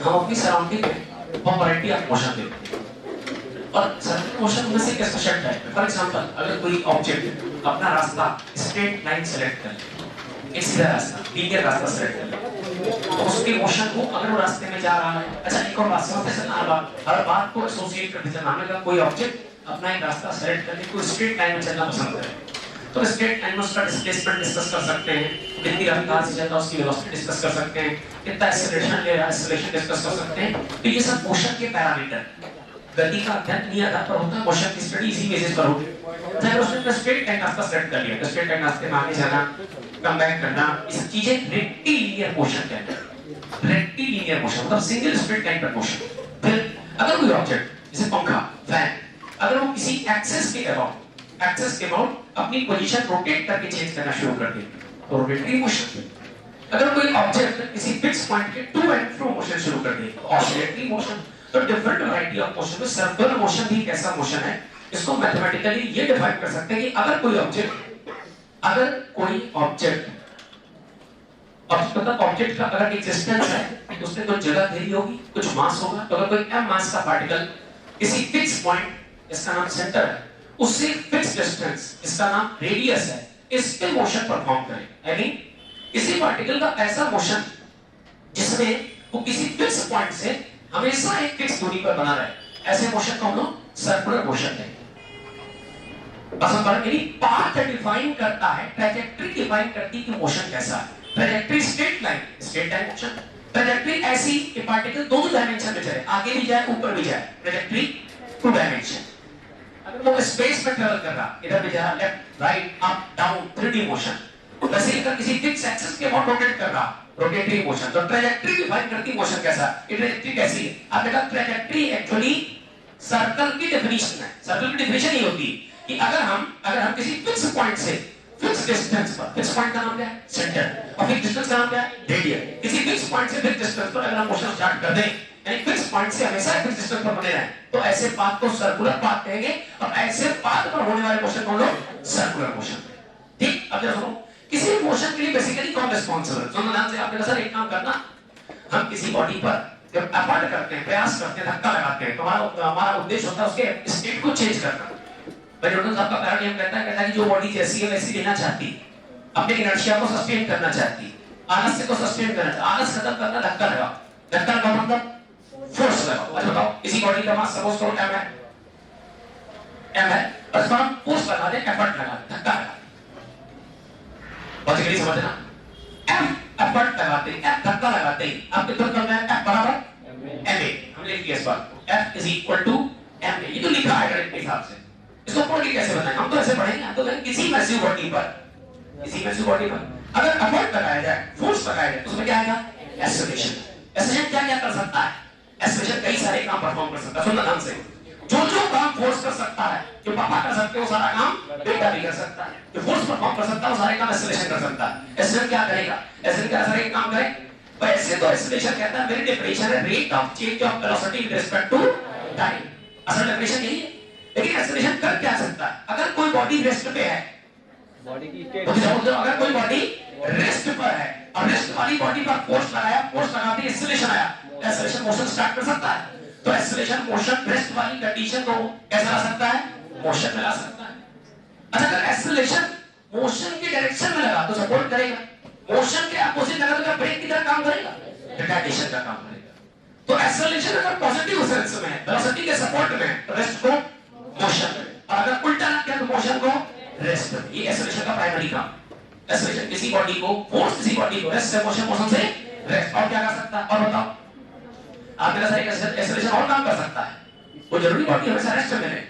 हम अपनी सराउंडिंग में बहुत वैरायटी ऑफ मोशन देखते हैं और सराउंडिंग मोशन में से एक स्पेशल टाइप है। फॉर एग्जांपल, अगर कोई ऑब्जेक्ट अपना रास्ता स्ट्रेट लाइन सेलेक्ट कर ले, एक सीधा रास्ता, लीनियर रास्ता सेलेक्ट कर ले, तो उसके मोशन को अगर वो रास्ते में जा रहा है, अच्छा एक और रास्ता से चलना है, हर बात को एसोसिएट करते चलना। हमने कहा कोई ऑब्जेक्ट अपना एक रास्ता सेलेक्ट करके कोई स्ट्रेट लाइन में चलना पसंद करे, तो स्ट्रेट लाइन में उसका डिस्प्लेसमेंट डिस्कस कर सकते हैं, कितनी रफ्तार से चल रहा है उसकी वेलोसिटी डिस्कस कर सकते हैं, कितना एक्सेलरेशन ले रहा है एक्सेलरेशन डिस्कस कर सकते हैं। तो ये सब मोशन के पैरामीटर, गति का अध्ययन नहीं आधार पर होता है, मोशन की स्टडी इसी बेसिस पर होती है। अगर उसने स्ट्रेट लाइन रास्ता सेलेक्ट कर लिया, तो स्ट्रेट लाइन रास्ते में आगे जाना, कम बैक करना, इस चीजें रेक्टिलिनियर मोशन कहते हैं। रेक्टिलिनियर मोशन मतलब सिंगल स्ट्रेट लाइन पर मोशन। फिर अगर कोई ऑब्जेक्ट जैसे पंखा, फैन, अगर वो किसी एक्सिस के अबाउट अपनी पोजीशन रोटेट करके चेंज करना शुरू कर दे, तो रोटेटरी मोशन। अगर कोई ऑब्जेक्ट किसी फिक्स पॉइंट के टू एंड फ्रो मोशन शुरू कर दे, तो ऑसिलेटरी मोशन। तो डिफरेंट वैरायटी ऑफ मोशन में सर्कुलर मोशन भी कैसा मोशन है, इसको मैथमेटिकली ये डिफाइन कर सकते हैं कि अगर कोई ऑब्जेक्ट मतलब ऑब्जेक्ट का अगर एग्जिस्टेंस है तो उसने कुछ जगह घेरी होगी, कुछ मास होगा। तो अगर कोई m मास का पार्टिकल किसी फिक्स पॉइंट, इसका नाम सेंटर है, उससे फिक्स डिस्टेंस, इसका नाम रेडियस है, इस पे मोशन परफॉर्म करे, यानी किसी पार्टिकल का ऐसा मोशन जिसमें वो किसी फिक्स पॉइंट से हमेशा एक फिक्स दूरी पर बना रहे, ऐसे मोशन को हम लोग सर्कुलर मोशन कहते हैं। बस हम बात करें, पाथ डिफाइन करता है, ट्रैजेक्टरी डिफाइन करती है कि मोशन कैसा है। Trajectory straight line motion. Trajectory ऐसी कि पार्टिकल दोनों डायमेंशन में चले, आगे भी जाए ऊपर भी जाए, ट्रैजेक्टरी टू डायमेंशन। अगर वो स्पेस में ट्रैवल कर रहा, इधर भी जा रहा, left right up down, 3D motion. वैसे अगर किसी फिक्स एक्सिस के अबाउट रोटेट कर रहा, रोटेटरी मोशन। तो ट्रैजेक्टरी डिफाइन करती मोशन कैसा है, ट्रैजेक्टरी कैसी है। आपने कहा ट्रैजेक्टरी एक्चुअली सर्कल की डेफिनेशन है। सर्कल की डेफिनेशन ये होती है कि अगर हम किसी फिक्स पॉइंट से फिक्स डिस्टेंस पर, फिक्स पॉइंट का नाम क्या है, सेंटर, और फिक्स डिस्टेंस का नाम क्या है, रेडियस। किसी फिक्स पॉइंट से फिक्स डिस्टेंस पर अगर हम मोशन स्टार्ट कर दें, यानी फिक्स पॉइंट से हमेशा फिक्स डिस्टेंस पर बने रहें, तो ऐसे पाथ को सर्कुलर पाथ कहेंगे, और ऐसे पाथ पर होने वाले मोशन को हम लोग सर्कुलर मोशन। ठीक, अब जरा सुनो, किसी मोशन के लिए बेसिकली कौन रिस्पांसिबल है। सुनो ध्यान से, आपने कहा सर एक काम करना, हम किसी बॉडी पर जब एफर्ट करते हैं, प्रयास करते हैं, धक्का लगाते हैं, तो हमारा उद्देश्य होता है उसके स्टेट को चेंज करना। भाई न्यूटन साहब का पैराडाइम कहता है कि जो बॉडी जैसी है वैसी रहना चाहती, अपने इनर्शिया को सस्टेन करना चाहती, आलस्य को सस्टेन करना चाहती, आलस खत्म करना, धक्का लगाओ। धक्का लगाओ मतलब फोर्स लगाओ। अच्छा बताओ, किसी बॉडी का मास सपोज करो m है, और इसको हम फोर्स लगा दें, एफर्ट लगा दें, धक्का लगा दें, लॉजिकली समझना। m एफर्ट लगाते हैं, f धक्का लगाते हैं, आप कितना करना है, f बराबर ma। हमने लिख दिया इस बात को, f is equal to ma। ये तो लिखा है गणित के हिसाब से। इसको पढ़ के कैसे बनाएं, हम तो ऐसे पढ़ेंगे, हम तो कहेंगे किसी मैसिव बॉडी पर अगर एफर्ट लगाया जाए, फोर्स लगाया जाए, तो उसमें क्या आएगा, एक्सेलरेशन। एक्सेलरेशन क्या क्या कर सकता है, एक्सेलरेशन कई सारे काम परफॉर्म कर सकता है। सुनना ध्यान से, जो काम फोर्स कर सकता है, जो पापा कर सकते हैं वो सारा काम बेटा भी कर सकता है। जो फोर्स परफॉर्म कर सकता है वो सारे काम एक्सेलरेशन कर सकता है। एक्सेलरेशन क्या करेगा, एक्सेलरेशन क्या सारे काम करे। वैसे तो एक्सेलरेशन कहता है मेरी डेफिनेशन है rate of change of velocity with respect to time, असल डेफिनेशन यही है। लेकिन एक्सेलरेशन कर क्या सकता है, अगर कोई बॉडी रेस्ट पे है, बॉडी की स्टेट, अगर कोई बॉडी रेस्ट पर है और रेस्ट वाली बॉडी पर फोर्स लगाया, फोर्स लगाते ही एक्सेलरेशन आया, एक्सेलरेशन मोशन स्टार्ट कर सकता है। तो एक्सेलरेशन मोशन रेस्ट वाली कंडीशन को कैसा ला सकता है, मोशन में ला सकता है। अच्छा, अगर एक्सेलरेशन मोशन की डायरेक्शन में लगा तो सपोर्ट करेगा, मोशन के अपोजिट लगा तो क्या ब्रेक की तरह काम करेगा, रिटार्डेशन का काम करेगा। तो एक्सेलरेशन अगर पॉजिटिव सेंस में है, वेलोसिटी के सपोर्ट में, तो रेस्ट को मोशन में, और अगर उल्टा लग गया तो मोशन को रेस्ट में। ये एक्सेलरेशन का प्राइमरी काम। एक्सेलरेशन किसी बॉडी को, फोर्स किसी बॉडी को रेस्ट से मोशन, मोशन से रेस्ट। और क्या कर सकता है, और बताओ आपके साथ एक्सेलरेशन और काम कर सकता है। वो जरूरी बॉडी हमेशा रेस्ट में मिले,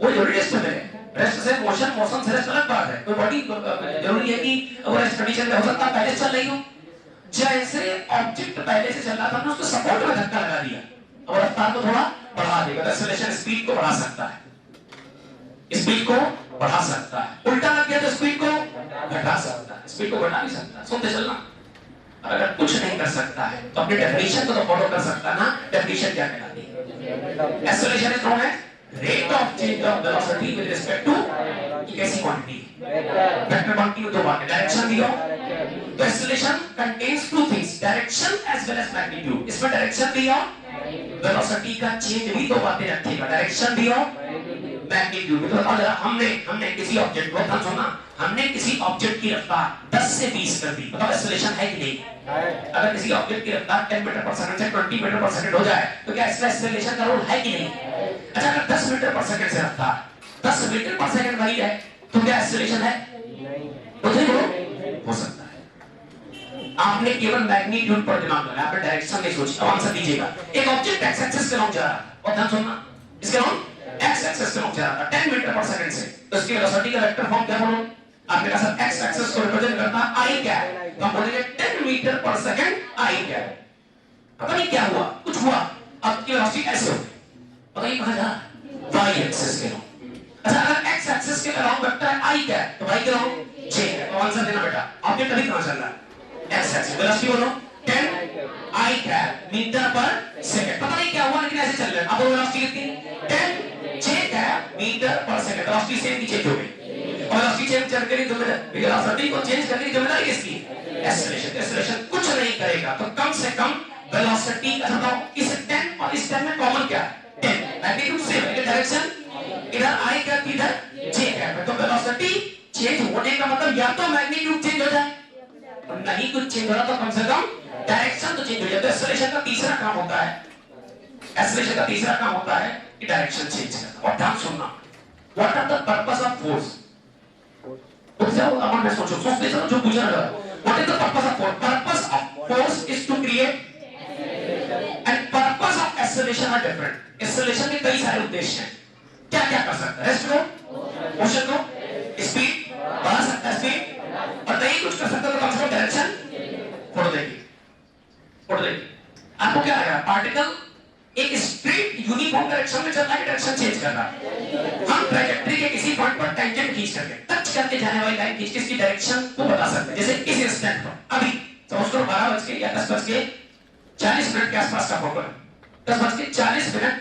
वो जरूरी रेस्ट में मिले। रेस्ट से मोशन, मोशन से रेस्ट अलग बात है। कोई बॉडी जरूरी है कि वो रेस्ट कंडीशन में हो सकता है पहले चल रही हो, जैसे ऑब्जेक्ट पहले से चल रहा था, उसको सपोर्ट में धक्का लगा दिया, और रफ्तार को थोड़ा बढ़ा देगा, तो एक्सेलरेशन स्पीड को बढ़ा सकता है, स्पीड को बढ़ा सकता है। उल्टा लग गया तो स्पीड को घटा सकता है, स्पीड को घटा भी सकता है। सुनते चलना, अगर कुछ नहीं कर सकता है तो अपने डेफिनेशन को तो फॉलो कर सकता है ना। डेफिनेशन क्या कहलाती है, acceleration is known as rate of change of velocity with respect to कैसी क्वांटिटी, वेक्टर क्वांटिटी को दो बार डायरेक्शन दिया। तो acceleration contains two things, direction as well as magnitude. इसमें डायरेक्शन दिया, वेलोसिटी का चेंज भी दो बातें रखेगा, डायरेक्शन दिया, मैग्नीट्यूड। तो अगर हमने किसी ऑब्जेक्ट को, ध्यान सुनना, हमने किसी ऑब्जेक्ट की रफ्तार 10 से 20 कर दी, बताओ एक्सेलरेशन है कि नहीं? अगर किसी ऑब्जेक्ट की रफ्तार 10 मीटर पर सेकंड से 20 मीटर पर सेकंड हो जाए तो क्या इसका एक्सेलरेशन का रोल है कि नहीं? अच्छा, अगर 10 मीटर पर सेकंड से रफ्तार 10 मीटर पर सेकंड वही है तो क्या एक्सेलरेशन है? नहीं हो सकता है। आपने केवल मैग्नीट्यूड पर दिमाग लगाया, आपने डायरेक्शन नहीं सोची। अब आंसर दीजिएगा। एक ऑब्जेक्ट एक्स एक्सिस के लॉन्ग जा रहा है, और ध्यान सुनना, इसके लॉन्ग एक्स एक्सिस के लॉन्ग जा रहा था 10 मीटर पर सेकंड से, तो इसकी वेलोसिटी का वेक्टर फॉर्म क्या बोलो? आपने कहा सर एक्स एक्सिस को रिप्रेजेंट करता है आई क्या है, तो हम बोलेंगे 10 मीटर पर सेकंड आई क्या है। पता नहीं क्या हुआ, कुछ हुआ, अब की वेलोसिटी ऐसे हो गई, पता नहीं कहां जा रहा है, वाई एक्सिस के लॉन्ग। अच्छा, अगर एक्स एक्सिस के लॉन्ग वेक्टर है आई क्या है, तो वाई के लॉन्ग जे है। तो आंसर देना बेटा, ऑब्जेक्ट अभी कहां चल रहा है? एक्स एक्सिस, वेलोसिटी बोलो 10 आई क्या मीटर पर सेकंड। पता नहीं क्या हुआ लेकिन ऐसे चल रहा है। अब वेलोसिटी कितनी? 10 जे क्या मीटर पर सेकंड। वेलोसिटी सेम की चेंज हो गई, और वेलोसिटी चेंज करके वेलोसिटी को चेंज करने की जिम्मेदारी किसकी है? एक्सेलरेशन। एक्सेलरेशन कुछ नहीं करेगा, तो कम से कम वेलोसिटी का बताओ, इस 10 और इस 10 में कॉमन क्या है? 10। मैग्नीट्यूड सेम है, डायरेक्शन इधर आई क्या, इधर जे क्या, तो वेलोसिटी चेंज होने का मतलब या तो मैग्नीट्यूड चेंज हो जाए, और नहीं कुछ चेंज हो रहा तो कम से कम डायरेक्शन तो चेंज हो जाए। तो एक्सेलरेशन का तीसरा काम होता है, एक्सेलरेशन का तीसरा काम होता है कि डायरेक्शन चेंज करना। और ध्यान सुनना, what are the purpose of force? तो जाओ अपन में सोचो, सोचते चलो जो पूछा रहा है, what is the purpose of force? Purpose of force is to create, and purpose of acceleration are different. Acceleration के कई सारे उद्देश्य हैं। क्या क्या कर सकता है? रेस्ट को, मोशन को, स्पीड बढ़ा सकता है, स्पीड, और नहीं कुछ कर सकता तो कम से कम डायरेक्शन फोड़ देगी, फोड़ देगी। आपको क्या लग रहा है? पार्टिकल एक स्ट्रेट यूनिफॉर्म डायरेक्शन में चल रहा है, डायरेक्शन चेंज कर रहा है। हम ट्रैजेक्टरी के किसी पॉइंट पर टेंजेंट खींच करके, टच करके जाने वाली लाइन खींच के इसकी डायरेक्शन को बता सकते हैं। जैसे इस इंस्टेंट पर अभी समझो 12 बज के या 10 बज के 40 मिनट के आसपास का फोटो है, 10 बज के 40 मिनट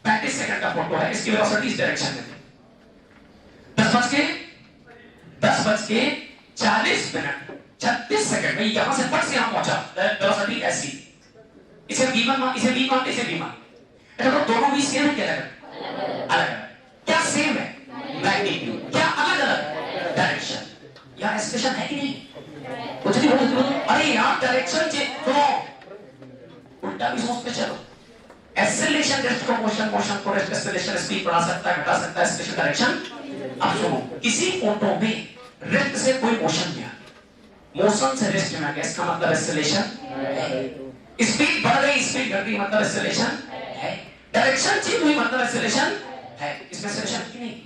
35 सेकंड का फोटो है, इसकी वेलोसिटी इस डायरेक्शन में थी। 10 बज के 40 मिनट 36 सेकंड में यहां से फट से यहां पहुंचा, वेलोसिटी ऐसी, इसे v1 मान, इसे v मान, इसे v मान। तो दोनों भी सेम है क्या? अलग अलग। क्या सेम है? मैग्नीट्यूड। क्या अलग अलग? डायरेक्शन। यार एक्सेलरेशन है कि नहीं? कुछ नहीं बोलो, अरे यार डायरेक्शन चेंज, तो उल्टा भी सोचते चलो। एक्सेलरेशन रेस्ट को मोशन, मोशन को रेस्ट, एक्सेलरेशन स्पीड बढ़ा सकता है, घटा सकता है, एक्सेलरेशन डायरेक्शन। अब सुनो, किसी फोटो में रेस्ट से कोई मोशन गया, मोशन से रेस्ट में आ गया, इसका मतलब एक्सेलरेशन है। स्पीड बढ़ गई, स्पीड घट गई, मतलब एक्सेलरेशन है। डायरेक्शन चेंज हुई, मतलब एक्सेलरेशन है। इसमें एक्सेलरेशन की नहीं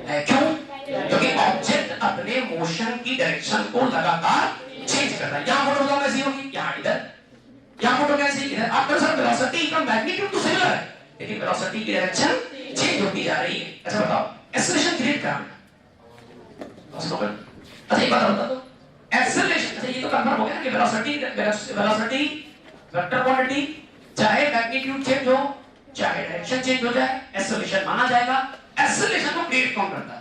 है। क्यों? क्योंकि ऑब्जेक्ट अपने मोशन की डायरेक्शन को लगातार चेंज कर रहा है। यहां फोटो कैसी होगी? यहां इधर, यहां फोटो कैसी इधर। आपका सर वेलोसिटी का मैग्नीट्यूड तो सिमिलर है, लेकिन वेलोसिटी की डायरेक्शन चेंज होती जा रही है। अच्छा बताओ, एक्सेलरेशन क्रिएट करना, अच्छा एक बात बता दो, एक्सेलरेशन, अच्छा ये तो कंफर्म हो गया ना कि वेलोसिटी वेक्टर क्वांटिटी, चाहे मैग्नीट्यूड चेंज हो चाहे डायरेक्शन चेंज हो जाए, एक्सेलरेशन माना जाएगा। एक्सेलरेशन को क्रिएट कौन करता है?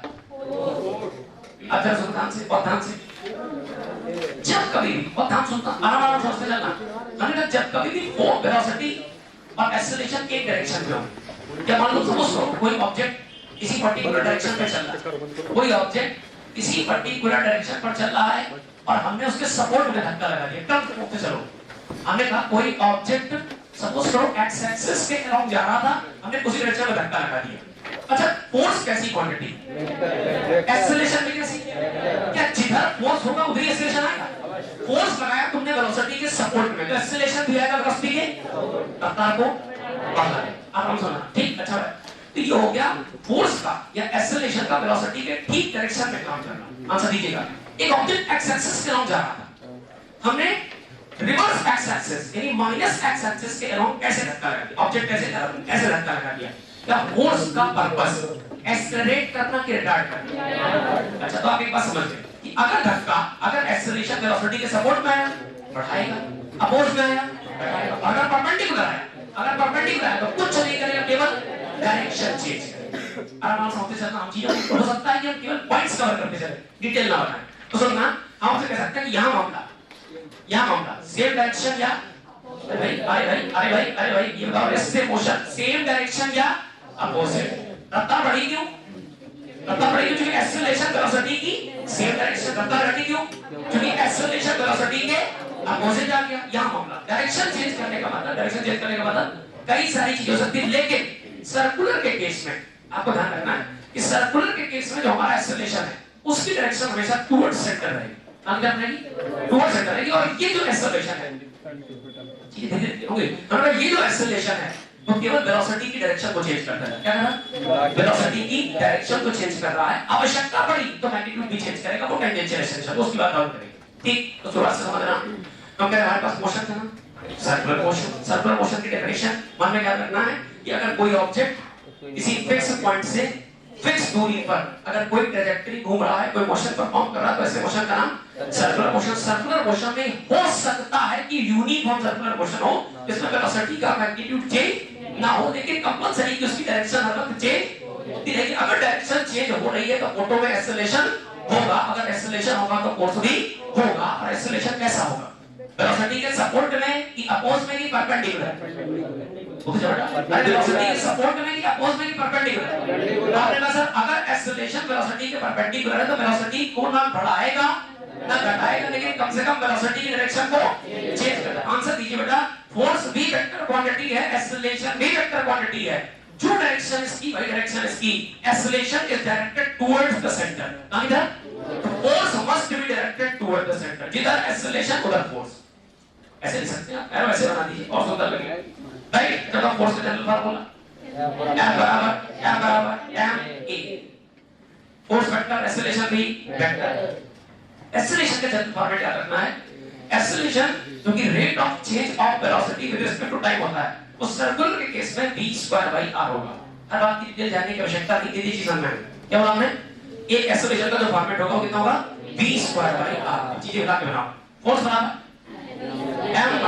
अच्छा सुन ध्यान से, बहुत ध्यान से, जब कभी भी, बहुत ध्यान सुनता, आराम आराम सोचते चलना, हमने कहा जब कभी भी फोर्स, वेलोसिटी और एक्सेलरेशन के डायरेक्शन में हो, क्या मान लो सपोज करो कोई ऑब्जेक्ट किसी पर्टिकुलर डायरेक्शन में चल रहा है, कोई ऑब्जेक्ट किसी पर्टिकुलर डायरेक्शन पर चल रहा है और हमने उसके सपोर्ट में धक्का लगा दिया, टर्म से चलो, हमने कहा कोई ऑब्जेक्ट सपोज करो एक्स एक्सिस के अलोंग जा रहा था, हमने उसी डायरेक्शन में धक्का लगा दिया। अच्छा फोर्स कैसी क्वांटिटी? एक्सेलरेशन भी कैसी? क्या जिधर फोर्स होगा उधर ही एक्सेलरेशन आएगा? फोर्स लगाया तुमने वेलोसिटी के सपोर्ट में, तो एक्सेलरेशन भी आएगा वेलोसिटी के रफ्तार को बढ़ाने। अब हम सुना ठीक, अच्छा है। तो ये हो गया फोर्स का या एक्सेलरेशन का वेलोसिटी के ठीक डायरेक्शन में काम करना। आंसर दीजिएगा। एक ऑब्जेक्ट एक्स एक्सिस के अलोंग जा रहा था, हमने रिवर्स एक्स एक्सिस यानी माइनस एक्स एक्सिस के अलोंग कैसे धक्का लगा दिया, ऑब्जेक्ट कैसे धक्का लगा दिया? क्या फोर्स का पर्पस एक्सेलरेट करना कि रिटार्ड करना? अच्छा तो आप एक बात समझ गए कि अगर धक्का, अगर एक्सेलरेशन वेलोसिटी के सपोर्ट में आया बढ़ाएगा, अपोज में आया बढ़ाएगा, अगर परपेंडिकुलर आया तो कुछ नहीं करेगा, केवल डायरेक्शन चेंज करें। आराम से समझते चलना, हम चीजों को हो सकता है कि हम केवल पॉइंट्स कवर करते चले, डिटेल ना बताएं। तो सुनना, हम आपसे कह सकते हैं कि यहाँ मामला सेम डायरेक्शन या अरे भाई ये बताओ, इससे मोशन सेम डायरेक्शन या अपोजिट। रफ्तार बढ़ी क्यों? क्योंकि एक्सेलरेशन वेलोसिटी की सेम डायरेक्शन। रफ्तार घटी क्यों? क्योंकि एक्सेलरेशन वेलोसिटी के अपोजिट आ गया। यहाँ मामला डायरेक्शन चेंज करने का मतलब कई सारी चीजें हो सकती है, लेकिन सर्कुलर के केस में आपको ध्यान रखना है कि सर्कुलर के केस में जो हमारा एक्सेलरेशन है उसकी डायरेक्शन हमेशा टुवर्ड्स सेंटर रहेगी। टुवर्ड्स सेंटर रहेगी। और ये जो एक्सेलरेशन है ये जो एक्सेलरेशन है वो केवल वेलोसिटी की डायरेक्शन को चेंज करता है। क्या कर रहा है? वेलोसिटी की डायरेक्शन को चेंज कर रहा है। आवश्यकता पड़ी तो मैग्नीट्यूड भी चेंज करेगा, वो टेंजेंशियल एक्सेलरेशन, उसकी बात और करेंगे। ठीक, तो थोड़ा सा समझना। हम कह रहे हमारे पास मोशन था ना, सर्कुलर मोशन की डेफिनेशन मन में क्या रखना है कि अगर कोई ऑब्जेक्ट किसी फिक्स पॉइंट से फिक्स दूरी पर अगर कोई ट्रैजेक्टरी घूम रहा है, कोई मोशन परफॉर्म कर रहा है, तो ऐसे मोशन का नाम सर्कुलर मोशन। सर्कुलर मोशन में हो सकता है कि यूनिफॉर्म सर्कुलर मोशन हो जिसमें वेलोसिटी का मैग्नीट्यूड चेंज ना हो, लेकिन कंपल्सरी कि उसकी डायरेक्शन हर वक्त चेंज होती रहेगी। अगर डायरेक्शन चेंज हो रही है तो ऑटो में एक्सेलरेशन होगा, अगर एक्सेलरेशन होगा तो फोर्स भी होगा। और एक्सेलरेशन कैसा होगा? वेलोसिटी के सपोर्ट में कि अपोज में कि परपेंडिकुलर? वेलोसिटी के सपोर्ट में कि अपोज में कि परपेंडिकुलर? आपने कहा सर अगर एक्सेलरेशन वेलोसिटी के परपेंडिकुलर है तो वेलोसिटी को ना बढ़ाएगा ना घटाएगा, लेकिन कम से कम वेलोसिटी की डायरेक्शन को चेंज करता है। आंसर दीजिए बेटा। फोर्स भी वेक्टर क्वांटिटी है, एक्सेलरेशन भी वेक्टर क्वांटिटी है। जो डायरेक्शन इसकी वही डायरेक्शन इसकी। Acceleration is directed towards the centre. कहां इधर? Force must be directed towards the centre. जिधर एक्सेलरेशन उधर फोर्स। ऐसे लिख सकते हैं, एरो ऐसे बना दीजिए और सुंदर लगेगा। राइट, जब फोर्स का जनरल फार्मूला F बराबर ma। फोर्स वेक्टर, एक्सेलरेशन भी वेक्टर। एक्सेलरेशन का जनरल फॉर्मूला याद रखना है। एक्सेलरेशन जो कि rate of change of velocity with respect to time होता है, उस सर्कुलर के केस में v²/r होगा। हर बात की डिटेल जानने की आवश्यकता नहीं, दे दीजिए समझ में। क्या बोला हमने? एक एक्सेलरेशन का जो फॉर्मेट होगा वो कितना होगा? v²/r। चीजें बता के बनाओ। फोर्स बराबर m ×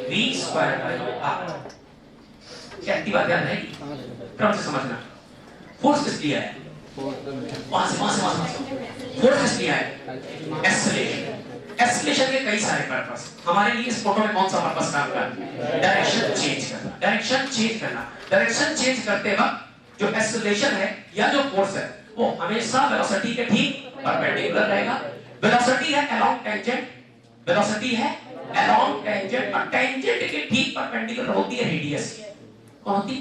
v²/r। क्या इतनी बात याद रहेगी? क्रम से समझना। फोर्स किस लिए है? वहां से फोर्स किस लिए है? एक्सेलरेशन। एक्सेलरेशन के कई सारे पर्पस। हमारे लिए इस फोटो में कौन सा पर्पस काम कर रहा है? डायरेक्शन चेंज करना। डायरेक्शन चेंज करते वक्त जो एक्सेलरेशन है या जो फोर्स है वो हमेशा वेलोसिटी के ठीक परपेंडिकुलर रहेगा। वेलोसिटी है अलोंग टेंजेंट, और टेंजेंट के ठीक परपेंडिकुलर होती है रेडियस। कौन होती?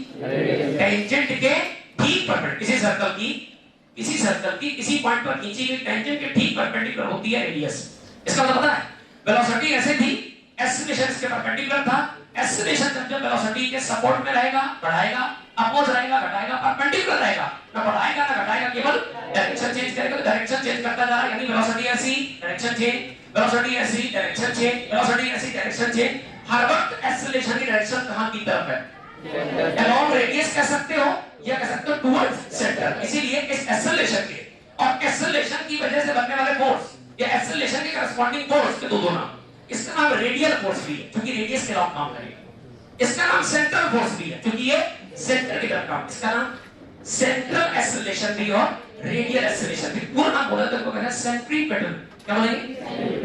टेंजेंट के ठीक परपेंडिकुलर। किसी सर्कल की किसी पॉइंट पर खींची गई टेंजेंट के ठीक परपेंडिकुलर होती है रेडियस। इसका मतलब पता है? वेलोसिटी ऐसे थी, एक्सेलरेशन इसके परपेंडिकुलर था। एक्सेलरेशन जब वेलोसिटी के सपोर्ट में रहेगा बढ़ाएगा, अपोज रहेगा घटाएगा, परपेंडिकुलर रहेगा ना बढ़ाएगा ना घटाएगा, केवल डायरेक्शन चेंज करेगा। डायरेक्शन चेंज करता जा रहा है, यानी वेलोसिटी ऐसी डायरेक्शन चेंज, वेलोसिटी ऐसी डायरेक्शन चेंज, वेलोसिटी ऐसी डायरेक्शन चेंज। हर वक्त एक्सेलरेशन की डायरेक्शन कहां की तरफ है? अलोंग रेडियस कह सकते हो या कह सकते हो टुवर्ड्स सेंटर। इसीलिए इस एक्सेलरेशन के और एक्सेलरेशन की वजह से बनने वाले फोर्स या एक्सेलरेशन के करस्पॉन्डिंग फोर्स के दो नाम। इसका नाम रेडियल फोर्स भी है क्योंकि रेडियस के अलावा काम करेगा। इसका नाम सेंट्रल फोर्स भी है क्योंकि ये सेंटर की तरफ काम। इसका नाम सेंट्रल एक्सेलरेशन भी और रेडियल एक्सेलरेशन भी। पूरा नाम बोला तो कहते हैं सेंट्रीपेटल। क्या बोलेंगे?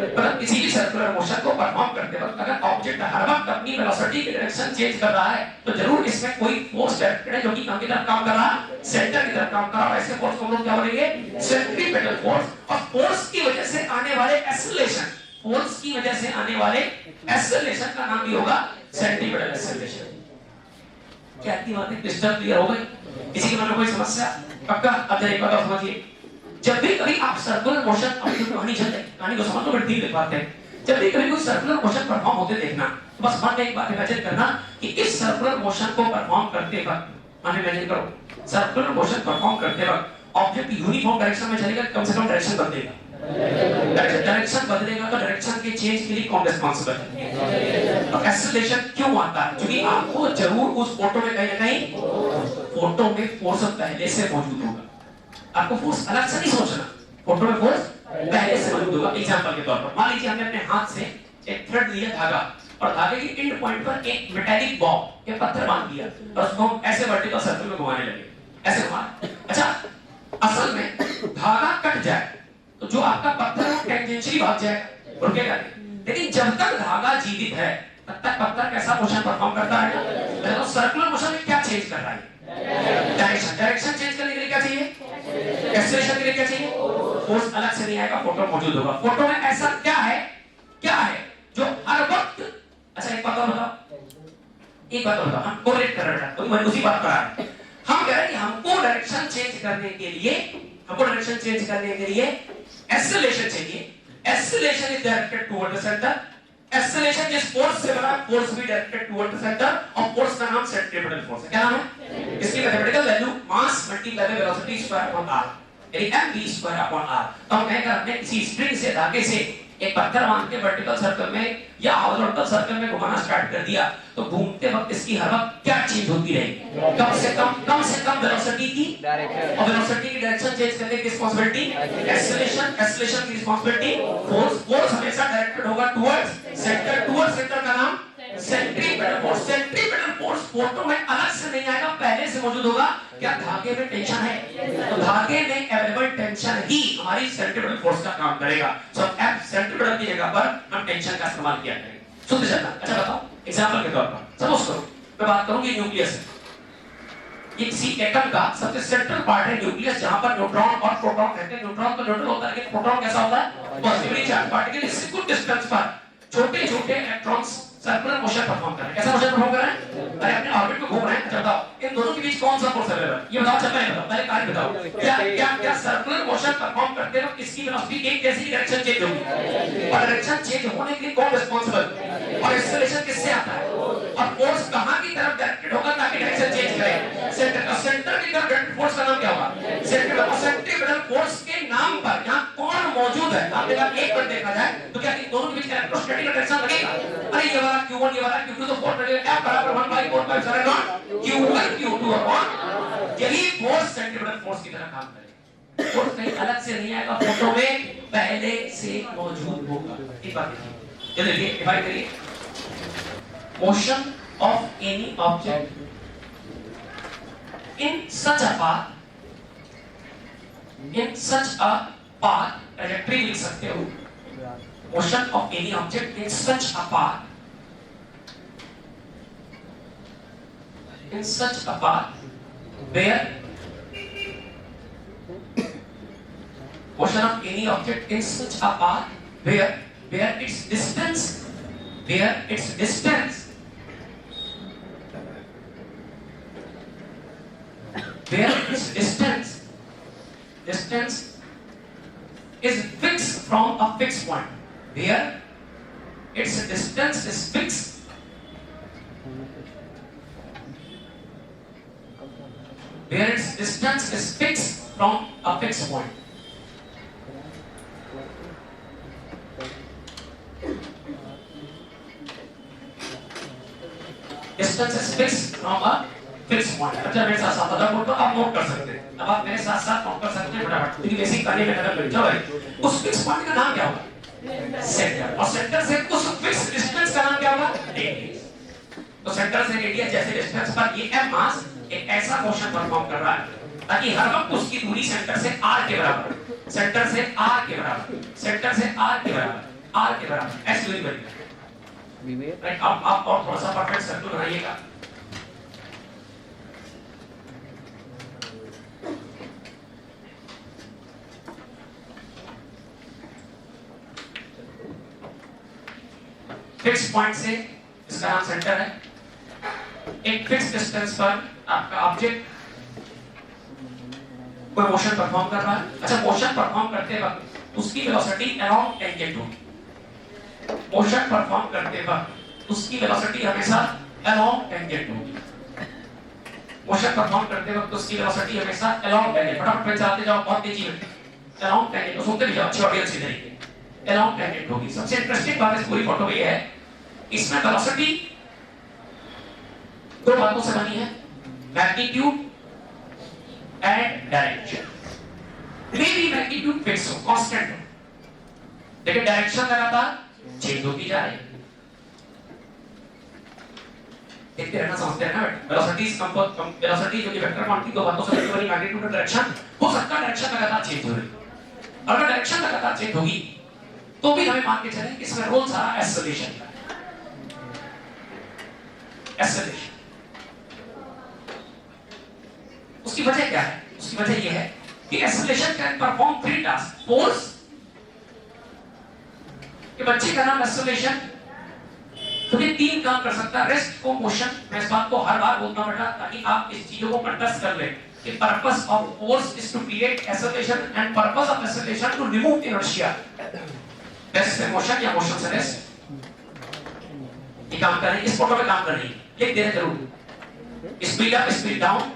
मतलब किसी भी सर्कुलर मोशन को परफॉर्म करते वक्त अगर ऑब्जेक्ट हर वक्त अपनी वेलोसिटी की डायरेक्शन चेंज कर रहा है तो जरूर इसमें कोई फोर्स डायरेक्टेड है जो कि कहां की तरफ काम कर रहा है? सेंटर की तरफ काम कर रहा है। ऐसे फोर्स को हम लोग क्या बोलेंगे? Centripetal force. और फोर्स की वजह से आने वाले एक्सेलरेशन, फोर्स की वजह से आने वाले एक्सेलरेशन का नाम भी होगा सेंट्रीपेटल एक्सेलरेशन। क्या इतनी बातें क्रिस्टल क्लियर हो गई? किसी के मन में कोई समस्या? पक्का? अब जरा एक बात और समझिए। जब भी कभी आप सर्कुलर मोशन, अपनी कहानी चलते कहानी को समझ लो बड़ी ठीक बात है। जब भी कभी कोई सर्कुलर मोशन परफॉर्म होते देखना तो बस मन में एक बात इमेजिन करना कि इस सर्कुलर मोशन को परफॉर्म करते वक्त मन में इमेजिन करो सर्कुलर मोशन परफॉर्म करते वक्त ऑब्जेक्ट यूनिफॉर्म डायरेक्शन में चलेगा, कम से कम डायरेक्शन बदलेगा। डायरेक्शन बदलेगा तो डायरेक्शन के चेंज के लिए कौन रिस्पांसिबल है? तो एक्सेलरेशन क्यों आता है? क्योंकि आपको जरूर उस फोटो में कहीं ना कहीं फोटो में फोर्स पहले से मौजूद होगा। आपको फोर्स अलग से नहीं सोचना, फोटो में फोर्स पहले से मौजूद होगा। एग्जांपल के तौर पर मान लीजिए हमने अपने हाथ से एक थ्रेड लिया, धागा, और धागे की एंड पॉइंट पर एक मेटालिक बॉब या पत्थर बांध दिया और उसको हम ऐसे वर्टिकल सर्कल में घुमाने लगे, ऐसे घुमा। अच्छा, असल में धागा कट जाए तो जो आपका पत्थर है वो टेंजेंशियली भाग जाएगा, रुकेगा नहीं। लेकिन जब तक धागा जीवित है तब तक पत्थर कैसा मोशन परफॉर्म करता है? तो सर्कुलर मोशन में क्या चेंज कर रहा है? डायरेक्शन चेंज करने के लिए क्या चाहिए? एक्सेलरेशन के लिए क्या चाहिए? फोर्स अलग से नहीं आएगा, फोटो मौजूद होगा। फोटो में ऐसा क्या है जो हर वक्त, अच्छा एक बात और बताओ, हम कोरिलेट कर रहे हैं, तो मैं उसी बात पर आ रहा हूं। हम कह रहे हैं कि हमको डायरेक्शन चेंज करने के लिए एक्सेलरेशन चाहिए। Acceleration is directed toward the centre. Acceleration जिस फोर्स से बना, फोर्स भी डायरेक्टेड टुवर्ड द सेंटर, और फोर्स का नाम सेंट्रीपिटल फोर्स है। क्या नाम है इसकी? Mathematical value mass multiply by velocity square upon r, यानी mv स्क्वायर अपॉन r। तो हम कहेंगे हमने किसी स्प्रिंग से, धागे से एक पत्थर बांध के वर्टिकल सर्कल में या हॉरिजॉन्टल सर्कल में घुमाना स्टार्ट कर दिया, तो घूमते वक्त इसकी हर वक्त क्या चेंज होती रहेगी? कम से कम वेलोसिटी की डायरेक्शन, और वेलोसिटी की डायरेक्शन चेंज करने की रिस्पांसिबिलिटी एक्सेलरेशन की रिस्पांसिबिलिटी फोर्स हमेशा डायरेक्टेड होगा टुवर्ड्स सेंटर का नाम centripetal force. Centripetal force photo में अलग से नहीं आएगा, पहले से मौजूद होगा। क्या धागे में टेंशन है? तो धागे में अवेलेबल टेंशन ही हमारी सेंट्रीपिटल फोर्स का काम करेगा। सो एफ सेंट्रीपिटल की जगह पर हम टेंशन का इस्तेमाल किया करेंगे। सुनते चलना। अच्छा बताओ, एग्जांपल के तौर पर सपोज करो मैं बात करूंगी न्यूक्लियस है। ये किसी एटम का सबसे सेंट्रल पार्ट है न्यूक्लियस, जहां पर न्यूट्रॉन और प्रोटॉन रहते हैं। न्यूट्रॉन तो न्यूट्रल होता है, लेकिन प्रोटॉन कैसा होता है? Positively charge particle. इससे कुछ डिस्टेंस पर छोटे-छोटे इलेक्ट्रॉन्स सर्कुलर मोशन परफॉर्म कर रहे हैं। कैसा मोशन परफॉर्म कर रहे हैं? अरे अपने ऑर्बिट में घूम रहे हैं। अच्छा बताओ, इन दोनों के बीच कौन सा फोर्स अवेलेबल है? ये बताओ, चल पहले बताओ, पहले कार्य बताओ। क्या सर्कुलर मोशन परफॉर्म करते वक्त इसकी वेलोसिटी एक जैसी डायरेक्शन चेंज होगी, और डायरेक्शन चेंज होने के लिए कौन रिस्पांसिबल? और एक्सेलरेशन किससे आता है? और फोर्स कहां की तरफ डायरेक्टेड होगा ताकि डायरेक्शन चेंज करे? सेंटर की तरफ डायरेक्टेड फोर्स का नाम क्या होगा? सेंट्रीपिटल फोर्स के नाम पर यहां कौन मौजूद है? आपने कहा एक बार देखा जाए तो क्या इन दोनों के बीच इलेक्ट्रोस्टैटिक अट्रैक्शन लगेगा? अरे ये वाला Q1 ये वाला Q2 तो फोर्स लगेगा। F बराबर 1/4 Q1 Q2 अपॉन, यही फोर्स सेंट्रीपिटल फोर्स की तरह काम करेगा। फोर्स कहीं अलग से नहीं आएगा, फोटो में पहले से मौजूद होगा। एक बात देखिए, ये देखिए, डिफाइन करिए motion of any object in such a path trajectory लिख सकते हो। motion of any object in such a path where motion of any object in such a path where its distance is fixed from a fixed point. Where its distance is fixed from a fixed point. Distance is fixed from a fixed point. अच्छा मेरे साथ साथ बोल तो आप note कर सकते हैं। अब आप मेरे साथ साथ नोट कर सकते हैं फटाफट, क्योंकि बेसिक करने में कदम लग जाओ भाई। उस फिक्स पॉइंट का नाम क्या होगा? सेंटर। और सेंटर से उस फिक्स डिस्टेंस का नाम क्या होगा? रेडियस। तो सेंटर से रेडियस जैसे डिस्टेंस पर ये m मास एक ऐसा मोशन परफॉर्म कर रहा है ताकि हर वक्त उसकी दूरी सेंटर से r के बराबर, सेंटर से r के बराबर ऐसी दूरी बनेगी। राइट, आप और थोड़ा सा परफेक्ट सर्कल बनाइएगा। फिक्स पॉइंट से, इसका नाम सेंटर है, एक फिक्स डिस्टेंस पर आपका ऑब्जेक्ट कोई मोशन परफॉर्म कर रहा है। अच्छा, मोशन परफॉर्म करते वक्त उसकी वेलोसिटी अलोंग टेंजेंट होगी। मोशन परफॉर्म करते वक्त उसकी वेलोसिटी हमेशा अलोंग टेंजेंट होगी। मोशन परफॉर्म करते वक्त उसकी वेलोसिटी हमेशा अलोंग टेंजेंट, फटाफट पे चलते जाओ बहुत तेजी में, अलोंग टेंजेंट। तो सुनते भी जाओ, अच्छी ऑडियंस इधर ही अलोंग टेंजेंट होगी। सबसे इंटरेस्टिंग बात इस पूरी फोटो में ये है, इसमें वेलोसिटी दो बातों से बनी है, मैग्नीट्यूड एंड डायरेक्शन। मेरी मैग्नीट्यूड फिक्स हो, कांस्टेंट हो, लेकिन डायरेक्शन लगातार चेंज होती जा रही है। देखते रहना, समझते रहना बेटा। वेलोसिटी इज वेलोसिटी जो कि वेक्टर क्वांटिटी दो बातों से जुड़ी हुई, मैग्नीट्यूड और डायरेक्शन, हो सकता है डायरेक्शन लगातार चेंज हो रही है। अगर डायरेक्शन लगातार चेंज होगी तो भी हमें मान के चलें कि इसमें रोल सारा एक्सेलरेशन का। एक्सेलरेशन उसकी वजह क्या है? उसकी वजह यह है कि acceleration can perform 3 task. Force के बच्चे का नाम एक्सेलरेशन, तो ये 3 काम कर सकता है। रेस्ट को मोशन, मैं इस बात को हर बार बोलता हूं बेटा ताकि आप इस चीजों को कंटेस्ट कर लें कि purpose of force is to create acceleration and purpose of acceleration to remove inertia. Rest से मोशन या मोशन से रेस्ट, ये काम कर रहे हैं, इस फोटो में काम कर रही है, लिख देना जरूर। Speed up, speed down,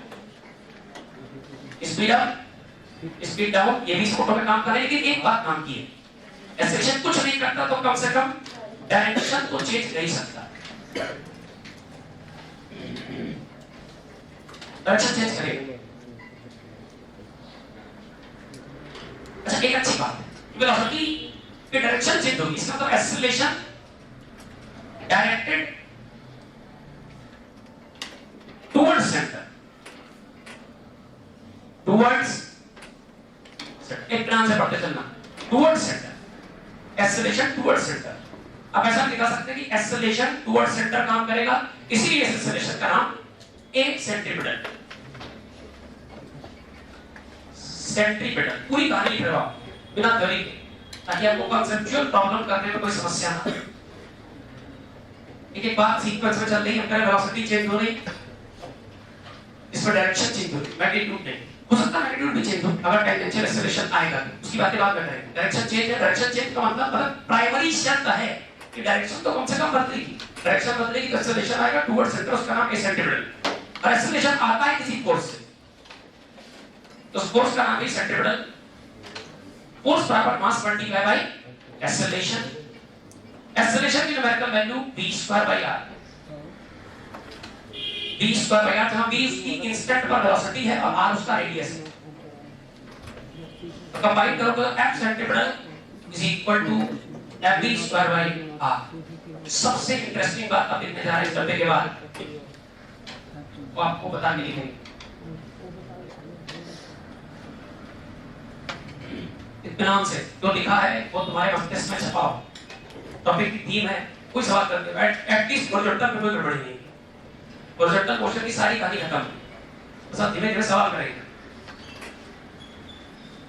speed up, speed down, ये भी इस फोटो में काम कर रहे हैं। लेकिन एक बात काम की है, एक्सेलरेशन कुछ नहीं करता तो कम से कम डायरेक्शन तो चेंज नहीं सकता। डायरेक्शन चेंज करेगा। अच्छा, एक अच्छी बात है, वेलोसिटी की डायरेक्शन चेंज होगी, इसका मतलब acceleration directed towards centre, towards, एक नाम से पढ़ते चलना, towards centre, acceleration towards centre. अब ऐसा लिखा सकते हैं कि एक्सेलरेशन टुवर्ड्स सेंटर काम करेगा, इसीलिए एक्सेलरेशन का नाम ए सेंट्रीपिटल। सेंट्रीपिटल पूरी कहानी लिख रहा हूं बिना थ्योरी के, ताकि आपको कंसेप्चुअल प्रॉब्लम करने में कोई समस्या ना हो। एक बात सीक्वेंस में चल रही है, वेलोसिटी चेंज हो रही, इस पर डायरेक्शन चेंज हो रही, मैग्नीट्यूड नहीं हो सकता, मैग्नीट्यूड भी चेंज हो अगर टेंजेंशियल एक्सेलरेशन आएगा, उसकी बातें बाद में करेंगे। डायरेक्शन चेंज है, डायरेक्शन चेंज का मतलब प्राइमरी शर्त है कि डायरेक्शन तो कम से कम बदलेगी। डायरेक्शन बदलेगी तो एक्सेलरेशन आएगा टुवर्ड्स सेंटर, उसका नाम ए सेंट्रीपिटल। और एक्सेलरेशन आता है किसी फोर्स से, तो उस फोर्स का नाम है सेंट्रीपिटल। फोर्स बराबर मास मल्टीप्लाई बाय एक्सेलरेशन। एक्सेलरेशन की न्यूमेरिकल वैल्यू v²r, v²r, जहां v इसकी इंस्टेंट पर वेलोसिटी है और r उसका रेडियस है। तो कंबाइन करो तो f centripetal is equal to mv²r। सबसे इंटरेस्टिंग बात आप लिखने जा रहे हैं इस डब्बे के बाद, वो आपको बता के लिखेंगे। इत्मीनान से जो लिखा है वो तुम्हारे मस्तिष्क में छपा हो। टॉपिक की थीम है, कोई सवाल करते हो एटलीस्ट हॉरिजॉन्टल में कोई गड़बड़ी नहीं, हॉरिजॉन्टल मोशन की सारी कहानी खत्म, बस आप धीरे धीरे सवाल करेंगे।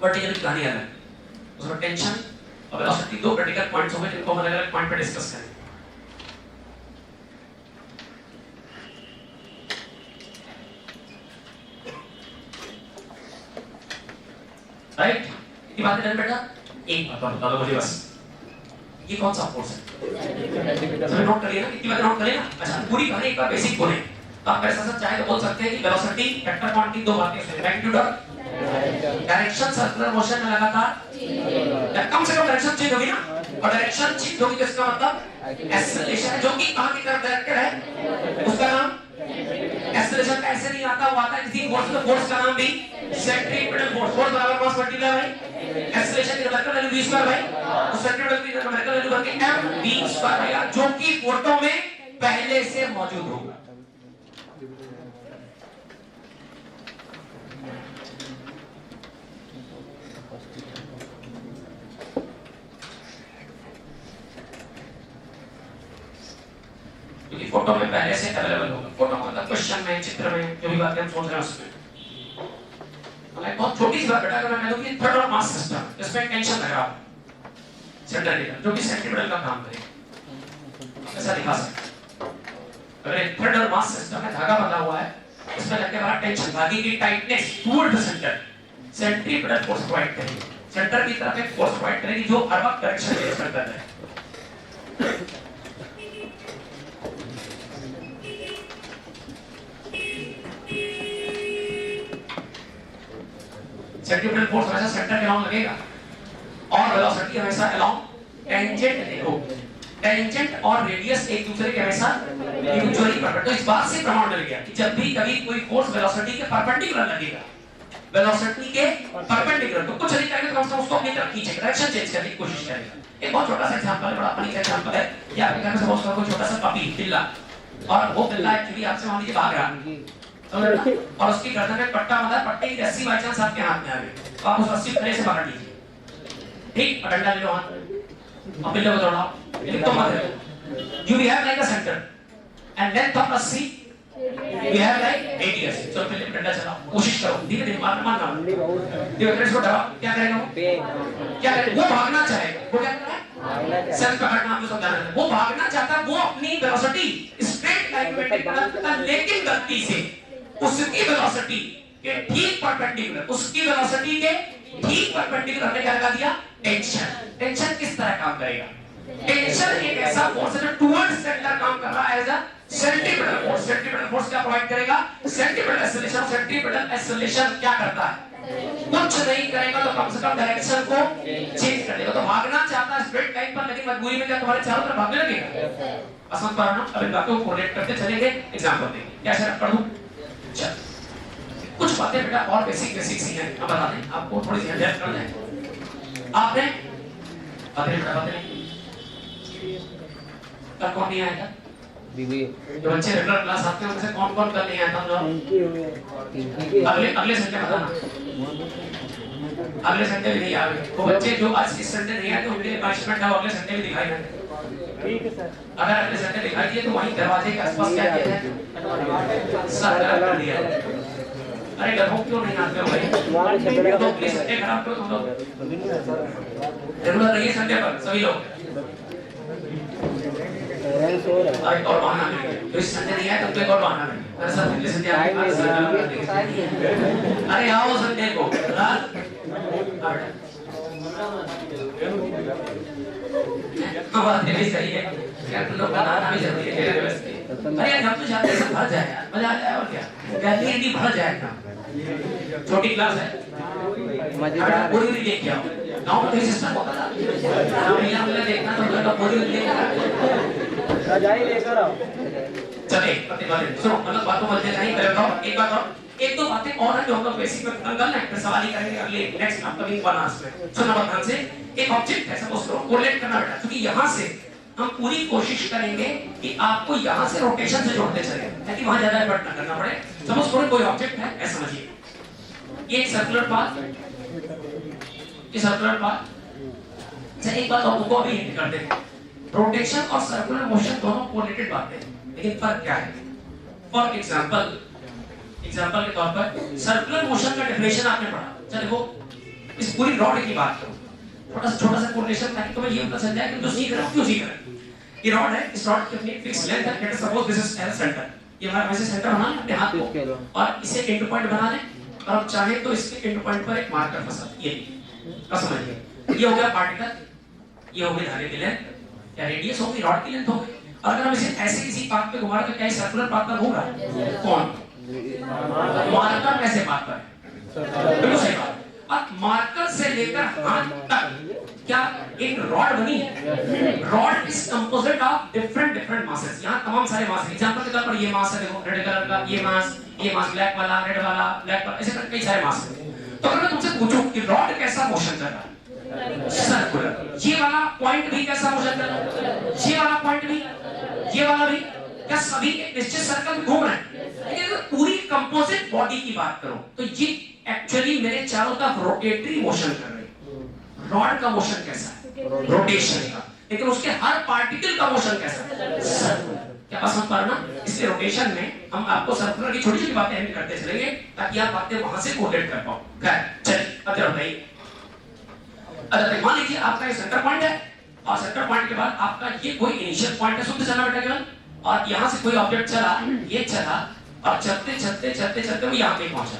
वर्टिकल की कहानी अलग है, उसमें टेंशन और वेलोसिटी दो क्रिटिकल पॉइंट्स होंगे जिनको हम अलग-अलग पॉइंट पे डिस्कस करेंगे। राइट, इतनी बातें डन बेटा। एक बात बता दो मुझे बस, ये कौन सा फोर्स है? तो नोट करिए ना, इतनी बातें नोट करिए ना। अच्छा, पूरी कहानी एक बार बेसिक बोले तो आप ऐसा चाहे तो बोल सकते हैं कि वेलोसिटी वेक्टर क्वांटिटी दो बातें हैं, मैग्नीट्यूड और डायरेक्शन। सर्कुलर मोशन में लगातार कम से कम डायरेक्शन चेंज होगी ना, और डायरेक्शन चेंज होगी तो इसका मतलब एक्सेलरेशन है, जो कि कहां की तरफ डायरेक्टेड है, उसका नाम एक्सेलरेशन। ऐसे नहीं आता, वो आता है किसी फोर्स, तो फोर्स का नाम भी सेंट्रीपिटल फोर्स। फोर्स बराबर मास मल्टीप्लाई बाय एक्सेलरेशन की न्यूमेरिकल वैल्यू v² बाय उस सेंट्रीपिटल की न्यूमेरिकल वैल्यू बन गई mv² आएगा, जो कि फोटो में पहले से मौजूद होगा। फोटो में पहले से अवेलेबल होगा। फोटो मतलब क्वेश्चन में, चित्र में, जो भी बातें हम सोच रहे हैं उसमें। मतलब बहुत छोटी सी बात बेटा, अगर मैं कहूं कि थर्ड ऑर्डर मास सिस्टम, इसमें टेंशन लगा सेंटर के जो कि सेंट्रीपिटल का काम करेगा, ऐसा दिखा सकते। अगर एक थर्ड ऑर्डर मास सिस्टम में धागा बंधा हुआ है, उसमें लगने वाला टेंशन, धागे की tightness toward the centre, centripetal force provide करेगी, सेंटर की तरफ एक फोर्स प्रोवाइड करेगी जो हर वक्त डायरेक्शन चेंज करता है। सेंट्रीपिटल फोर्स हमेशा सेंटर के अलोंग लगेगा और वेलोसिटी हमेशा अलोंग टेंजेंट देखो, टेंजेंट और रेडियस एक दूसरे के हमेशा म्यूचुअली परपेंडिकुलर। तो इस बात से प्रमाण मिल गया कि जब भी कभी कोई फोर्स वेलोसिटी के परपेंडिकुलर लगेगा, वेलोसिटी के परपेंडिकुलर, तो कुछ नहीं करेगा तो हम उसको अपनी तरफ खींचेगा, डायरेक्शन चेंज करने की कोशिश करेगा। एक बहुत छोटा सा एग्जांपल है, बड़ा फनी सा एग्जांपल है कि आपके घर में सपोज करो कोई छोटा सा पपी, पिल्ला, और वो बिल्ला एक्चुअली आपसे मान लीजिए भाग रहा है और उसकी गर्दन में पट्टा बंधा, पट्टे की रस्सी बाई चांस आपके हाथ में आ गई तो आप उस रस्सी को से पकड़ लीजिए, ठीक, और डंडा ले लो हाथ और बिल्ले को दौड़ाओ, लेकिन तो मत है। You have like a center and length of रस्सी you have like 80 रस्सी, तो पहले डंडा चलाओ, कोशिश करो, धीरे धीरे मारना, धीरे इसको दबाओ, क्या करेगा वो? क्या करेगा? वो भागना चाहेगा, वो क्या करना है? सेल्फ पकड़ना, आपको समझाना है, वो भागना चाहता है, वो अपनी वेलोसिटी स्ट्रेट लाइन में टेक करता है, लेकिन गलती से उसकी वेलोसिटी के ठीक परपेंडिकुलर, उसकी वेलोसिटी के ठीक परपेंडिकुलर हमने क्या लगा दिया? टेंशन। टेंशन किस तरह काम करेगा? टेंशन एक ऐसा फोर्स है जो टुवर्ड्स सेंटर काम कर रहा है as a centripetal force. Centripetal force क्या प्रोवाइड करेगा? Centripetal acceleration. सेंट्रीपिटल एक्सेलरेशन क्या करता है? कुछ नहीं करेगा तो कम से कम डायरेक्शन को चेंज कर देगा। तो भागना चाहता है स्ट्रेट लाइन पर, लेकिन मजबूरी में क्या तुम्हारे चारों तरफ भागने लगेगा? आसान पढ़ना, अब इन बातों को कोरिलेट करते चलेंगे, एग्जांपल देंगे। क्या ऐसा पढ़ूं? चल कुछ बातें बेटा और बेसिक बेसिक सी हैं, अब बता दें आपको, थोड़ी सी हेल्प कर दें। आपने बातें कल कौन नहीं आया था? जो बच्चे रेगुलर क्लास आते हैं उनसे कौन कौन कल नहीं आया था? अगले संडे बताना, अगले संडे भी नहीं आ गए वो बच्चे जो आज इस संडे नहीं आए तो उनके लिए पनिशमेंट है, अगले संडे भी दिखाई देंगे। ठीक है सर। अगर अगले संडे दिखाई दिए तो वहीं दरवाजे के आसपास क्या किया है? सर्कल कर दिया है। अरे गधों क्यों नहीं आते हो भाई? तो प्लीज संडे खराब करो तुम लोग, रेगुलर रहिए संडे पर सभी लोग। अरे और बहाना नहीं, तो इस संडे नहीं आए तो एक और बहाना नहीं। अरे सर अगले संडे अरे आओ संडे को। बात भी सही है, क्या तुम लोग बनाना भी जरूरी है व्यवस्थित। अरे जब तो जाते हैं भर जाए यार, मजा आ जाए और क्या, गैलरी भर जाएगा। छोटी क्लास है, मजेदार पूरी भी देख के आओ। गांव में सिस्टम होता था, महिला वाला देखना तो उनका पूरी लेकर सजाई लेकर आओ। चले सुनो, मतलब बातों मध्य नहीं कर रहा हूं। एक बात और, एक दो बातें और हैं जो हम लोग बेसिक में खत्म करना है, फिर सवाल ही करेंगे अगले नेक्स्ट अपकमिंग क्लास में। सुनो ध्यान से, एक ऑब्जेक्ट है, सपोज करो कोरिलेट करना बेटा, क्योंकि यहां से हम पूरी कोशिश करेंगे कि आपको यहां से रोटेशन से जोड़ते चले ताकि वहां ज्यादा एफर्ट ना करना पड़े। सपोज करो कोई ऑब्जेक्ट है, ऐसा समझिए ये एक सर्कुलर पाथ, ये सर्कुलर पाथ। अच्छा एक बात और तुमको अभी हिंट कर दें, रोटेशन और सर्कुलर मोशन दोनों कोरिलेटेड बातें हैं, लेकिन फर्क क्या है? फॉर एग्जांपल के तौर पर सर्कुलर मोशन का डेफिनेशन आपने पढ़ा, चलो वो इस पूरी रॉड की बात करो, छोटा सा कोरिलेशन ताकि तुम्हें ये पता चल जाए कि तो सीख रहे हो क्यों सीख रहे हो। ये रॉड है, इस रॉड की अपनी फिक्स लेंथ है, let us suppose this is L centre. ये हमारा वैसे सेंटर बना अपने हाथ को और इसे एंड पॉइंट बना लें, और आप चाहे तो इसके एंड पॉइंट पर एक मार्कर फंसा, ये अब समझिए ये हो गया पार्टिकल, ये हो गई धागे की लेंथ या रेडियस हो गई, रॉड की लेंथ हो गई। और अगर हम इसे ऐसे किसी पाथ पे घुमा रहे तो क्या सर्कुलर पाथ पर घूम रहा है? कौन? मार्कर कैसे पाथ पर है? बिल्कुल सही बात। और मार्कर से लेकर हाथ तक क्या एक रॉड बनी है? Rod is composite of different masses. यहाँ तमाम सारे मास, एग्जांपल के तौर पर ये मास है, देखो रेड कलर का ये मास ब्लैक वाला, रेड वाला, ब्लैक वाला, ऐसे करके कई सारे मास हैं। तो अगर मैं तुमसे पूछूं कि रॉड कैसा मोशन कर रहा है? सर्कुलर। ये वाला पॉइंट भी कैसा मोशन कर रहा है? ये वाला पॉइंट भी, ये वाला भी, क्या सभी निश्चित सर्कल में घूम रहे हैं? लेकिन अगर पूरी कंपोजिट बॉडी की बात करो तो ये एक्चुअली मेरे चारों तरफ रोटेटरी मोशन कर रही है। रॉड का मोशन कैसा है? रोटेशन का। लेकिन उसके हर पार्टिकल का मोशन कैसा है? सर्कुलर। क्या बात समझ पा रहे ना? इसलिए रोटेशन में हम आपको सर्कुलर की छोटी छोटी बातें हम करते चलेंगे ताकि आप बातें वहां से कोरिलेट कर पाओ। खैर चलिए अब जरा बताइए, अच्छा मान लीजिए आपका ये सेंटर पॉइंट है और सेंटर पॉइंट के बाद आपका ये कोई इनिशियल पॉइंट है, शुद्ध चलना बेटा केवल, और यहां से कोई ऑब्जेक्ट चला, ये चला और चलते वो यहां पे पहुंचा।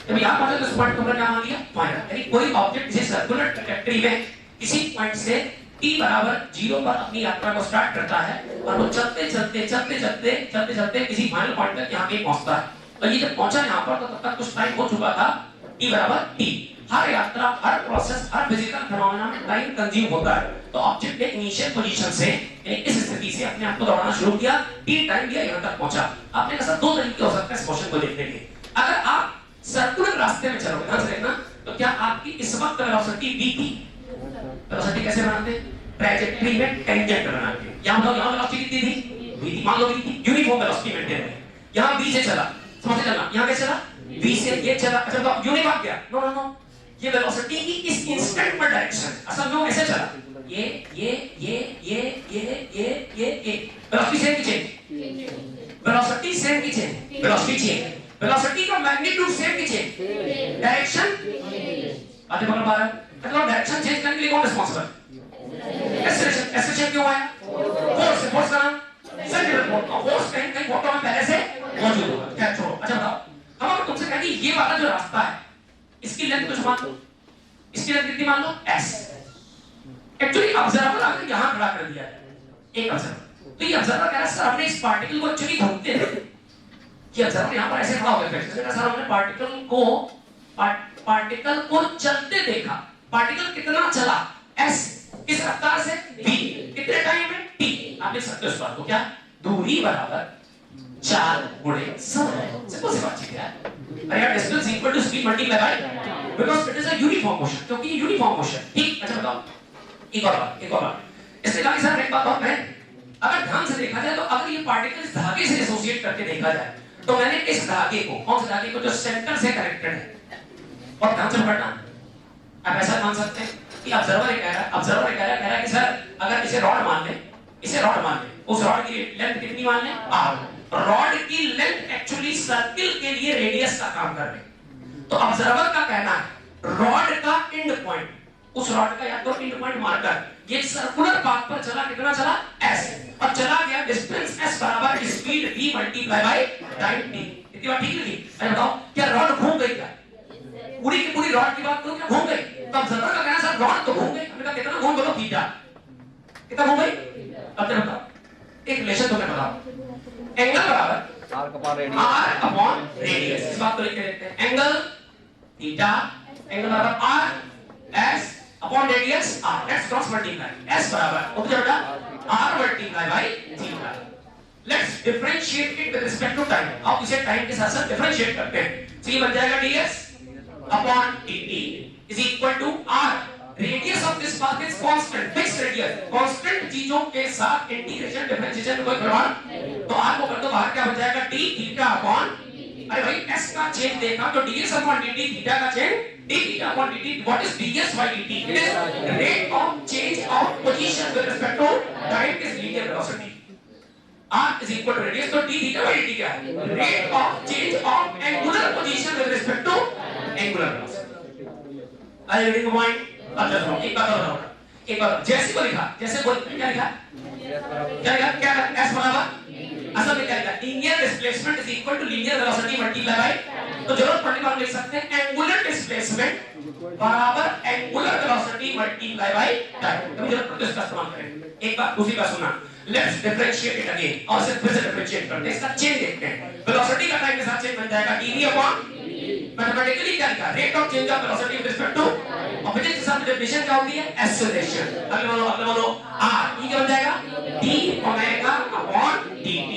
जब यहां पहुंचा तो इस पॉइंट को हमने क्या मान लिया? पॉइंट। यानी कोई ऑब्जेक्ट जिस सर्कुलर ट्रैजेक्टरी में किसी पॉइंट से t बराबर 0 पर अपनी यात्रा को स्टार्ट करता है और वो चलते किसी फाइनल पॉइंट तक यहां पे पहुंचता है। और ये जब पहुंचा यहां पर तो तब तक कुछ टाइम हो चुका था, t बराबर t। हर यात्रा, हर प्रोसेस, हर फिजिकल फिनोमेना में टाइम कंज्यूम होता है। तो ऑब्जेक्ट ने इनिशियल पोजीशन से इस स्थिति से अपने आप को दौड़ाना शुरू किया, t टाइम लिया, यहां तक पहुंचा। आपने कहा दो तरीके हो सकते हैं इस मोशन को देखने के। अगर आप सर्कुलर रास्ते में चलोगे, ध्यान से देखना, तो क्या आपकी इस वक्त वेलोसिटी v थी? वेलोसिटी कैसे बनाते हैं? ट्रैजेक्टरी में टेंजेंट बनाते हैं। यहां बताओ, यहां वेलोसिटी कितनी थी? हुई थी, मान लो हुई थी, यूनिफॉर्म वेलोसिटी मेंटेन है। यहाँ v से चला, समझ चलना, यहाँ कैसे चला, v से ये चला, अच्छा तो यूनिट भाग गया, नो नो नो, ये वेलोसिटी की इस इंस्टेंट पर डायरेक्शन, असल में वो ऐसे चला, ये वेलोसिटी सेम की चेंज, वेलोसिटी सेम की चेंज, वेलोसिटी चेंज, वेलोसिटी का मैग्नीट्यूड सेम की चेंज, डायरेक्शन आगे बढ़ पा रहा है, मतलब डायरेक्शन चेंज करने के लिए कौन रिस्पांसिबल, एक्सेलरेशन, एक्सेलरेशन क्यों आया, फोर्स, फोर्स का नाम सेंट्रिपेटल फोर्स, फोर्स कहीं कहीं फोटो में पहले से मौजूद होगा, क्या छोड़ो। अच्छा बताओ, हम अगर तुमसे कहें कि ये वाला जो रास्ता है इसकी लेंथ कुछ मान लो, इसकी लेंथ कितनी मान लो s, एक्चुअली ऑब्जर्वर आकर यहां खड़ा कर दिया है, एक ऑब्जर्वर, तो ये ऑब्जर्वर कह रहा है सर हमने इस पार्टिकल को एक्चुअली घूमते हैं, ये ऑब्जर्वर यहां पर ऐसे खड़ा हो गया, सर हमने पार्टिकल को चलते देखा, पार्टिकल कितना चला s, किस रफ्तार से v, कितने टाइम में t, आप लिख सकते हो इस बात को, क्या दूरी बराबर 4 गुणे समय, सिंपल सी बात है यार, अरे यार distance equal to speed multiply by, because it is a uniform motion, क्योंकि ये यूनिफॉर्म मोशन, ठीक। अच्छा बताओ एक और बात इससे काफी सर एक बात और मैं, अगर ध्यान से देखा जाए तो अगर ये पार्टिकल इस धागे से एसोसिएट करके देखा जाए तो मैंने इस धागे को, कौन से धागे को, जो सेंटर से कनेक्टेड है, और ध्यान से पकड़ना, आप ऐसा मान सकते हैं कि ऑब्जर्वर कह रहा है कि सर अगर इसे रॉड मान ले, इसे रॉड मान ले, उस रॉड की लेंथ कितनी मान ले r, रॉड की लेंथ एक्चुअली सर्किल के लिए रेडियस का काम कर रही है, तो ऑब्जर्वर का कहना है रॉड का एंड पॉइंट, उस रॉड का या तो एंड पॉइंट मार्कर ये सर्कुलर पाथ पर चला, कितना चला s, और चला गया डिस्टेंस s बराबर speed v multiply by time t, इतनी बात ठीक लगी। अरे बताओ क्या रॉड घूम गई क्या, पूरी की पूरी रॉड की बात करो, क्या घूम गई, तो ऑब्जर्वर का कहना सर रॉड तो घूम गई, हमने कहा कितना घूम, बोलो थीटा, कितना घूम गई, अब क्या बताओ एक रिलेशन तुम्हें बताओ, एंगल बराबर r अपॉन रेडियस, इस बात को लिख के देखते हैं, एंगल थीटा, एंगल बराबर r s upon radius r, let's cross multiply, s बराबर हो गया बेटा r multiply by theta, let's differentiate it with respect to time, अब इसे टाइम के साथ साथ डिफरेंशिएट करते हैं, तो ये बन जाएगा ds upon dt is equal to r, radius of this path is constant, fix radius, constant चीजों के साथ इंटीग्रेशन डिफरेंशिएशन में कोई खिलवाड़, तो r को कर दो बाहर, क्या बन जाएगा d थीटा अपॉन, अरे भाई s का चेंज देखा तो ds अपॉन dt, थीटा का change d theta upon dt, what is ds by dt, it is rate of change of position with respect to time is linear velocity, r is equal to radius, तो d theta by dt क्या है, rate of change of angular position with respect to angular velocity, I reading point. अब चलो एक बात और, एक बात जैसे को लिखा, जैसे बोल क्या लिखा, क्या लिखा, क्या s बराबर, असल में क्या लिखा, linear displacement is equal to linear velocity multiply by, तो जरूरत पड़ने पर हम लिख सकते हैं एंगुलर डिस्प्लेसमेंट बराबर angular velocity multiply by time, तो जरूरत पड़ती है इसका इस्तेमाल करें। एक बात दूसरी बात सुनना, लेट्स डिफरेंशिएट इट अगेन, और सिर्फ फिर से डिफरेंशिएट करते हैं, इसका चेंज देखते हैं, वेलोसिटी का टाइम के साथ चेंज बन जाएगा dv अपॉन, मैथमेटिकली क्या लिखा, rate of change of velocity with respect to, और फिजिक्स के साथ डेफिनेशन क्या होती है, एक्सेलरेशन, अगले बोलो r, ये क्या बन जाएगा d omega upon dt,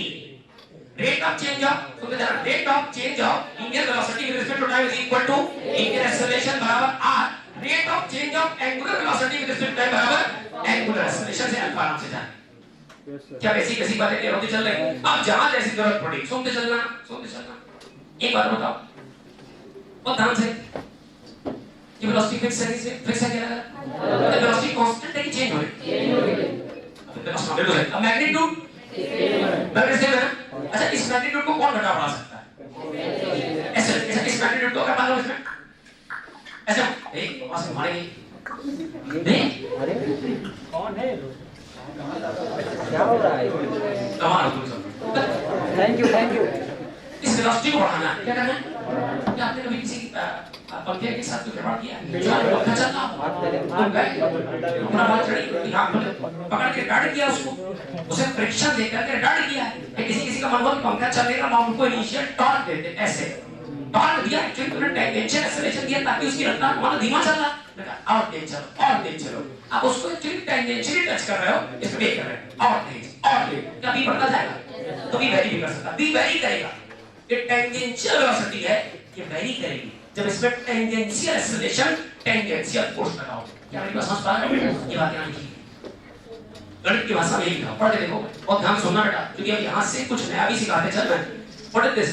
rate of change of, तो क्या rate of change of linear velocity with respect to time is equal to linear acceleration बराबर r, rate of change of angular velocity with respect to time बराबर angular acceleration, से alpha नाम से जाने, क्या basic बातें क्लियर होती चल रही, अब जहां जैसी जरूरत पड़ी सुनते चलना, सुनते चलना। एक बात बताओ और ध्यान से, ये वेलोसिटी फिक्स है क्या लगा, तो वेलोसिटी कांस्टेंट है कि चेंज हो रही है, अब मैग्नीट्यूड से है ना, अच्छा इस मैग्नीट्यूड को कौन घटा बढ़ा सकता है, ऐसे इस मैग्नीट्यूड को अगर मान लो इसमें ऐसे एक वहां से मारेंगे, नहीं अरे कौन है, क्या हो रहा है, कमाल हो तुम सब, थैंक यू, इस वेलोसिटी को बढ़ाना है, क्या करना है, क्या आपने कभी किसी पंखे के साथ खिलवाड़ किया, पंखा चल रहा तुम गए अपना बात चढ़ी, यहाँ पकड़ के रिटार्ड किया उसको, उसे परीक्षण देकर के रिटार्ड किया, किसी का मन हुआ पंखा चलेगा, हम उनको इनिशियल टॉर्क देते, ऐसे टॉर्क दिया, एक्चुअली तुमने टेंजेंशियल एक्सेलरेशन दिया ताकि उसकी रफ्तार मान धीमा चल रहा, और तेज चलो, आप उसको एक्चुअली टेंजेंशियली टच कर रहे हो, इसको देख रहे हो, और तेज, क्या भी बढ़ता जाएगा, तो भी वेरी भी कर सकता, भी वेरी करेगा, ये टेंजेंशियल वेलोसिटी है, ये वेरी करेगी, जब इसमें टेंजेंशियल एक्सेलरेशन, टेंजेंशियल फोर्स लगाओ, क्या मेरी बात समझ पा रहे हो, ये बात यहाँ लिखी, गणित की भाषा में यही लिखा, पढ़ के देखो और ध्यान सुनना बेटा, क्योंकि अब यहाँ से कुछ नया भी सिखाते चल रहे हैं। What is this?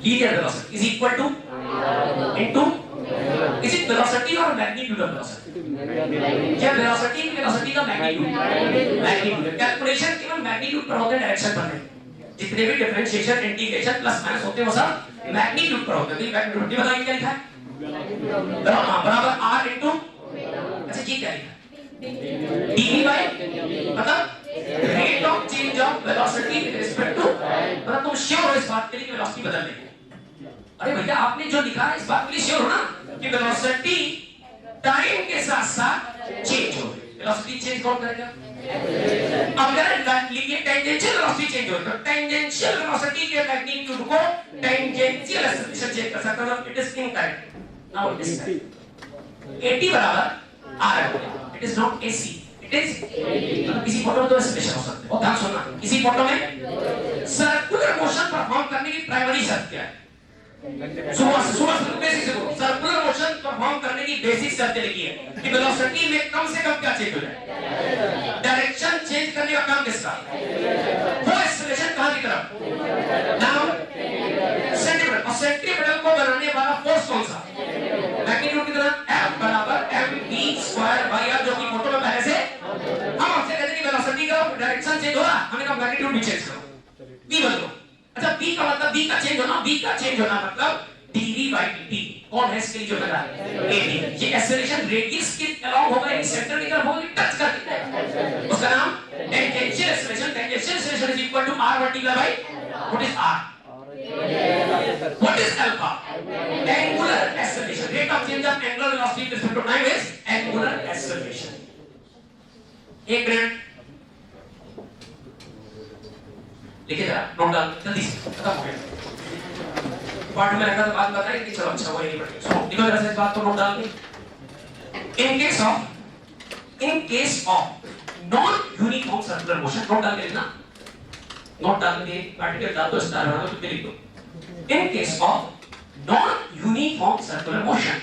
Linear velocity is equal to into, is it velocity और मैग्नीट्यूड ऑफ वेलोसिटी? क्या वेलोसिटी का मैग्नीट्यूड कैलकुलेशन केवल मैग्नीट्यूड पर होते हैं, डायरेक्शन पर नहीं। जितने भी डिफरेंशिएशन, इंटीग्रेशन, प्लस माइनस होते हैं वो सब मैग्नीट्यूड पर होते हैं। मैग्नीट्यूड बताइए क्या लिखा है? बराबर r इनटू, अच्छा ये क्या लिखा है? dv बाय, मतलब rate of change of velocity with respect to, मतलब तुम श्योर हो इस बात के लिए कि वेलोसिटी बदल रही है। अरे भैया आपने जो लिखा है इस बात के लिए श्योर हो ना कि वेलोसिटी टाइम के साथ साथ चेंज हो रही है। वेलोसिटी चेंज कौन करेगा? अब अगर लिखिए टेंजेंशियल वेलोसिटी चेंज हो रही है तो टेंजेंशियल वेलोसिटी के मैग्नीट्यूड को टेंजेंशियल एक्सेलरेशन चेंज कर सकता है। It is incorrect. Now it is AT बराबर R, it is not AC, it is किसी फोटो में तो एक्सेलरेशन हो सकते हैं। और ध्यान सुनना, किसी फोटो में सर्कुलर मोशन परफॉर्म करने की प्राइमरी शर्त क्या है? सुबह बेसिक से सर्कुलर मोशन परफॉर्म करने की बेसिक शर्त लिखी है कि वेलोसिटी में कम से कम क्या चेंज हो जाए? डायरेक्शन चेंज करने का काम किसका? वो एक्सेलरेशन कहां की तरफ? नाउ सेंट्रीपिटल, और सेंट्रीपिटल को बनाने वाला फोर्स कौन सा? मैग्नीट्यूड कितना? F बराबर mv² बाय r, जो कि फोटो में पहले से हम आपसे कहते हैं कि वेलोसिटी का डायरेक्शन चेंज हो रहा है, हमने कहा मैग्नीट्यूड भी चेंज करो, v बदलो। अच्छा v का मतलब, v का चेंज होना, v का चेंज होना मतलब dv by dt। कौन है इसके लिए जो लगा? AD। ये एक्सेलरेशन रेडियस के अलाउंग होगा, ये सेंटर की तरफ होगा, टच करके है, उसका नाम tangential acceleration. Tangential acceleration is equal to r multiply by what is r? What is alpha? Angular acceleration. Rate of change of angular velocity with respect to time is angular acceleration. एक minute लिखिए जरा, note डाल जल्दी से, खत्म हो गया। Part में रहता तो बात बताएंगे कि चलो अच्छा हुआ ये पढ़ेंगे। सुनो लिखो जरा से इस बात को, नोट डाल के। In case of non-uniform circular motion, note डाल के लिखना, नोट डाल के पार्टिकल डाल दो, स्टार बना दो, लिख दो। In case of non-uniform circular motion,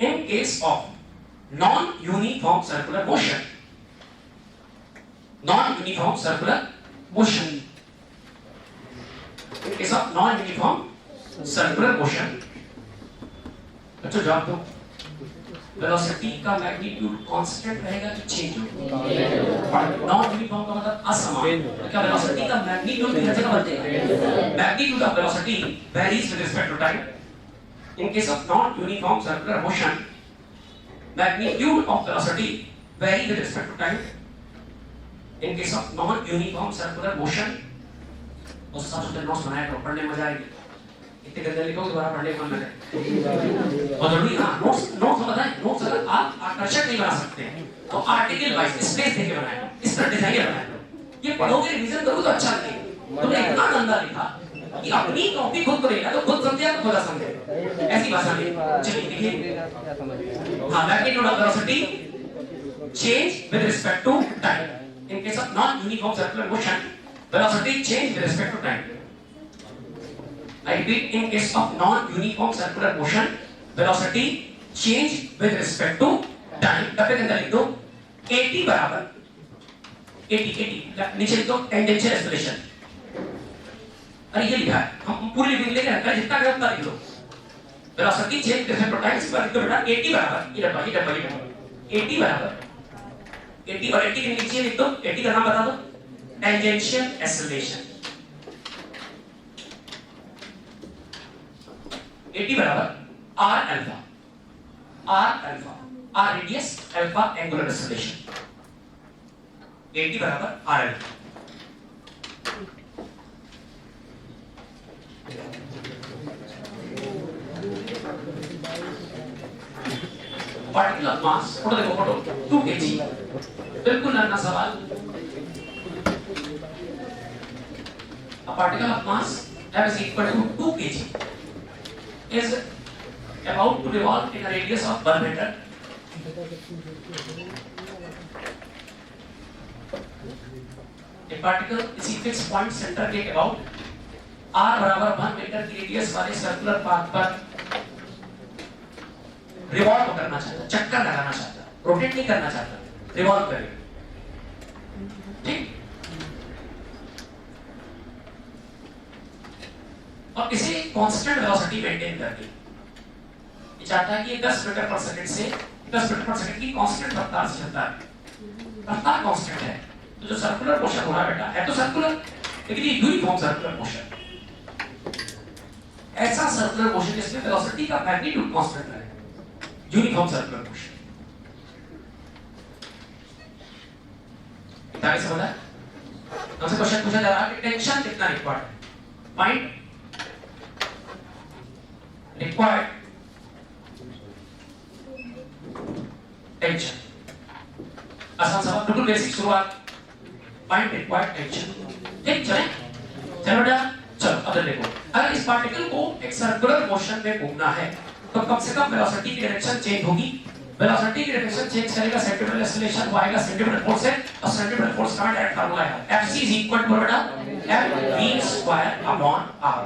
in case of non-uniform circular motion, non-uniform circular motion, in case of non-uniform circular motion, बच्चों जवाब दो। वेलोसिटी का मैग्नीट्यूड कांस्टेंट रहेगा कि चेंज होगा? नॉन यूनिफॉर्म का मतलब असमान। क्या वेलोसिटी का मैग्नीट्यूड भी हर जगह बदलते हैं? Magnitude of velocity varies with respect to time. In case of non uniform circular motion, magnitude of velocity vary with respect to time. In case of non uniform circular motion, उस हिसाब से notes बनाया तो पढ़ने में मजा आएगी। इतने गंदे लिखोगे दोबारा पढ़ने को मन लगे। और जरूरी हाँ, नोट्स बताएं, नोट्स अगर आप आकर्षक नहीं बना सकते हैं तो आर्टिकल वाइज स्पेस देके बनाएं, इस तरह डिजाइन बनाएं। ये पढ़ोगे, रिवीजन करोगे तो अच्छा लगेगा। तुमने इतना गंदा लिखा कि अपनी कॉपी खुद को लेना, तो खुद समझे तो खुदा समझे, ऐसी भाषा में। चलिए देखिए, हाँ, magnitude of velocity change with respect to time. In case of non uniform circular motion, velocity change with respect to time. I repeat, in case of non-uniform circular motion, velocity change with respect to time. डब्बे के अंदर लिख दो AT बराबर AT नीचे लिख दो tangential acceleration. अरे ये लिखा है, हम पूरी लिख लेंगे, जितना करें उतना लिख लो। Velocity change with respect to time, इस पर लिख दो बेटा AT बराबर, ये डब्बा AT बराबर AT, और AT के नीचे लिख दो, AT का नाम बता दो, टेंजेंशियल एक्सेलरेशन। AT बराबर R alpha, R radius, alpha angular acceleration. AT बराबर R alpha. Particle of mass, photo देखो, फोटो 2 kg, बिल्कुल नया सवाल। A particle of mass is equal to 2 kg is about to revolve in a radius of 1 meter. A particle इसी fixed point center के about r बराबर 1 metre की radius वाले circular path पर रिवॉल्व करना चाहता है, चक्कर लगाना चाहता है। रोटेट नहीं करना चाहता, रिवॉल्व करेगा। ठीक, और इसे कांस्टेंट वेलोसिटी मेंटेन करके ये चाहता है कि 10 मीटर पर सेकंड से 10 मीटर पर सेकंड की कांस्टेंट रफ्तार से चलता है। रफ्तार कांस्टेंट है तो जो सर्कुलर मोशन हो रहा है बेटा है तो सर्कुलर, लेकिन ये यूनिफॉर्म सर्कुलर मोशन, ऐसा सर्कुलर मोशन जिसमें वेलोसिटी का मैग्नीट्यूड कांस्टेंट है, यूनिफॉर्म सर्कुलर मोशन। आगे समझा? हमसे क्वेश्चन पूछा जा रहा है कि टेंशन कितना रिक्वायर्ड है, फाइंड रिक्वायर्ड टेंशन। आसान सवाल, बिल्कुल बेसिक शुरुआत, फाइंड रिक्वायर्ड टेंशन। ठीक, चले चलो बेटा, चलो अब देखो, अगर इस पार्टिकल को एक सर्कुलर मोशन में घूमना है तो कम से कम वेलोसिटी की डायरेक्शन चेंज होगी। वेलोसिटी की डायरेक्शन चेंज करेगा सेंटीमीटर एक्सेलरेशन वो आएगा सेंटीमीटर फोर्स से, और सेंटीमीटर फोर्स का डायरेक्ट फार्मूला है Fc = बेटा mv²/r।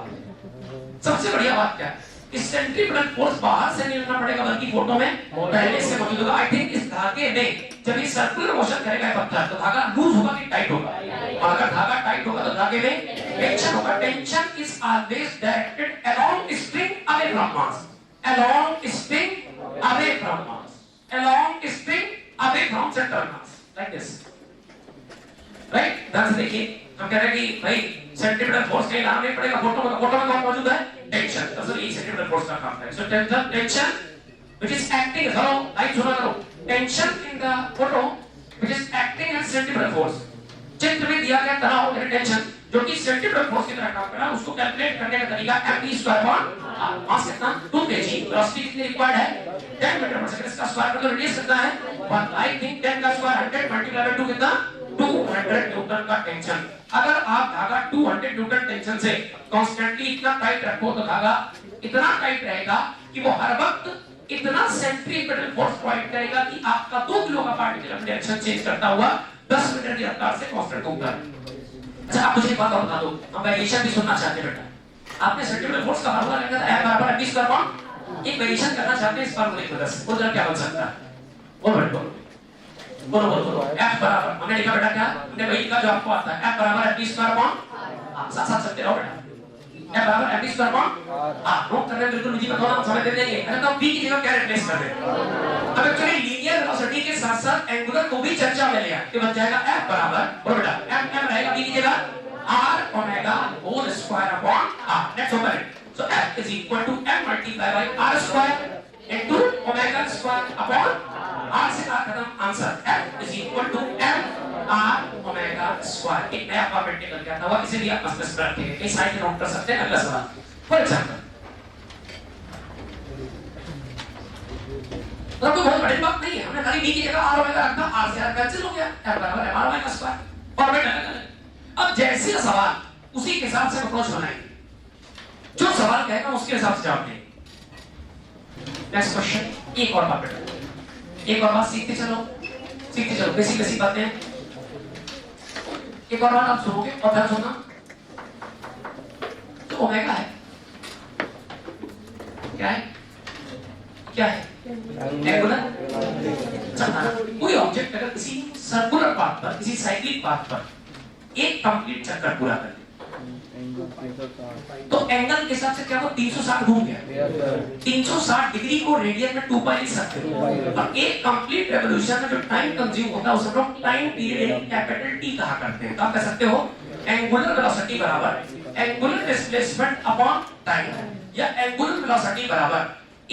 सबसे बढ़िया बात क्या है, इस सेंट्रीपिटल फोर्स बाहर से नहीं लेना पड़ेगा बल्कि फोटो में पहले से मौजूद होगा। आई थिंक इस धागे में जब ये सर्कुलर मोशन करेगा पत्थर तो धागा लूज होगा कि टाइट होगा, और अगर धागा टाइट होगा तो धागे में टेंशन होगा। Tension is always directed along spring away from mass, along spring away from mass, along spring away from centre mass, like this, right. ध्यान से देखिए, हम कह रहे हैं कि भाई सेंटीमीटर फोर्स कहीं लाना नहीं पड़ेगा, फोटो में कौन मौजूद है, टेंशन। तो ये सेंटीमीटर फोर्स का काम है। So tension which is acting, hello light सुना करो, tension in the photo which is acting as centripetal force। चित्र में दिया गया तनाव यानी टेंशन जो कि सेंटीमीटर फोर्स की तरह काम कर रहा है, उसको कैलकुलेट करने का तरीका mv²/r। मास कितना 2 kg, वेलोसिटी कितनी रिक्वायर्ड है 10 मीटर पर सेकंड, इसका स्क्वायर मतलब रेडियस कितना है 1। आई थिंक 10 का स्क्वायर 100 मल्टीप्लाई बाय 2 कितना 200 न्यूटन का टेंशन। अगर आप धागा 200 न्यूटन टेंशन से कांस्टेंटली इतना टाइट रखो तो धागा इतना टाइट रहेगा कि वो हर वक्त इतना सेंट्रीपिटल फोर्स प्रोवाइड करेगा कि आपका 2 किलो का पार्टिकल अपनी डायरेक्शन चेंज करता हुआ 10 मीटर की रफ्तार से कांस्टेंट घूमता है। अच्छा, आप मुझे एक बात और बता दो, हम वेरिएशन भी सुनना चाहते हैं बेटा। आपने सेंट्रीपिटल फोर्स का फार्मूला लेकर F = mv²/r, एक वेरिएशन करना चाहते हैं इस फार्मूले की वजह से, वो जरा क्या बन सकता है, बोलो बेटा बोलो बोलो बोलो। F बराबर हमने लिखा बेटा क्या, हमने वही लिखा जो आपको आता है, F = mv²/r। साथ साथ चलते रहो बेटा, F = mv²/r। नोट करने बिल्कुल मुझे बताओ ना, समझ लेंगे। अगर तो v की जगह क्या रिप्लेस कर दें, अब एक्चुअली लीनियर वेलोसिटी के साथ साथ एंगुलर को भी चर्चा में लिया कि बन जाएगा F बराबर, बोलो बेटा m रहेगा v की जगह r omega whole square upon r। Next होगा, so F = m multiply by r² into omega square upon r से r खत्म, answer F = m r omega square. एक नया फॉर्मेट निकल गया था, वो इसीलिए आप मस्त रखते हैं, इस साइड नोट कर सकते हैं। अगला सवाल, फॉर एग्जांपल तो बहुत बड़ी बात नहीं है, हमने खाली v की जगह r ओमेगा रखा, r से r कैंसिल हो गया, F = m r omega square, format अलग अलग। अब जैसे सवाल उसी के हिसाब से अप्रोच बनाएंगे, जो सवाल कहेगा उसके हिसाब से जवाब देंगे। नेक्स्ट क्वेश्चन, एक और बात बेटा, एक और बात सीखते चलो बेसिक बेसिक बातें। एक और बात आप सुनोगे और ध्यान सुनना, तो ओमेगा है क्या है, क्या है एंगुलर। कोई ऑब्जेक्ट अगर किसी सर्कुलर पाथ पर, किसी साइक्लिक पाथ पर एक कंप्लीट चक्कर पूरा कर तो एंगल के हिसाब से क्या वो 360 घूम गया, 360 डिग्री को रेडियन में 2 पाई लिख सकते हो। और एक कंप्लीट रेवोल्यूशन में जो टाइम कंज्यूम होता है उसे हम लोग टाइम पीरियड कैपिटल टी कहा करते हैं। तो आप कह सकते हो एंगुलर वेलोसिटी बराबर एंगुलर डिस्प्लेसमेंट अपॉन टाइम, या एंगुलर वेलोसिटी बराबर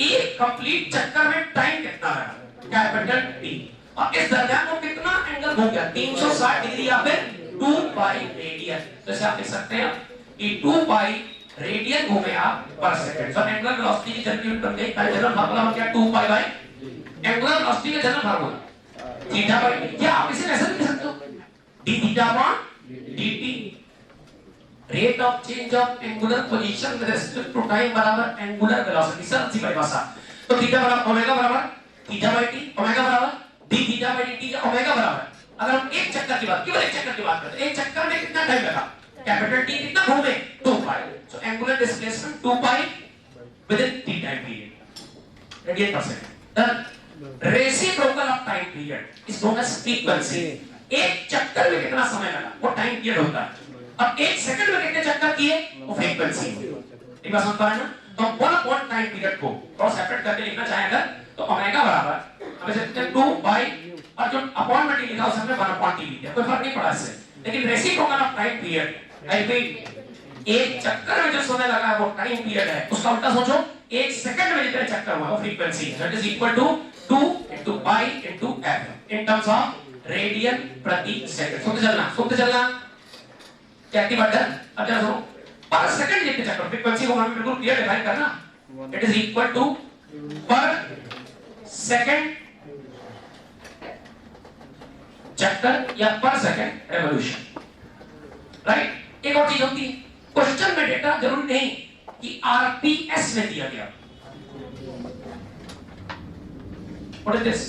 एक कंप्लीट चक्कर में टाइम कितना लगा कैपिटल टी, और इस दरमियान वो कितना एंगल घूम गया 360 डिग्री या फिर 2 पाई रेडियन। तो इसे आप लिख सकते हैं कि 2 पाई रेडियन घूमे आप पर सेकंड। तो एंगुलर वेलोसिटी की जनरल बन गई, पहले जनरल फार्मूला हो गया 2 पाई बाय एंगुलर वेलोसिटी का general formula theta by d. क्या आप इसे ऐसे लिख सकते हो d theta upon dt, rate of change of angular position with respect to time बराबर एंगुलर वेलोसिटी। सरल सी परिभाषा, तो थीटा बराबर ओमेगा बराबर थीटा बाय टी, ओमेगा बराबर d थीटा बाय dt या ओमेगा बराबर, अगर हम एक चक्कर की बात, केवल एक चक्कर की बात करते हैं, एक चक्कर में कितना टाइम लगा कैपिटल टी कितना घूमे 2 pi. So angular displacement 2 pi within t time period radian per second. Reciprocal of time period is known as frequency. एक चक्कर में कितना समय लगा वो टाइम पीरियड होता है। अब एक सेकंड में कितने चक्कर किए वो फ्रीक्वेंसी। एक बात समझ पा रहे हैं ना? तो 1 टाइम पीरियड को थोड़ा सेपरेट करके लिखना चाहें अगर तो ओमेगा बराबर हमें लिखते हैं 2 बाय और जो अपॉन में लिखा उस हमने 1/t लिख दिया, कोई फर्क नहीं पड़ा इससे। लेकिन reciprocal of time period I repeat, एक चक्कर में जो समय लगा है वो टाइम पीरियड है। उसका उल्टा सोचो, एक सेकंड में जितने चक्कर हुआ वो फ्रीक्वेंसी है। That is equal to 2 into pi into f in terms of radian प्रति सेकंड। सुनते चलना क्या की बात है। अब जरा सुनो, पर सेकंड जितने चक्कर फ्रीक्वेंसी को हमें बिल्कुल क्लियर डिफाइन करना। इट इज इक्वल टू पर सेकंड चक्कर या पर सेकंड रेवोल्यूशन, राइट। एक और चीज होती है, क्वेश्चन में डेटा जरूरी नहीं कि आरपीएस में दिया गया। What is this?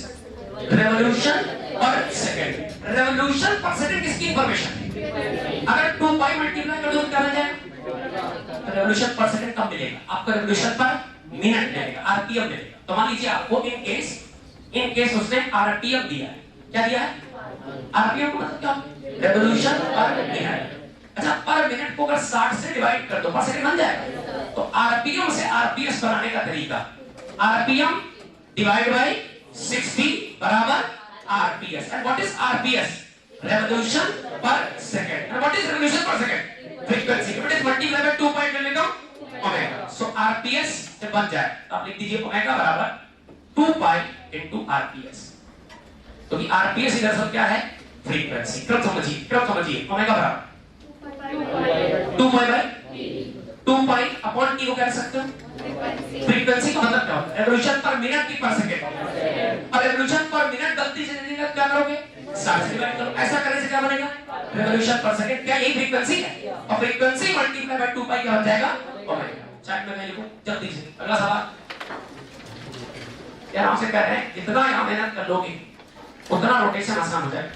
Revolution per second. Revolution per second किसकी इंफॉर्मेशन है? अगर 2 पाई मल्टीप्लाई कर दो क्या बन जाएगा? रेवोल्यूशन पर सेकंड कब मिलेगा आपको? रेवोल्यूशन पर मिनट मिलेगा, आरपीएम मिलेगा। तो मान लीजिए आपको इन केस उसने आरपीएम दिया है। क्या दिया है? आरपीएम को मतलब क्या? रेवोल्यूशन पर मिनट। अच्छा, पर मिनट को अगर 60 से डिवाइड कर दो पर सेकंड बन जाएगा। तो आरपीएम से आरपीएस बनाने का तरीका, आरपीएम डिवाइड बाय 60 बराबर RPS. And what is RPS? Revolution per second. And what is revolution per second? Frequency. It is multiply by 2 pi मिलेगा ओमेगा। सो आरपीएस से बन जाए तो आप लिख दीजिए ओमेगा बराबर 2 पाई इनटू आरपीएस। तो ये आरपीएस इधर सब क्या है? फ्रीक्वेंसी। क्रम समझिए ओमेगा बराबर 2 pi bye 2 pi upon T को क्या लिख सकते हैं? फ्रीक्वेंसी का मतलब क्या होता है? रेवोल्यूशन पर मिनट की पर सेकंड। और रेवोल्यूशन पर मिनट गलती से नहीं क्या करोगे? 60 से डिवाइड करो। ऐसा करने से क्या बनेगा? Revolution per second. क्या यही फ्रीक्वेंसी है? और फ्रीक्वेंसी मल्टीप्लाई बाय 2 पाई क्या हो जाएगा? ओमेगा। चार्ट में मैं लिखूं जल्दी से। अगला सवाल यार हमसे कह रहे हैं जितना यहां मेहनत कर लोगे उतना रोटेशन आसान हो जाएगा।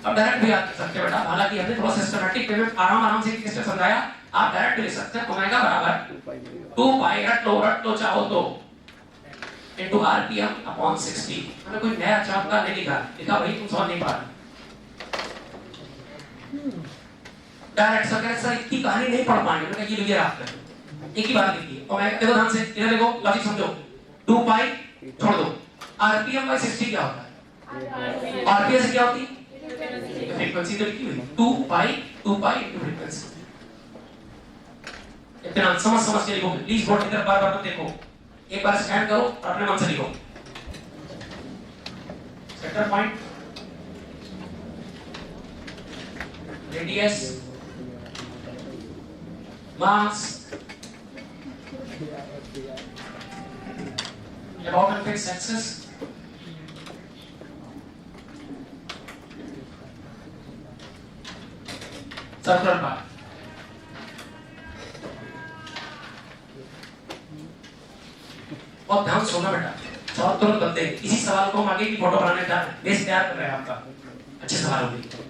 अब डायरेक्ट भी आप सकते बेटा, हालांकि हमने थोड़ा सिस्टमैटिक वे में आराम से किससे समझाया। आप डायरेक्ट भी लिख सकते हैं ओमेगा बराबर 2 पाई रट लो चाहो तो इनटू आरपीएम अपॉन 60। मैंने कोई नया चमत्कार नहीं लिखा भाई तुम समझ नहीं पा रहे। डायरेक्ट सर इतनी कहानी नहीं पढ़ पाएंगे। मैंने ये लिखिए आप एक ही बात लिखिए ओमेगा। देखो ध्यान से इधर देखो, लॉजिक समझो। 2 पाई छोड़ दो, आरपीएम बाय 60 क्या होता है? आरपीएस क्या होती है? फ्रीक्वेंसी तो लिखी हुई 2 पाई इनटू फ्रीक्वेंसी। इतना समझ के लिखो प्लीज। बोर्ड की तरफ बार-बार मत देखो, एक बार स्कैन करो और अपने मन से लिखो। Centre point, radius, mass, about and fixed axis, circular path। और ध्यान सुनना बेटा, सवाल तुरंत बनते हैं। इसी सवाल को हम आगे की फोटो बनाने का बेस तैयार कर रहे हैं आपका। अच्छे सवाल होंगे।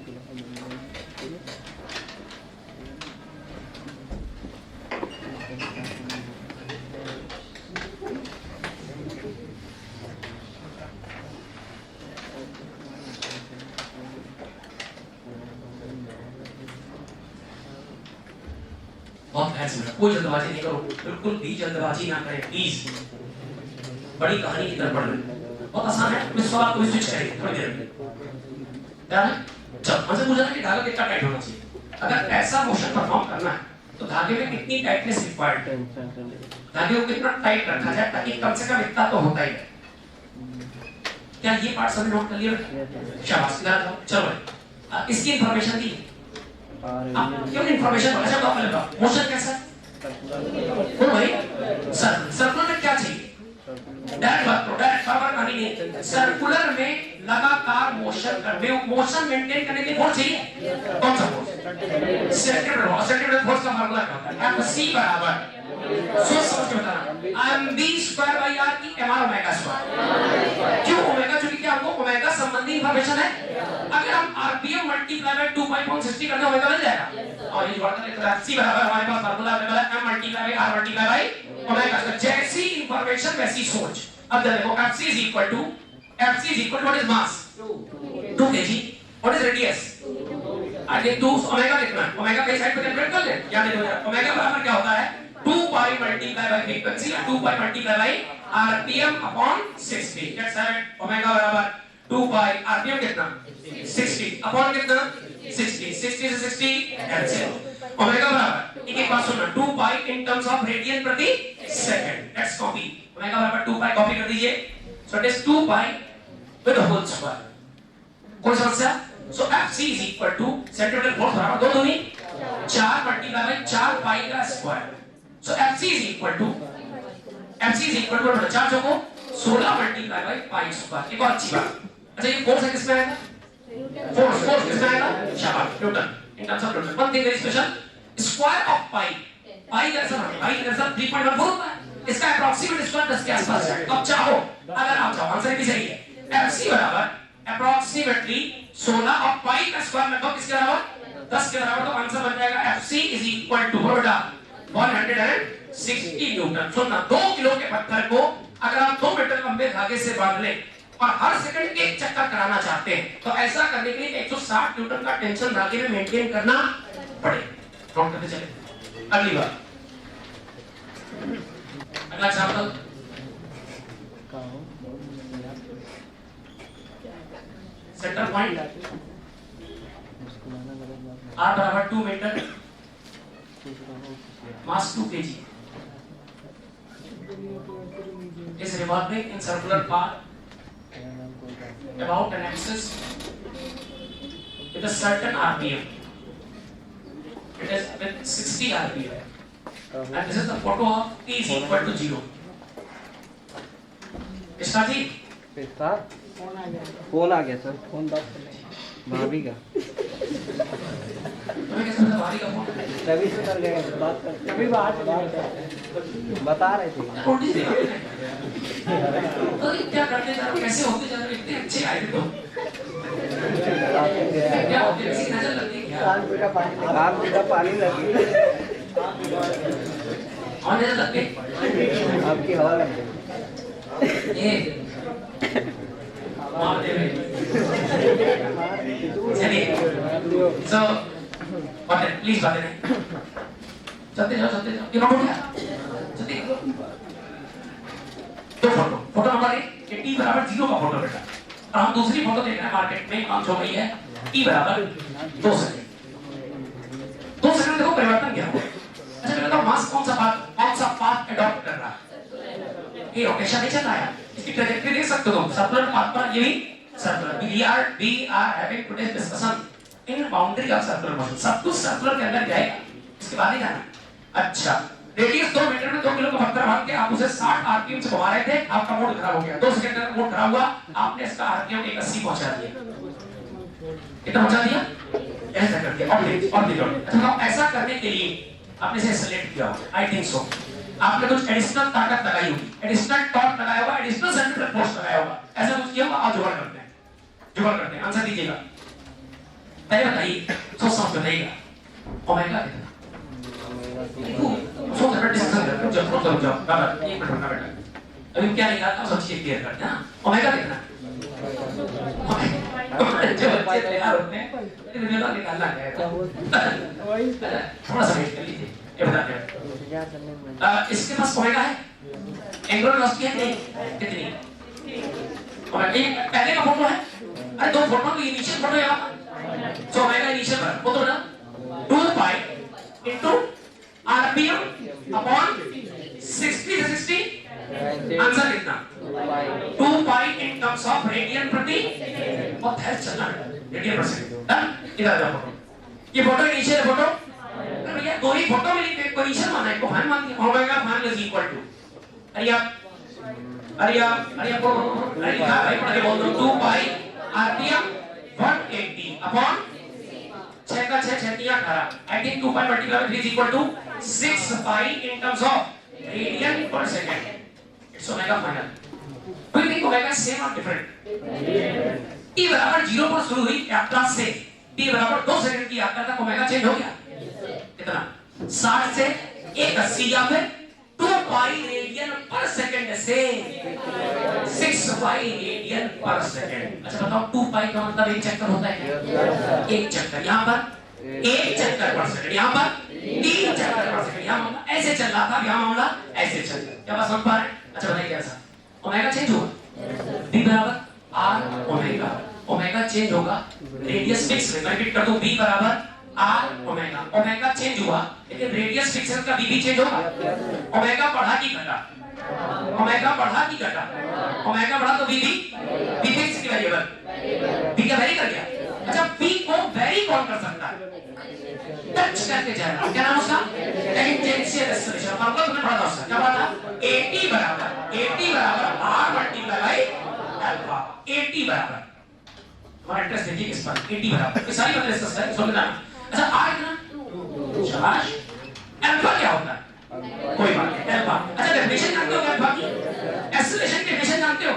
बहुत ध्यान से, कोई जल्दबाजी नहीं करो, बिल्कुल भी जल्दबाजी ना करें प्लीज। बड़ी कहानी की तरफ बढ़ रहे, बहुत आसान है। मैं सवाल को स्विच करेंगे थोड़ी देर में। क्या है? चल हमसे पूछा ना कि धागा कितना टाइट होना चाहिए। अगर ऐसा मोशन परफॉर्म करना है तो धागे में कितनी टाइटनेस रिक्वायर्ड है? धागे को कितना टाइट रखा जाए ताकि कम से कम इतना तो होता ही है। क्या ये पार्ट सभी नोट कर लिया? शाबाश, चलो इसकी इंफॉर्मेशन दी। क्यों इंफॉर्मेशन? अच्छा तो पहले बताओ मोशन कैसा है भाई? सर्कुलर में क्या चाहिए? डायरेक्ट बात करो, डायरेक्ट बार कहानी नहीं। सर्कुलर में लगातार मोशन मेंटेन करने के लिए फोर्स चाहिए। कौन सा फोर्स? सेंट्रीफ्यूगल फोर्स का फार्मूला क्या होता है? Fc बराबर, सोच समझ के बताना, mv स्क्वायर बाई r की mr ओमेगा स्क्वायर। क्यों ओमेगा? क्योंकि क्या हमको ओमेगा संबंधी इंफॉर्मेशन है। अगर हम rpm multiply by 2 pi upon 60 करते ओमेगा मिल जाएगा। और ये जोड़ते हैं तो Fc बराबर हमारे पास फार्मूला अवेलेबल है m multiply by r multiply by omega. जैसी इंफॉर्मेशन वैसी सोच। अब देखो Fc is equal to FC is equal to what is mass? 2 kg. What is radius? आगे 2 ओमेगा लिखना है। ओमेगा कई साइड पे कैलकुलेट कर ले। याद रखो जरा। ओमेगा बराबर क्या होता है? 2 पाई मल्टीप्लाई बाय फ्रीक्वेंसी या 2 pi multiply bye RPM upon 60। That's it. Omega बराबर 2 पाई आरपीएम कितना? 60 अपॉन कितना? 60 60 से 60 कैंसिल। ओमेगा बराबर एक बात सुनना 2 pi in terms of radian प्रति सेकंड। Let's copy. ओमेगा बराबर 2 पाई कॉपी कर दीजिए। So it is 2 pi with the whole square. कोई समस्या? So FC is equal to centimetre force बराबर 2 दूनी 4 मल्टीप्लाई बाय 4 पाई का square. So FC is equal to 4 चौको 16 मल्टीप्लाई बाय पाई स्क्वायर। एक और अच्छी बात। अच्छा ये फोर्स है किसमें आएगा? फोर्स किसमें आएगा? शाबाश Newton. In terms of Newton. One thing very special, square of pi pi दरअसल 3.14 होता है। इसका एप्रोक्सीमेट स्क्वायर 10 के आसपास है। अब चाहो अगर आप चाहो आंसर भी सही है। FC बराबर अप्रोक्सीमेटली 16 और पाई का स्क्वायर लगभग किसके बराबर? 10 के बराबर। तो आंसर बन जाएगा FC is equal to 160 newton. सुनना 2 किलो के पत्थर को अगर आप 2 मीटर लंबे धागे से बांध लें और हर सेकंड एक चक्कर कराना चाहते हैं तो ऐसा करने के लिए 160 न्यूटन का टेंशन धागे में मेंटेन करना पड़ेगा। नोट करते चले। अगली बात, अगला एग्जांपल सेंटर पॉइंट R बराबर 2 metre, mass 2 kg is revolving in circular path about an axis with a certain RPM. It is with 60 RPM. And this is the photo of T is equal to 0. इसका जी phone आ गया sir. Phone भाभी का तुम्हें कैसे पता भाभी का phone? तभी से कर गए बात कर तभी बात बता रहे थे। छोटी सी तो क्या करते जा रहे, कैसे होते जा रहे, इतने अच्छे आए तो क्या होते, किसी नजर लगती क्या? आग का पानी लगी और नजर लग गई आपकी हवा लग गई। ये मार दे रहे। चलिए सो बातें प्लीज बातें नहीं चलते जाओ ये नोट हो गया। चलते दो फोटो नंबर 1 T बराबर 0 का फोटो बेटा। और हम दूसरी फोटो देख रहे हैं मार्केट में काम हो गई है T बराबर 2 सेकंड। 2 सेकंड देखो परिवर्तन क्या हुआ। अच्छा मैं बताऊं मास कौन सा पाथ अडॉप्ट कर रहा है? ये रोटेशन नहीं चल रहा है। इसकी ट्रैजेक्टरी देख सकते हो सर्कुलर पाथ पर। ये भी circular we are having today's discussion in boundary of circular motion। सब कुछ सर्कुलर के अंदर जाएगा, इसके बाद ही जाना। अच्छा रेडियस 2 मीटर में 2 किलो का पत्थर बांध के आप उसे 60 आरपीएम से घुमा रहे थे, आपका मूड खराब हो गया। 2 सेकंड में मूड खराब हुआ, आपने इसका आरपीएम 180 पहुंचा दिया। कितना पहुंचा दिया? ऐसा करके और अच्छा ऐसा करने के लिए आपने इसे सेलेक्ट किया होगा। आई थिंक सो आपने कुछ एडिशनल ताकत लगाई होगी, एडिशनल टॉर्क लगाया होगा, एडिशनल सेंट्रिफ्यूगल फोर्स लगाया होगा। ऐसा कुछ किया होगा। आप जुगाड़ करते हैं आंसर दीजिएगा। पहले बताइए, सोच समझ बताइएगा। ओमेगा कितना? सोच कर डिस्कशन करते हैं। जब बाबा एक मिनट रुकना बेटा, अभी क्या निकाला था सोचिए, क्लियर करते हैं। ओमेगा कितना? जो बच्चे तैयार होते हैं ओमेगा निकालना है। थोड़ा सा वेट कर लीजिए, ये बताते हैं। इसके पास ओमेगा है, एंगुलर वेलोसिटी है नहीं? कितनी? और ये पहले का फोटो है। अरे 2 फोटो तो इनिशियल फोटो यहाँ सो ओमेगा इनिशियल फोटो ना 2 पाई इनटू आरपीएम अपॉन 60 से 60 आंसर कितना? 2 pi in terms of radian प्रति बहुत है चलना रेडियन पर सेकंड। डन। इधर जाओ फोटो, ये फोटो इनिशियल फोटो। अरे भैया 2 ही फोटो में लिखे को इनिशियल माना है, को फाइन मान दिया। Omega final is equal to अरे लिखा भाई पढ़ के बोल दो 2 पाई आरपीएम 180 अपॉन 6 का 6 6 3 18। I think 2 pi multiply by 3 is equal to 6 pi in terms of radian per second. It's omega final. Do you think omega same or different? T बराबर 0 पर शुरू हुई यात्रा से T बराबर 2 सेकंड की यात्रा तक ओमेगा चेंज हो गया। कितना? 60 से 180 या फिर 2 पाई रेडियन पर सेकंड से 6 पाई रेडियन पर सेकंड। अच्छा बताओ 2 पाई का मतलब एक चक्कर होता है क्या? एक चक्कर। यहाँ पर एक चक्कर पर सेकंड, यहाँ पर 3 चक्कर पर सेकंड। यहाँ मामला ऐसे चल रहा था, यहाँ मामला ऐसे चल रहा है। क्या बात समझ पा रहे हैं? अच्छा बताइए कैसा? ओमेगा चेंज हुआ, b बराबर r ओमेगा, ओमेगा चेंज होगा, रेडियस फिक्स है। मैं रिपीट कर दूं, b बराबर r ओमेगा, ओमेगा चेंज हुआ लेकिन रेडियस फिक्स है, का b भी चेंज होगा। ओमेगा बढ़ा कि घटा? ओमेगा बढ़ा कि घटा? ओमेगा बढ़ा तो b भी फिक्स की वेरिएबल, b क्या वेरी कर गया? अच्छा b को वेरी कौन कर सकता है? टच करके जाएगा। क्या नाम उसका? Tangential acceleration. फॉर्मूला तुमने पढ़ा था उसका, क्या पढ़ा था? AT बराबर r multiply by alpha. AT बराबर, हमारा इंटरेस्ट देखिए किस पर? AT बराबर, ये सारी बातें डिस्कस करें, समझ ना? अच्छा r कितना? शाबाश। अल्फा क्या होता है? कोई बात नहीं, अल्फा। अच्छा डेफिनेशन जानते हो अल्फा की? एक्सेलरेशन की डेफिनेशन जानते हो?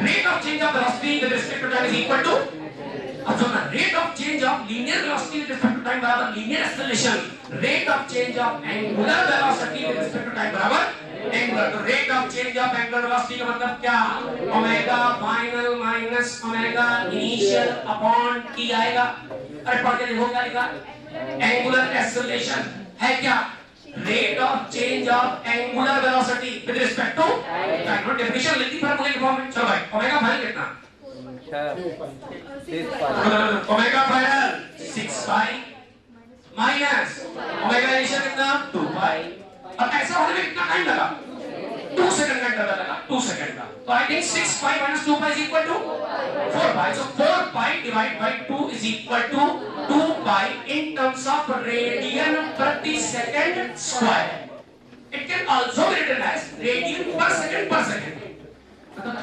Rate of change of velocity with respect to time is equal to, अब सुनना, rate of change of linear velocity with respect to time बराबर linear acceleration, rate of change of angular velocity with respect to time बराबर angular. तो rate of change of angular velocity का मतलब क्या? Omega final minus omega initial upon T आएगा। अरे पढ़ के देखो क्या लिखा? एंगुलर एक्सेलरेशन है क्या? Rate of change of angular velocity with respect to time. Note definition लिखी फॉर्मूले की फॉर्म में। चलो भाई, ओमेगा फाइनल कितना? Omega final 6 pi minus omega initial कितना? 2 पाई। और ऐसा होने में कितना टाइम लगा? 2 सेकंड का इंटरवल लगा, 2 सेकंड का। तो I think 6 pi minus 2 pi is equal to 4 pi. So 4 pi divide by 2 is equal to 2 pi in terms of radian प्रति second square. It can also be written as radian per second. मतलब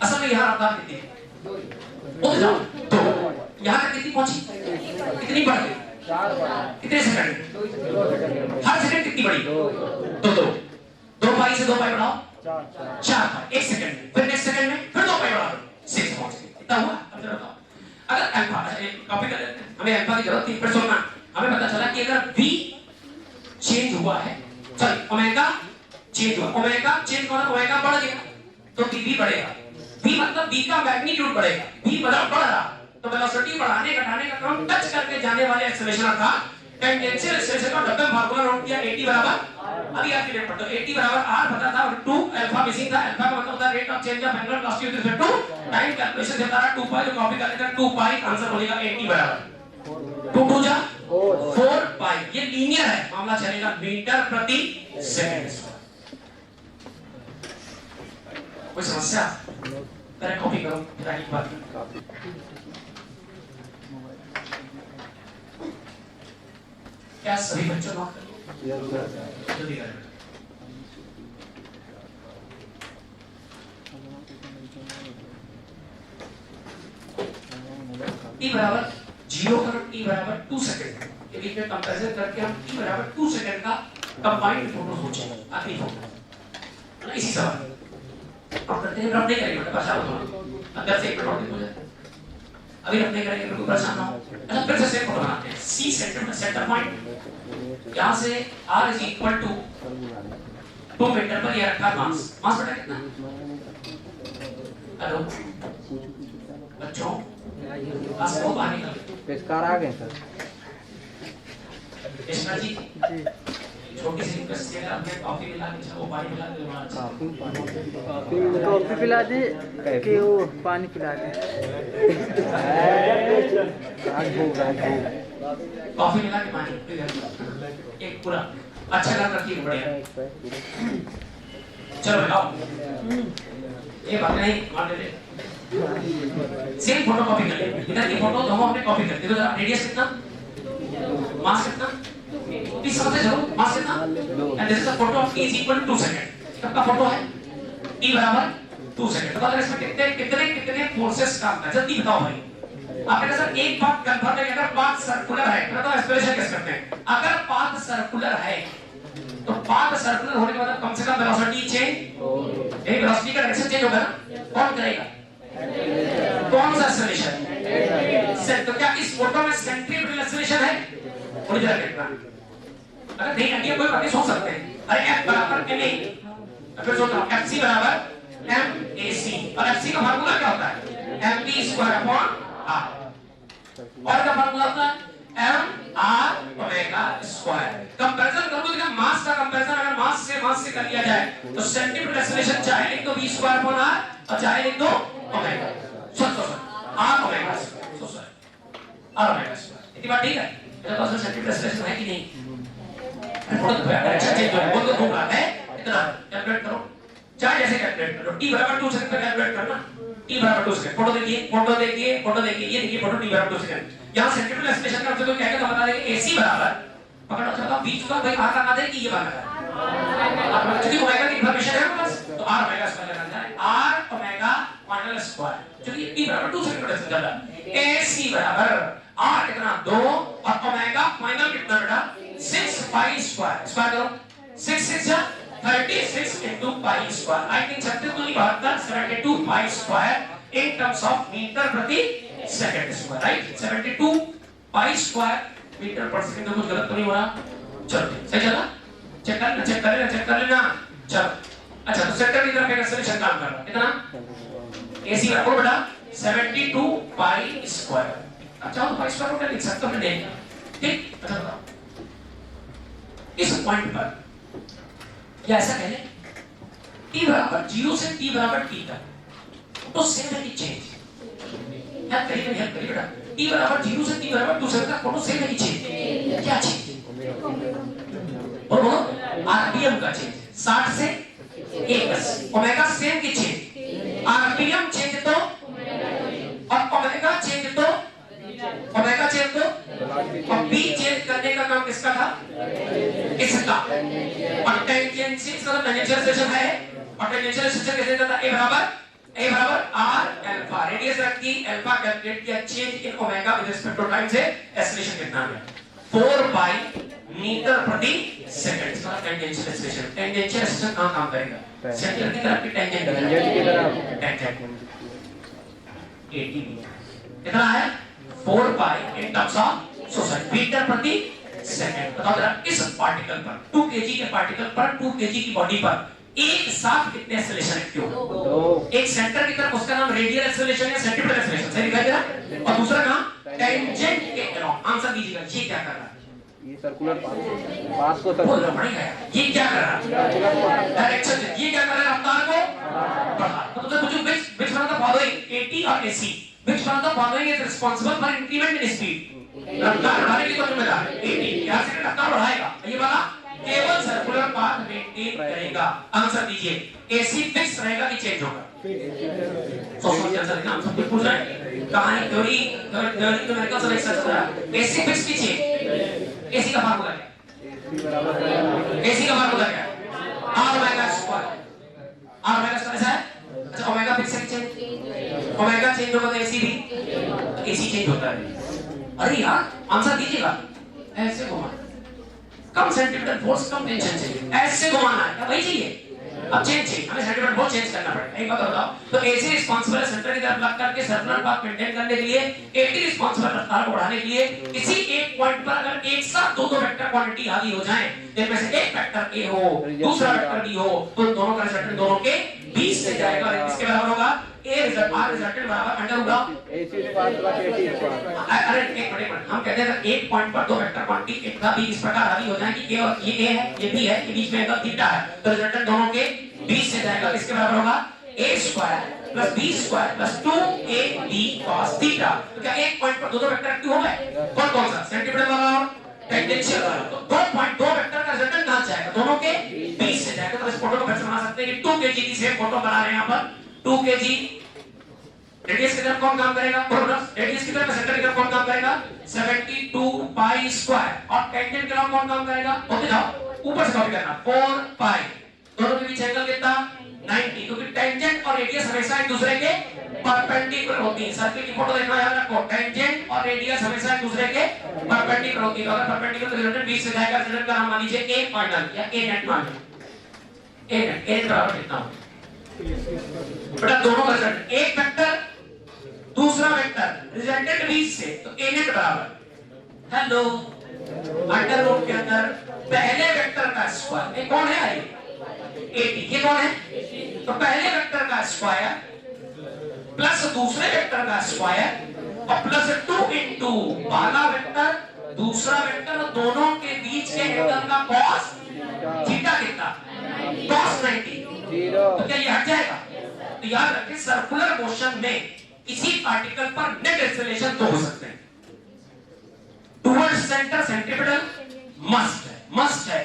असल में यहाँ रफ्तार कितनी है? उधर जाओ तो यहाँ तक कितनी पहुंची? कितनी बढ़ गई? कितने सेकंड? हर सेकंड कितनी बढ़ी? 2 पाई से 2 पाई बढ़ाओ 4 पाई, 1 सेकंड में। फिर नेक्स्ट सेकंड में फिर 2 पाई बढ़ा दो, 6 पहुंच गई। कितना हुआ? अब जरा बताओ। अगर अल्फा, कॉपी कर लेते हैं, हमें अल्फा की जरूरत थी। फिर सुनना, हमें पता चला कि अगर v चेंज हुआ है, सॉरी ओमेगा चेंज हुआ, ओमेगा चेंज हुआ, ओमेगा बढ़ गया तो v भी बढ़ेगा। v मतलब v का मैग्नीट्यूड बढ़ेगा, v बढ़ रहा तो वेलोसिटी बढ़ाने घटाने का क्रम टच करके जाने वाले एक्सेलरेशन का टेंजेंशियल एक्सेलरेशन का डबल फार्मूला नोट किया। AT बराबर, अभी आपके लिए पढ़ो, AT बराबर r पता था और 2 अल्फा मिसिंग था। अल्फा का मतलब होता है rate of change of angular velocity with respect to time. Calculation से बता 2 पाई, जो कॉपी कर लेते हैं 2 पाई, आंसर हो जाएगा AT बराबर 2 2 जा 4 पाई। ये लीनियर है, मामला चलेगा मीटर प्रति सेकंड। कोई समस्या? पहले कॉपी करो, फिर आगे बात करो। क्या सभी बच्चों नोट कर लो? जल्दी करें। t बराबर 0 करो, t बराबर 2 सेकंड के बीच में कंपैरिजन करके हम t बराबर 2 सेकंड का कंबाइंड फोटो सोचेंगे। आखिरी फोटो ना, इसी सवाल आप करते हैं, रब नहीं करेंगे, मतलब परेशान हो अंदर से एक मिनट हो जाए। अभी रब नहीं करेंगे, बिल्कुल परेशान ना हो। अच्छा फिर से सेम फोटो बनाते हैं। c सेंटर पॉइंट, यहाँ से r is equal to 2 metre पर ये रखा मास। मास बटा कितना? हेलो बच्चों, मास को बाहर निकल। पेशकार आ गए सर। कृष्णा जी छोटी सी रिक्वेस्ट है, आपने कॉफी मिला के वो पानी मिला के कॉफी पिला दे कि वो पानी पिला दे। कॉफी मिला के पानी एक पूरा अच्छा कर रखिए, बढ़िया। चलो आओ, ये बात नहीं मान ले, सेम फोटो कॉपी कर ले। इधर की फोटो दोनों हमने कॉपी कर दी। तो जरा रेडियस कितना, मास कितना, प्लीज समझते चलो, मास कितना, and this is the photo of t is equal to 2 second. सबका फोटो है t बराबर 2 सेकंड। तो अगर इसमें कितने कितने कितने फोर्सेस काम करते हैं जल्दी बताओ भाई। आपने सर एक बात कंफर्म है, अगर पाथ सर्कुलर है तो एक्सप्रेशन कैसे करते हैं? अगर पाथ सर्कुलर है तो पाथ सर्कुलर होने के बाद कम से कम वेलोसिटी चेंज, एक वेलोसिटी का डायरेक्शन चेंज होगा ना, कौन करेगा? कौन सा एक्सेलरेशन? तो क्या इस फोटो में सेंट्रीफ्यूगल एक्सेलरेशन है? थोड़ी देर देखना, अगर नहीं आइडिया कोई बात नहीं सोच सकते हैं। अरे F बराबर MA, फिर सोचता हूँ FC बराबर MAC, और FC का फार्मूला क्या होता है? MB स्क्वायर अपॉन R, और का फार्मूला होता है MR ओमेगा स्क्वायर। कंपैरिजन करो तो क्या मास का कंपैरिजन अगर मास से कर लिया जाए तो सेंटीमीटर एक्सेलरेशन चाहे लिख दो V स्क्वायर अपॉन R और चाहे लिख दो omega R omega square, R omega square. इतनी बात ठीक है? मेरे पास सेंटीमीटर एक्सेलरेशन है कि नहीं? अच्छा चेंज हो बोल तो घूम रहा है इतना कैलकुलेट करो, चाहे जैसे कैलकुलेट करो। t बराबर 2 सेकंड पे कैलकुलेट करना, t बराबर 2 सेकंड। फोटो देखिए ये देखिए फोटो t बराबर 2 सेकंड। यहां सेंटीमीटर एक्सप्रेशन का आपसे कोई कहेगा तो बता देंगे AC बराबर पकड़ो चलो बीच का भाई R लगा दे कि ये बात है क्योंकि ओमेगा की इंफॉर्मेशन है बस, तो R ओमेगा स्क्वायर लगाना है, R ओमेगा फाइनल स्क्वायर। चलिए t बराबर 2 सेकंड पे चला, AC बराबर R कितना 2 और ओमेगा फाइनल कितना बेटा 6 पाई स्क्वायर। स्क्वायर करो 6 6 जा 36 into pi square। I think 72 pi square in terms of meter प्रति second square, right? 72 pi square metre पर सेकंड। कुछ गलत तो नहीं हो रहा? चलो सही चला, चेक कर लेना। चलो अच्छा, तो सेंटर की तरफ एक एक्सेलरेशन काम कर रहा है कितना? AC बराबर बेटा 72 pi square। अच्छा तो pi square को लिख सकते हो मैंने, ठीक? अच्छा बताओ इस पॉइंट पर या ऐसा कह लें t बराबर 0 से t बराबर t तक तो सेम है कि चेंज? याद करिए बेटा, t बराबर 0 से t बराबर 2 तक कोनो सेम है कि चेंज? क्या चेंज? बोलो आरपीएम का चेंज 60 से 1 ओमेगा सेम की चेंज, आरपीएम चेंज तो और ओमेगा चेंज तो और बी चेंज करने का काम किसका था? इसका। और टेंजेंशियल इसका टेंजेंशियल एक्सेलरेशन है, और टेंजेंशियल एक्सेलरेशन कैसे देता था? a बराबर r अल्फा, रेडियस रखी अल्फा, कैलकुलेट किया change in omega with respect to time से एक्सेलरेशन कितना है? 4 पाई मीटर प्रति सेकंड। इसका टेंजेंशियल एक्सेलरेशन। टेंजेंशियल एक्सेलरेशन कहां काम करेगा? सेंटर की तरफ की टेंजेंट की तरफ टेंजेंट 80 कितना है? 4 pi in terms of society metre प्रति सेकंड। बताओ जरा इस पार्टिकल पर 2 केजी के पार्टिकल पर 2 केजी की बॉडी पर एक साथ कितने एक्सेलरेशन है? क्यों? एक सेंटर की तरफ उसका नाम रेडियल एक्सेलरेशन या सेंटीमीटर एक्सेलरेशन, सही दिखाई दे रहा है? और दूसरा नाम टेंजेंट के अराउंड। आंसर दीजिएगा, ये क्या कर रहा है? ये सर्कुलर पास को सर्कुलर बढ़ेगा। ये क्या कर रहा है? डायरेक्शन। ये क्या कर रहा है? रफ्तार को बढ़ा। तो तुझे पूछूं which one of the following AT और AC which one of the following is responsible for increment in speed? रफ्तार बढ़ाने की तो जिम्मेदार है AT। यहाँ से रफ्तार बढ़ाएगा, ये वाला केवल सर्कुलर पाथ मेंटेन करेगा। आंसर दीजिए AC फिक्स रहेगा कि चेंज होगा? सोच आंसर देना। हम सब कुछ पूछ रहे हैं, कहानी थ्योरी तो मेरे को समझ सकता है। AC फिक्स की चेंज, AC का फार्मूला क्या? AC का फार्मूला क्या? R omega square. R omega square ऐसा है। अच्छा ओमेगा फिक्स है चेंज, ओमेगा चेंज होगा तो AC भी, AC चेंज होता है। अरे यार आंसर दीजिएगा, ऐसे घुमाना, कम सेंटीमीटर फोर्स कम टेंशन चाहिए, ऐसे घुमाना है, क्या वही चाहिए? अब चेंज चाहिए, हमें सेंटीमीटर फोर्स चेंज करना पड़ेगा। एक बात बताओ, तो AC रिस्पांसिबल है सेंटर की तरफ लग करके सर्कुलर पाथ मेंटेन करने के लिए, AT रिस्पांसिबल रफ्तार को बढ़ाने के लिए। किसी एक पॉइंट पर अगर एक साथ दो वेक्टर क्वांटिटी हावी हो जाए, जिनमें से एक वेक्टर A हो दूसरा वेक्टर B हो, तो दोनों का रिजल्टेंट दोनों के बीच से जाएगा और इसके बराबर होगा A रिजल्टेंट बराबर अंडर होगा AC square plus AT square. अरे एक मिनट, हम कहते हैं एक पॉइंट पर दो वेक्टर क्वांटिटी एक का भी इस प्रकार हावी हो जाए कि A और ये A है ये B है, ये बीच में एंगल थीटा है, तो रिजल्टेंट दोनों के बीच से जाएगा। इसके बराबर होगा A square plus B square plus 2AB cos theta. तो क्या एक पॉइंट पर दो वेक्टर एक्टिव हो गए? कौन कौन सा? सेंटीमीटर वाला और टेंजेंशियल वाला। तो दो वेक्टर का रिजल्टेंट कहां जाएगा? दोनों के बीच से जाएगा। तो इस फोटो को फिर से बना सकते हैं कि 2 kg की सेम फोटो बना रहे हैं यहां पर। 2 kg रेडियस की तरफ कौन काम करेगा? रेडियस की तरफ सेंटर की तरफ कौन काम करेगा? 72 पाई स्क्वायर। और टेंजेंट की तरफ कौन काम करेगा? ओके जाओ ऊपर से कॉपी करना 4 पाई। दोनों के बीच एंगल कितना? 90, क्योंकि टेंजेंट और रेडियस हमेशा एक दूसरे के परपेंडिकुलर होती है। सर्किल की फोटो देखना याद रखो, टेंजेंट और रेडियस हमेशा एक दूसरे के परपेंडिकुलर होती है। अगर परपेंडिकुलर तो रिजल्टेंट बीच से जाएगा। रिजल्टेंट का नाम मान लीजिए A फाइनल या A नेट मान लीजिए। A नेट A बराबर कितना हो? बेटा दोनों का रिजल्ट एक वेक्टर दूसरा वेक्टर रिजल्टेंट बीच से, तो A नेट बराबर हेलो अंडर रूट के अंदर पहले वेक्टर का स्क्वायर, ये कौन है? AT, ये कौन है? तो पहले वेक्टर का स्क्वायर प्लस दूसरे वेक्टर का स्क्वायर और प्लस 2 इंटू पहला वेक्टर दूसरा वेक्टर और दोनों के बीच के एंगल का कॉस थीटा कितना? cos 90। तो क्या ये हट जाएगा? तो याद रखें सर्कुलर मोशन में किसी पार्टिकल पर नेट एक्सेलरेशन तो हो सकते हैं। टुवर्ड्स सेंटर सेंट्रीपिटल मस्ट है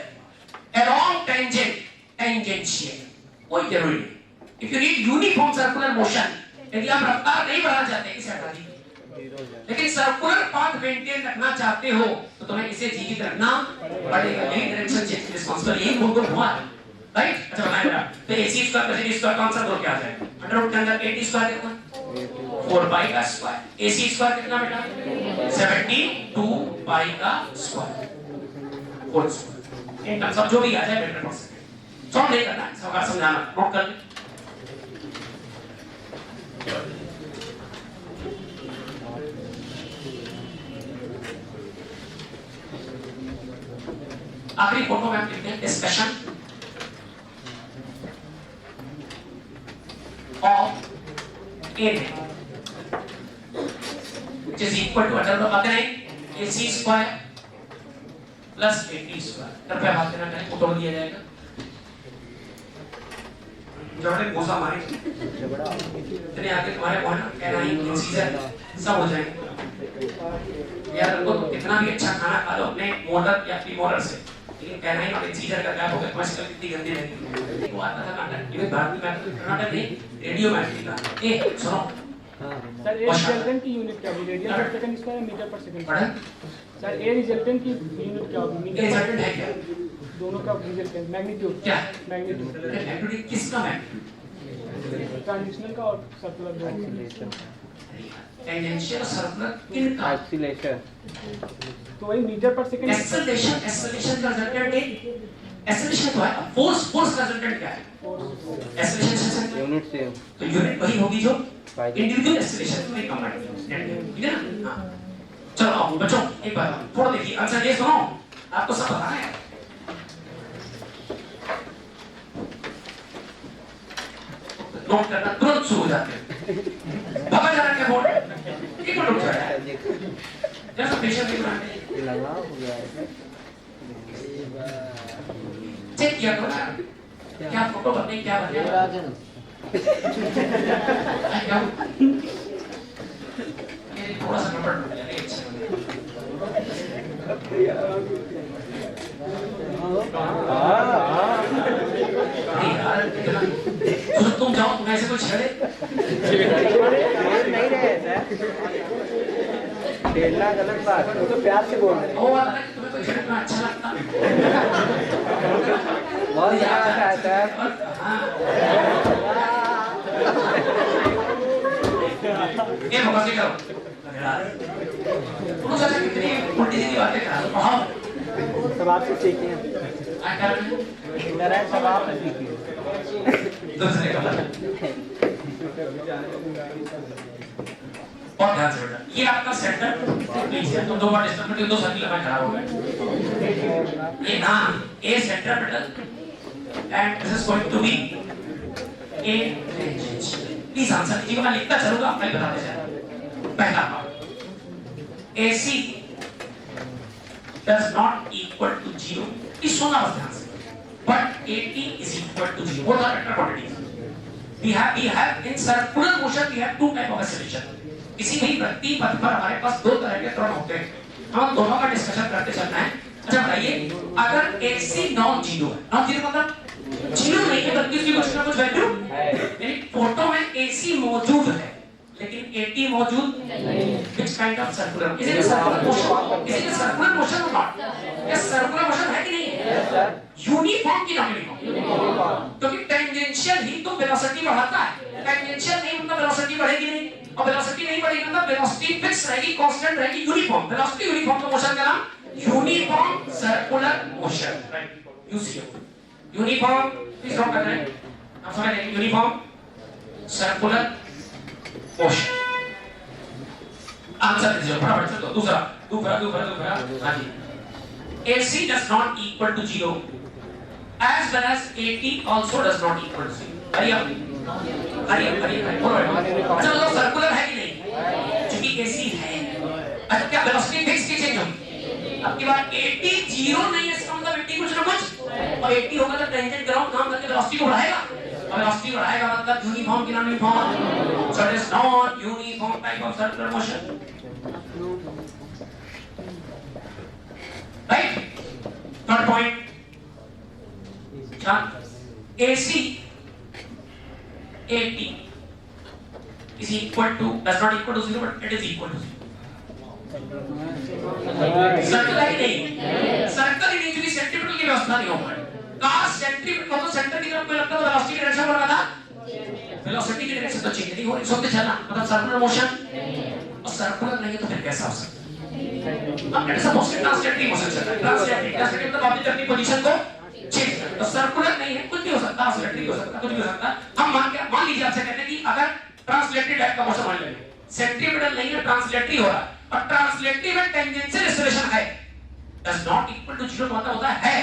अलोंग टेंजेंट टेंजेंशियल, कोई जरूरी नहीं। If you need uniform circular motion, यदि आप रफ्तार नहीं बढ़ाना चाहते इसे हटा दीजिए, लेकिन सर्कुलर पाथ मेंटेन रखना चाहते हो तो तुम्हें इसे जीवित रखना पड़ेगा। यही डायरेक्शन चेंज रिस्पांसिबल, यही गुण हुआ, राइट? अच्छा बताएं जरा, तो AC square plus AD square कौन सा ग्रुप क्या आ जाएगा? अंडर रूट के अंदर AT स्क्वायर कितना? 4 पाई का स्क्वायर। AC स्क्वायर कितना बेटा? 72 पाई का स्क्वायर होल स्क्वायर। इन सब जो भी आ जाए मीटर पर सेकंड, सॉल्व नहीं करना है, सबका समझाना, नोट कर ले। आखिरी फोटो में हम लिखते हैं discussion of A which is equal to under root आते हैं AC square plus AT square. कृपया बात करना करें, वो तोड़ दिया जाएगा। जो हमने घोसा मारे इतने आगे तुम्हारे कौन कहना ही इंसीजर सब हो जाएंगे। यार रखो, तो कितना भी अच्छा खाना खा लो अपने मोलर या प्रीमोलर से, लेकिन कहना ही और इंसीजर का क्या होगा? मस्कल कितनी गंदी रहेगी। वो आता था नाटक, ये भारतीय मैथमेटिक्स कर्नाटक नहीं, रेडियो मैट्रिक का। ए सुनो सर, ए रिजल्टेंट की यूनिट क्या होगी? Radian per second square metre पर सेकंड पढ़ा? सर, ए रिजल्टेंट की यूनिट क्या होगी? मीटर रिजल्टेंट है क्या? दोनों का रिजल्टेंट मैग्नीट्यूड क्या? मैग्नीट्यूड मैग्नीट्यूड किसका मैग्नीट्यूड? ट्रांजिशनल का और सर्कुलर दोनों। टेंजेंशियल सर्कुलर किनका? एक्सीलरेशन, तो वही मीटर पर सेकंड। एक्सेलरेशन का रिजल्टेंट है, एक्सेलरेशन तो है, फोर्स का रिजल्टेंट क्या है? एक्सेलरेशन से यूनिट सेम, तो यूनिट वही होगी जो इंडिविजुअल एक्सेलरेशन में कंबाइन होगी, ठीक है ना? हां चलो आओ बच्चों, एक बार थोड़ा देखिए आंसर ये सुनो, आपको सब पता है। नोट करना तुरंत शुरू हो जाते हैं। बाबा जा रहे हैं बोर्ड, एक मिनट रुक जाए जैसा पेशेंट भी बनाते लगा हो गया है। चेक किया करो ना, क्या फोटो बनने क्या बन गया? राजन क्या ये थोड़ा सा गड़बड़ हो गया नहीं अच्छा यार तो तुम जाओ, तुम ऐसे कोई छेड़े नहीं रहे सर, खेलना गलत बात, वो तो प्यार से बोल रहे हैं। वो बात है कि तुम्हें कोई छेड़ना अच्छा लगता बहुत मजा आता है सर। ये फोकस करो तुम सोचा कितनी उल्टी सीधी बातें कर रहे हो। सब आपसे सीखे हैं, सब आपसे सीखे दूसरे का और ध्यान से बेटा, ये आपका सेंटर प्लीज है, तुम दो बार डिस्टर्ब करते हो, दो सर्किल में खराब हो गए। ये ना ए सेंटर बेटा and this is going to be a tangential. Please answer कीजिएगा, मैं लिखता चलूंगा, आप बताते जाए। पहला AC does not equal to 0, इस सुना बस ध्यान से, but AT is equal to 0, what are vector quantities? We have in circular motion we have two type of acceleration। किसी भी वृत्तीय पथ पर हमारे पास दो तरह के त्वरण होते हैं, हम दोनों का डिस्कशन करते चलना है। अच्छा बताइए, अगर AC नॉन जीरो है, नॉन जीरो मतलब जीरो नहीं है बल्कि उसकी कुछ ना कुछ वैल्यू है, यानी फोटो में AC मौजूद है लेकिन AT मौजूद नहीं। Which kind of circular? Is it a circular motion? Is it a circular motion or not? ये circular motion है कि नहीं है? यूनिफॉर्म की नॉन यूनिफॉर्म, क्योंकि टेंजेंशियल ही तो वेलोसिटी बढ़ाता है, टेंजेंशियल नहीं मतलब वेलोसिटी बढ़ेगी नहीं, और वेलोसिटी नहीं बढ़ेगी मतलब वेलोसिटी फिक्स रहेगी, कांस्टेंट रहेगी, यूनिफॉर्म। वेलोसिटी यूनिफॉर्म तो मोशन का नाम uniform circular motion, right? UC uniform, please note कर रहे हैं आप समझ रहे हैं, यूनिफॉर्म सर्कुलर मोशन। आंसर दीजिए फटाफट से, दूसरा। हां जी, AC does not equal to 0 as well as AT also does not equal to 0. हरी अच्छा मतलब सर्कुलर है कि नहीं? क्योंकि AC है। अच्छा क्या वेलोसिटी फिक्स की चेंज होगी? अब की बात AT 0 नहीं है, इसका मतलब AT कुछ ना कुछ, और AT होगा तो टेंजेंट ग्राउंड काम करके वेलोसिटी को बढ़ाएगा, और वेलोसिटी बढ़ाएगा मतलब यूनिफॉर्म की non uniform, so it is not uniform type of circular motion, right? Third point, AC AT is equal to, does not equal to 0 but it is equal to 0. Circle है नहीं, circle ही नहीं, क्योंकि centripetal की व्यवस्था नहीं होगा। काश centripetal हो तो सेंटर की तरफ कोई लगता तो वेलोसिटी की डायरेक्शन बढ़ रहा था, वेलोसिटी की डायरेक्शन तो चेंज नहीं हो रही, सोचते चलना मतलब सर्कुलर मोशन, और सर्कुलर नहीं है तो फिर कैसा हो सकता है? अब ऐसा मोशन ट्रांसलेटरी मोशन चल रहा है, ट्रांसलेटरी मतलब ऑब्जेक्ट अपनी पोजीशन को चेंज कर, तो सर्कुलर नहीं है, कुछ भी हो सकता है, ट्रांसलेटरी हो सकता है, कुछ भी हो सकता है। हम मान लीजिए आपसे कहते हैं कि अगर ट्रांसलेटरी टाइप का मोशन मान लेंगे, सेंट्रीपिटल नहीं है, ट्रांसलेटरी हो रहा है, और ट्रांसलेटरी में टेंजेंशियल एक्सेलरेशन है, डज नॉट इक्वल टू 0 मतलब होता है,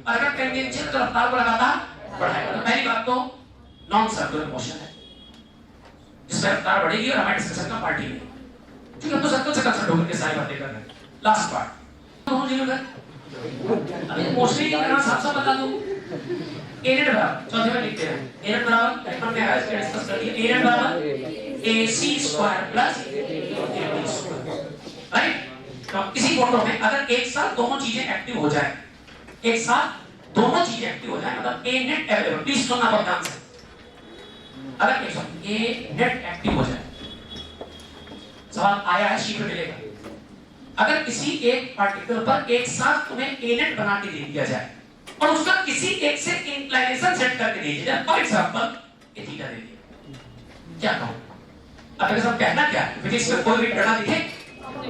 और अगर टेंजेंशियल तो रफ्तार को लगातार बढ़ाएगा। तो पहली बात तो नॉन सर्कुलर मोशन है, जिसमें रफ्तार बढ़ेगी और हमारे डिस्कशन का पार्ट ही नहीं, क्योंकि हम तो सर्कल से कंसर्न होकर के सारी बातें कर रहे हैं। लास्ट पार्ट तो जीरो कर, अभी मोशन की तरह साफ-साफ बता दूं, एनेट बराबर, चौथे में लिखते हैं, एनेट बराबर पेपर में आया, इसके डिस्कस कर दिया, एनेट बराबर AC square plus AT square, right? तो इसी फोटो में अगर एक साथ दोनों चीजें एक्टिव हो जाए, एक साथ दोनों चीजें एक्टिव हो जाए, मतलब A नेट अवेलेबल, प्लीज सुनना बहुत ध्यान से, अगर एक साथ A नेट एक्टिव हो जाए, सवाल आया है, शीट में मिलेगा, अगर किसी एक पार्टिकल पर एक साथ तुम्हें A नेट बना के दे दिया जाए और उसका किसी एक से इंक्लिनेशन सेट करके दे दिया जाए, फॉर एग्जांपल ये थीटा दे दिया, क्या कहूं? अब अगर सब कहना क्या है, फिजिक्स में कोई भी गणना दिखे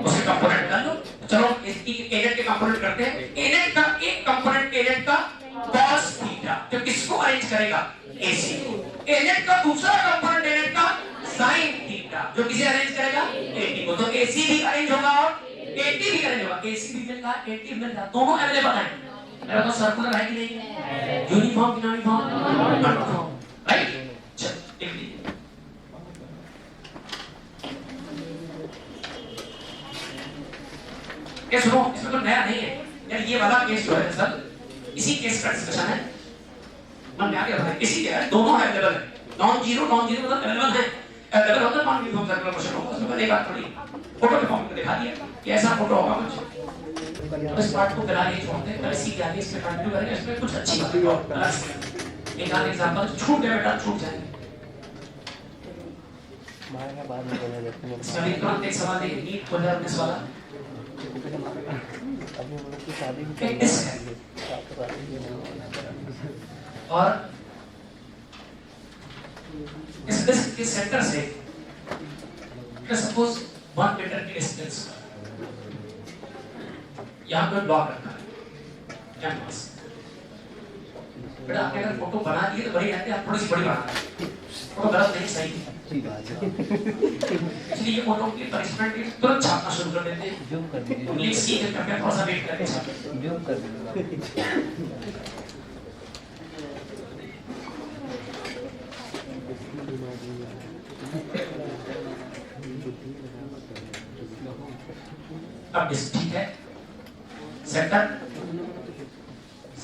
उसके कंपोनेंट कर लो, चलो इसकी A नेट के कंपोनेंट करते हैं, A नेट का एक कंपोनेंट A नेट का cos थीटा, तो किसको अरेंज करेगा? AC को। A नेट का दूसरा कंपोनेंट A नेट का sin थीटा, जो किसे अरेंज करेगा? AT को। तो AC भी अरेंज होगा और AT भी अरेंज होगा, AC भी मिल रहा है, AT भी मिल रहा है, दोनों अवेलेबल हैं। मेरा तो सर्कुलर है कि नहीं? यूनिफॉर्म की नॉन यूनिफॉर्म, राइट? चल देख लीजिए, ये सुनो, इसमें तो नया नहीं है यार, ये वाला केस जो है सर, इसी केस का डिस्कशन है, मन में आ गया है, इसी के है, दोनों अवेलेबल है, नॉन जीरो मतलब अवेलेबल है, अवेलेबल होता है, नॉन यूनिफॉर्म सर्कुलर मोशन होगा, उसमें मैंने बात थोड़ी फोटो के फॉर्म में दिखा दिया कि ऐसा फोटो होगा कुछ, इस पार्ट को फिलहाल ये छोड़ते हैं, कल इसी के आगे इसमें कंटिन्यू करेंगे, इसमें कुछ अच्छी बात, एक आध एग्जांपल छूट गया बेटा, छूट जाएंगे, बाद में बोला जाता है, इसमें तुरंत एक सवाल है, नीट 2019 वाला, अभी हम लोग की शादी और इस डिस्क के सेंटर से सपोज 1 मीटर की डिस्टेंस यहाँ पे ब्लॉक रखा है कैनवास, बेटा आपने अगर फोटो बना दी तो बड़ी रहती है, आप थोड़ी सी बड़ी बना फोटो गलत नहीं, सही है, इसलिए ये फोटो की पनिशमेंट तुरंत छापना शुरू कर देते हैं, जूम कर दीजिए, प्लीज सी के करके थोड़ा सा वेट करके छापें, जूम कर दीजिए, अब ठीक है,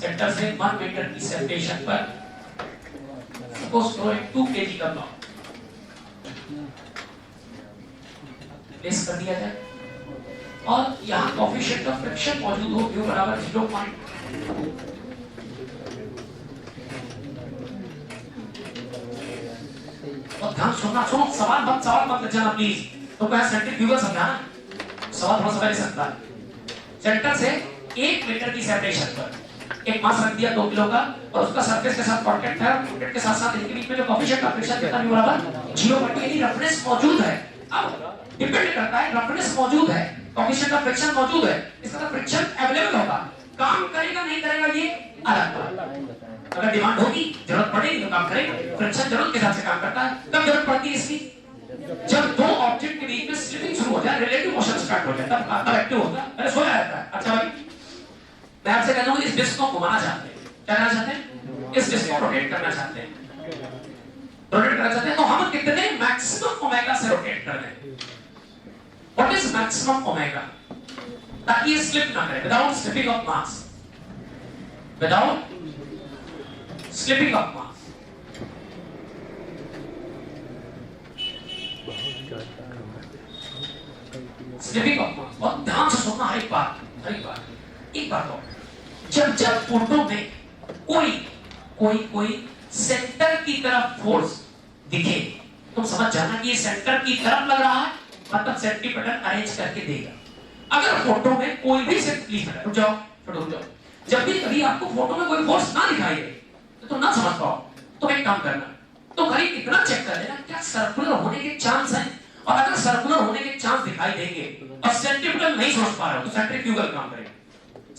सेंटर से 1 मीटर की सेपरेशन पर सपोज करो एक 2 kg का ब्लॉक प्लेस कर दिया जाए, और यहाँ कोएफिशिएंट ऑफ फ्रिक्शन मौजूद हो, u बराबर 0. और ध्यान सुनना, सुनो सवाल मत ले जाना प्लीज, तो क्या सेंट्रीफ्यूगल समझाना, सवाल थोड़ा सा पहले सकता है, सेंटर से 1 मीटर की सेपरेशन पर एक मास रख दिया 2 किलो का, और उसका सरफेस के साथ कांटेक्ट है, कांटेक्ट के साथ साथ इनके बीच में जो कोएफिशिएंट ऑफ फ्रिक्शन कितना u बराबर 0, यानी रेफरेंस मौजूद है, अब डिपेंड करता है, रेफरेंस मौजूद है, कोएफिशिएंट ऑफ फ्रिक्शन मौजूद है, इसका फ्रिक्शन अवेलेबल होगा, काम करेगा नहीं करेगा ये अलग बात, अगर डिमांड होगी जरूरत पड़ेगी तो काम करेगा, फ्रिक्शन जरूरत के हिसाब से काम करता है, कब जरूरत पड़ती है इसकी, जब दो ऑब्जेक्ट के बीच में स्लिपिंग शुरू हो जाए, रिलेटिव मोशन स्टार्ट हो जाए, तब एक्टिव होता है, पहले सोया रहता है। अच्छा भाई मैं आपसे कहता हूं इस डिस्क को घुमाना चाहते हैं, क्या करना चाहते हैं, इस डिस्क को रोटेट करना चाहते हैं, रोटेट करना चाहते हैं, तो हम कितने मैक्सिमम ओमेगा से रोटेट कर दें? व्हाट इज मैक्सिमम ओमेगा, ताकि ये स्लिप ना करे, without slipping of mass, without slipping of mass. Slipping of mass, बहुत ध्यान से सुनना हर एक बात, एक बात और, जब फोटो में कोई सेंटर की तरफ फोर्स दिखे, तुम समझ जाना कि ये सेंटर की तरफ लग रहा है, मतलब सेंटीमीटर अरेंज करके देगा। अगर फोटो में कोई भी रुक जाओ, जब भी कभी आपको फोटो में कोई फोर्स ना दिखाई दे तो ना समझ पाओ, तो एक काम करना, तो खाली इतना चेक कर लेना क्या सर्कुलर होने के चांस हैं, और अगर सर्कुलर होने के चांस दिखाई देंगे और सेंट्रीफ्यूगल नहीं सोच पा रहे हो तो सेंट्रीफ्यूगल काम करेगा।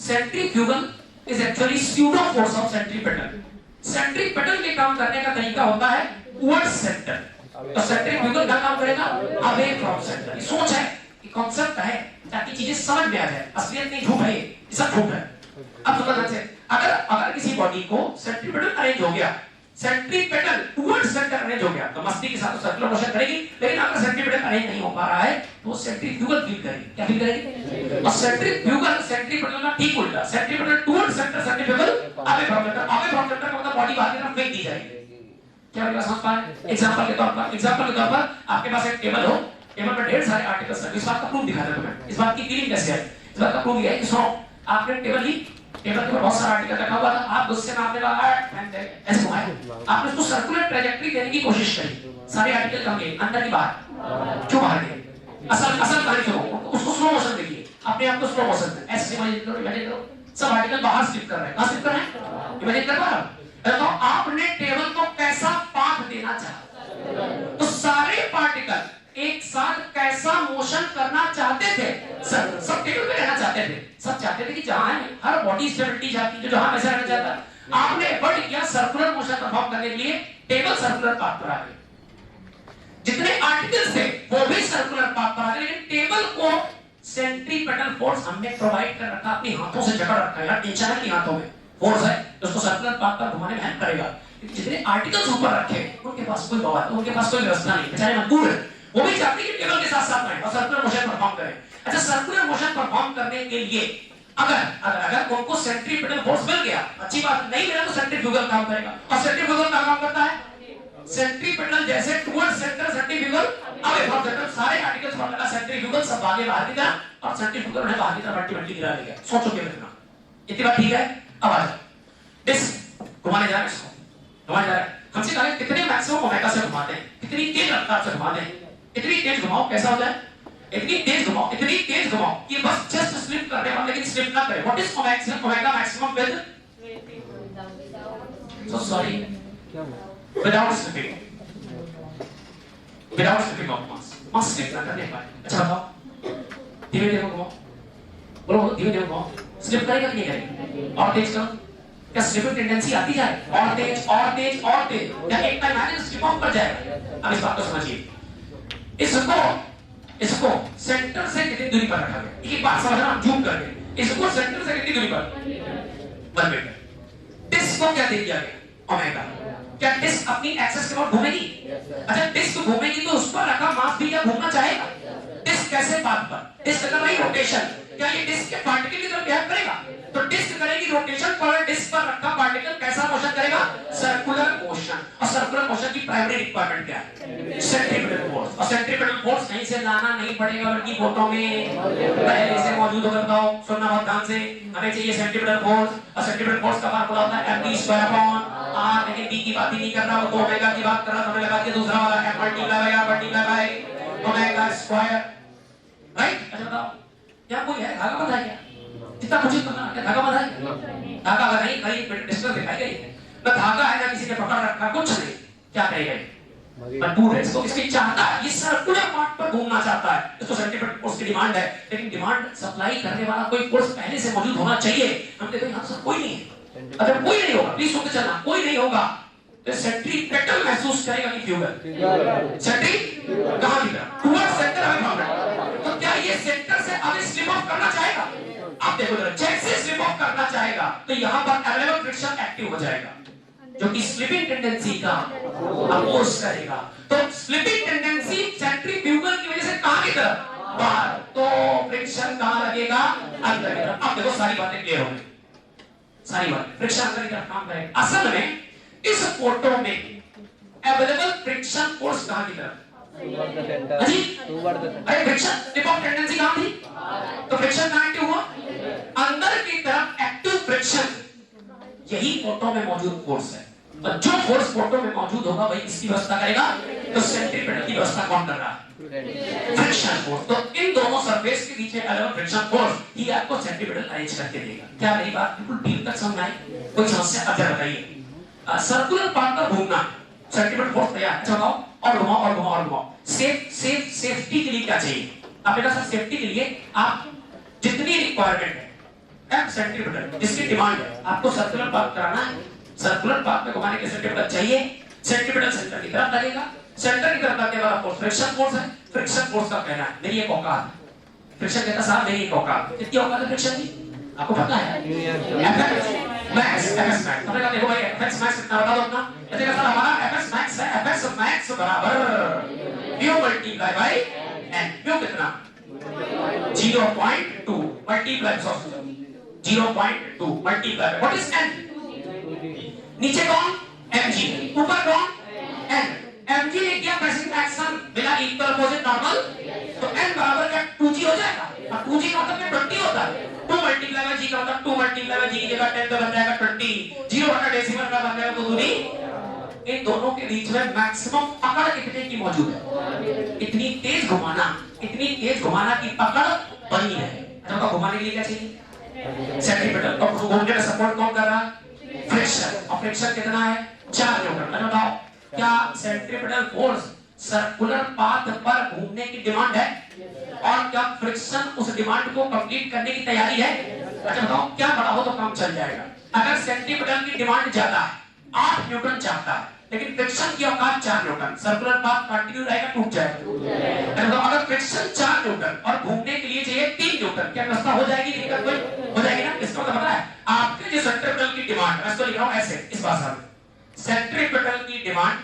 Centrifugal is actually pseudo force of centripetal. Centripetal के काम करने का तरीका होता है टुवर्ड्स सेंटर, तो सेंट्रीफ्यूगल का काम करेगा अवे फ्रॉम सेंटर। ये सोच है, ये कांसेप्ट है, ताकि चीजें समझ में आ जाए, असलियत नहीं झूठ है, ये सब झूठ है। अब सुनो ध्यान से, अगर किसी बॉडी को सेंट्रीपेटल अरेंज हो गया, सेंट्रीपेटल टुवर्ड्स सेंटर अरेंज हो गया, तो मस्ती के साथ सर्कुलर मोशन करेगी, लेकिन अगर सेंट्रीपेटल अरेंज नहीं हो पा रहा है तो सेंट्रीफ्यूगल फील करेगी। क्या फील करेगी? और सेंट्रीफ्यूगल सेंट्रीपेटल का ठीक उल्टा, centripetal towards centre, centrifugal away from centre. Away from centre का मतलब बॉडी बाहर की तरफ फेंक दी जाएगी। क्या मेरे पास समझ पा रहे? एग्जांपल के तौर पर आपके पास एक टेबल हो, टेबल पर ढेर सारे आर्टिकल्स हैं, इस बात का प्रूफ दिखा रहा हूं मैं, इस बात की फीलिंग कैसे है, इस बात का प्रूफ ये है कि सुनो, आपने टेबल के ऊपर बहुत सारा आर्टिकल रखा हुआ था, आप गुस्से में आपने कहा ऐसे घुमाया, आपने उसको सर्कुलर ट्रैजेक्टरी देने की कोशिश करी, सारे आर्टिकल कम गए, अंदर की बाहर, क्यों बाहर गए? असल कहानी सुनो, उसको स्लो मोशन देखिए, अपने आप को स्लो मोशन में ऐसे इमेजिन करो, सब आर्टिकल बाहर स्लिप कर रहे हैं, कहां स्लिप कर रहे हैं? इमेजिन कर पा रहे हो? तो आपने टेबल को कैसा पाथ देना चाहा, तो सारे पार्टिकल एक साथ कैसा मोशन करना चाहते थे? सब टेबल पे रहना चाहते थे, सब चाहते थे कि जहां है हर बॉडी स्टेबिलिटी चाहती है, जो जहां वैसा रहना चाहता है। आपने एफर्ट किया सर्कुलर मोशन परफॉर्म करने के लिए, टेबल सर्कुलर पाथ पर आ गई, जितने आर्टिकल्स थे वो भी सर्कुलर पाथ पर आ गए, लेकिन टेबल को सेंट्रीपेटल फोर्स हमने प्रोवाइड कर रखा, अपने हाथों से जकड़ रखा है, यार टेंशन है कि हाथों में फोर्स है, उसको सर्कुलर पाथ पर घुमाने में हेल्प करेगा। जितने आर्टिकल्स ऊपर रखे उनके पास कोई बवाल, उनके पास कोई व्यवस्था नहीं, बेचारे मजबूर है, वो भी चाहते हैं कि टेबल के साथ साथ रहें और सर्कुलर मोशन परफॉर्म करें। अच्छा, सर्कुलर मोशन परफॉर्म करने के लिए अगर उनको सेंट्रीपेटल फोर्स मिल गया, अच्छी बात, नहीं मिला तो सेंट्रीफ्यूगल काम करेगा, और सेंट्रीफ्यूगल का काम करता है सेंट्रीपेटल जैसे towards centre, centrifugal away from centre, सारे आर्टिकल्स पर लगा सेंट्रीफ्यूगल, सब आगे बाहर की तरफ, और सेंट्रीफ्यूगल उन्हें बाहर की तरफ अल्टीमेटली गिरा देगा। सोचो क्या रखना, इतनी बात ठीक है? अब आ जाओ, डिस्क घुमाने जा रहे हैं, इसको घुमाने जा रहे हैं, हमसे कहा कितने मैक्सिमम ओमेगा से घुमाते हैं, कितनी तेज रफ्तार से घुमाते हैं, इतनी तेज घुमाओ कैसा हो जाए, इतनी तेज घुमाओ कि बस जस्ट स्लिप करने वाला, लेकिन स्लिप ना करे। What is omega maximum with, so sorry, without slipping of mass slip ना करने पाए। अच्छा बताओ, धीरे धीरे घुमाओ, बोलो धीरे धीरे घुमाओ, स्लिप करेगा कि नहीं करेगा? और तेज करो, क्या स्लिपिंग टेंडेंसी आती जाए, और तेज और तेज और तेज, या एक टाइम आने तो स्लिप ऑफ कर जाएगा। अब इस बात को समझिए, इसको सेंटर से कितनी दूरी पर रखा गया, एक बात समझना, जूम करके, इसको सेंटर से कितनी दूरी पर, 1 मीटर। डिस्क को क्या दे दिया गया? ओमेगा। क्या डिस्क अपनी एक्सेस के बाद घूमेगी? अच्छा, डिस्क घूमेगी तो उस पर रखा मास भी क्या घूमना चाहेगा? डिस्क कैसे पाथ पर, डिस्क कर रही रोटेशन, क्या ये डिस्क के पार्टिकल की तरफ बिहेव करेगा? तो डिस्क करेगी रोटेशन, पर डिस्क पर रखा पार्टिकल कैसा मोशन करेगा? Circular motion. और सर्कुलर मोशन की प्राइमरी रिक्वायरमेंट क्या है? Centripetal force. और सेंट्रीपेटल फोर्स कहीं से लाना नहीं पड़ेगा, बल्कि फोटो में पहले से मौजूद होगा। बताओ, सुनना बहुत ध्यान से, हमें चाहिए सेंट्रीपेटल फोर्स, और सेंट्रीपेटल फोर्स का फार्मूला होता है mv²/r, लेकिन b की बात ही नहीं कर रहा, वो तो ओमेगा की बात कर रहा, हमें लगा के दूसरा वाला m × ओमेगा स्क्वायर, राइट? अच्छा बताओ, क्या कोई है धागा बंधा है क्या? जितना मुझे पता है, धागा बंधा है? धागा अगर नहीं, कहीं डिस्टर्ब दिखाई गई है ना, धागा है ना, किसी ने पकड़ रखा, कुछ नहीं, क्या करेगा? मजबूर है, इसको इसकी चाहता है, ये सर्कुलर पार्ट पर घूमना चाहता है, इसको सेंट्रीपेटल फोर्स की डिमांड है, लेकिन डिमांड सप्लाई करने वाला कोई फोर्स पहले से मौजूद होना चाहिए। हम कहते हैं यहाँ कोई नहीं है, अगर कोई नहीं होगा, प्लीज सुनते चलना, कोई नहीं होगा तो सेंट्रीपेटल महसूस करेगा कि फ्यूगल सेंट्री कहां दिख रहा, towards centre away from centre. तो क्या ये सेंटर से अवे स्लिप ऑफ करना चाहेगा? आप देखो जरा, जैसे स्लिप ऑफ करना चाहेगा तो यहाँ पर अवेलेबल फ्रिक्शन एक्टिव हो जाएगा जो कि स्लिपिंग टेंडेंसी का अपोज करेगा। तो स्लिपिंग टेंडेंसी सेंट्रीफ्यूगल की वजह से कहां की तरफ बाहर, तो फ्रिक्शन कहां लगेगा अंदर की तरफ। अब देखो सारी बातें क्लियर हो गई, सारी बातें फ्रिक्शन अंदर की तरफ काम करेगा। असल में इस फोटो में अवेलेबल फ्रिक्शन फोर्स कहां की तरफ अरे फ्रिक्शन स्लिप ऑफ टेंडेंसी कहां थी, तो फ्रिक्शन कहां एक्टिव हुआ अंदर की तरफ एक्टिव फ्रिक्शन, यही फोटो में मौजूद फोर्स है। और जो फोर्स फोटो में मौजूद होगा वही इसकी व्यवस्था करेगा, तो सेंट्रीपिटल की व्यवस्था कौन कर रहा है फ्रिक्शन फोर्स। तो इन दोनों सरफेस के बीच में अगर फ्रिक्शन फोर्स ही आपको सेंट्रीपिटल अरेंज करके देगा। क्या मेरी बात बिल्कुल डीप तक समझ आई, कोई समस्या अब बताइए। सर्कुलर पार्ट का घूमना सेंट्रीपिटल फोर्स तैयार, अच्छा बताओ और घुमाओ और घुमाओ और घुमाओ। सेफ्टी के लिए क्या चाहिए आपके पास, सेफ्टी के लिए आप जितनी रिक्वायरमेंट है सेंट्रीपिटल जिसकी डिमांड है आपको सर्कुलर पाथ कराना है, सर्कुलर पाथ में घुमाने के सेंट्रीपिटल चाहिए, सेंट्रीपिटल सेंटर की तरफ लगेगा, सेंटर की तरफ लगने वाला फोर्स फ्रिक्शन फोर्स है। फ्रिक्शन फोर्स का कहना है मेरी एक औकात है, फ्रिक्शन कहता साहब मेरी एक औकात, कितनी औकात है फ्रिक्शन की आपको पता है, मैक्स एफएस मैक्स। हमने कहा देखो भाई एफएस मैक्स कितना बता दो अपना, कहते हैं सर हमारा एफएस मैक्स है, एफएस मैक्स बराबर mu multiply by N. Mu कितना 0.2 multiply 0.2 multiply what is N, नीचे कौन mg ऊपर कौन n, mg ने किया प्रेसिंग एक्शन मिला इक्वल अपोजिट नॉर्मल, तो n बराबर क्या 2g हो जाएगा, और 2g का मतलब 20 होता है, 2 मल्टीप्लाई बाय g का मतलब 2 मल्टीप्लाई बाय g की जगह 10 तो बन जाएगा 20, 0 बटा डेसिमल का बन जाएगा 2 दूनी। इन दोनों के बीच में मैक्सिमम पकड़ कितने की मौजूद है, इतनी तेज घुमाना की पकड़ बनी रहे। तो घुमाने के लिए क्या चाहिए सेंट्रीपिटल, और घूमने में सपोर्ट कौन कर रहा है फ्रिक्शन, और फ्रिक्शन कितना है 4 न्यूटन। बताओ क्या सेंट्रीपिटल फोर्स सर्कुलर पाथ पर घूमने की डिमांड है, और क्या फ्रिक्शन उस डिमांड को कंप्लीट करने की तैयारी है। अच्छा बताओ क्या बड़ा हो तो काम चल जाएगा। अगर सेंट्रीपिटल की डिमांड ज्यादा है 8 न्यूटन चाहता है, लेकिन फ्रिक्शन की औकात 4 न्यूटन, सर्कुलर पाथ कंटिन्यू रहेगा टूट जाएगा। तो अगर फ्रिक्शन 4 न्यूटन और घूमने के लिए चाहिए 3 न्यूटन, क्या व्यवस्था हो जाएगी, दिक्कत कोई हो जाएगी ना। इसका मतलब पता है आपके जो सेंट्रीपिटल की डिमांड, मैं इसको लिख रहा हूं ऐसे इस भाषा में, सेंट्रीपिटल की डिमांड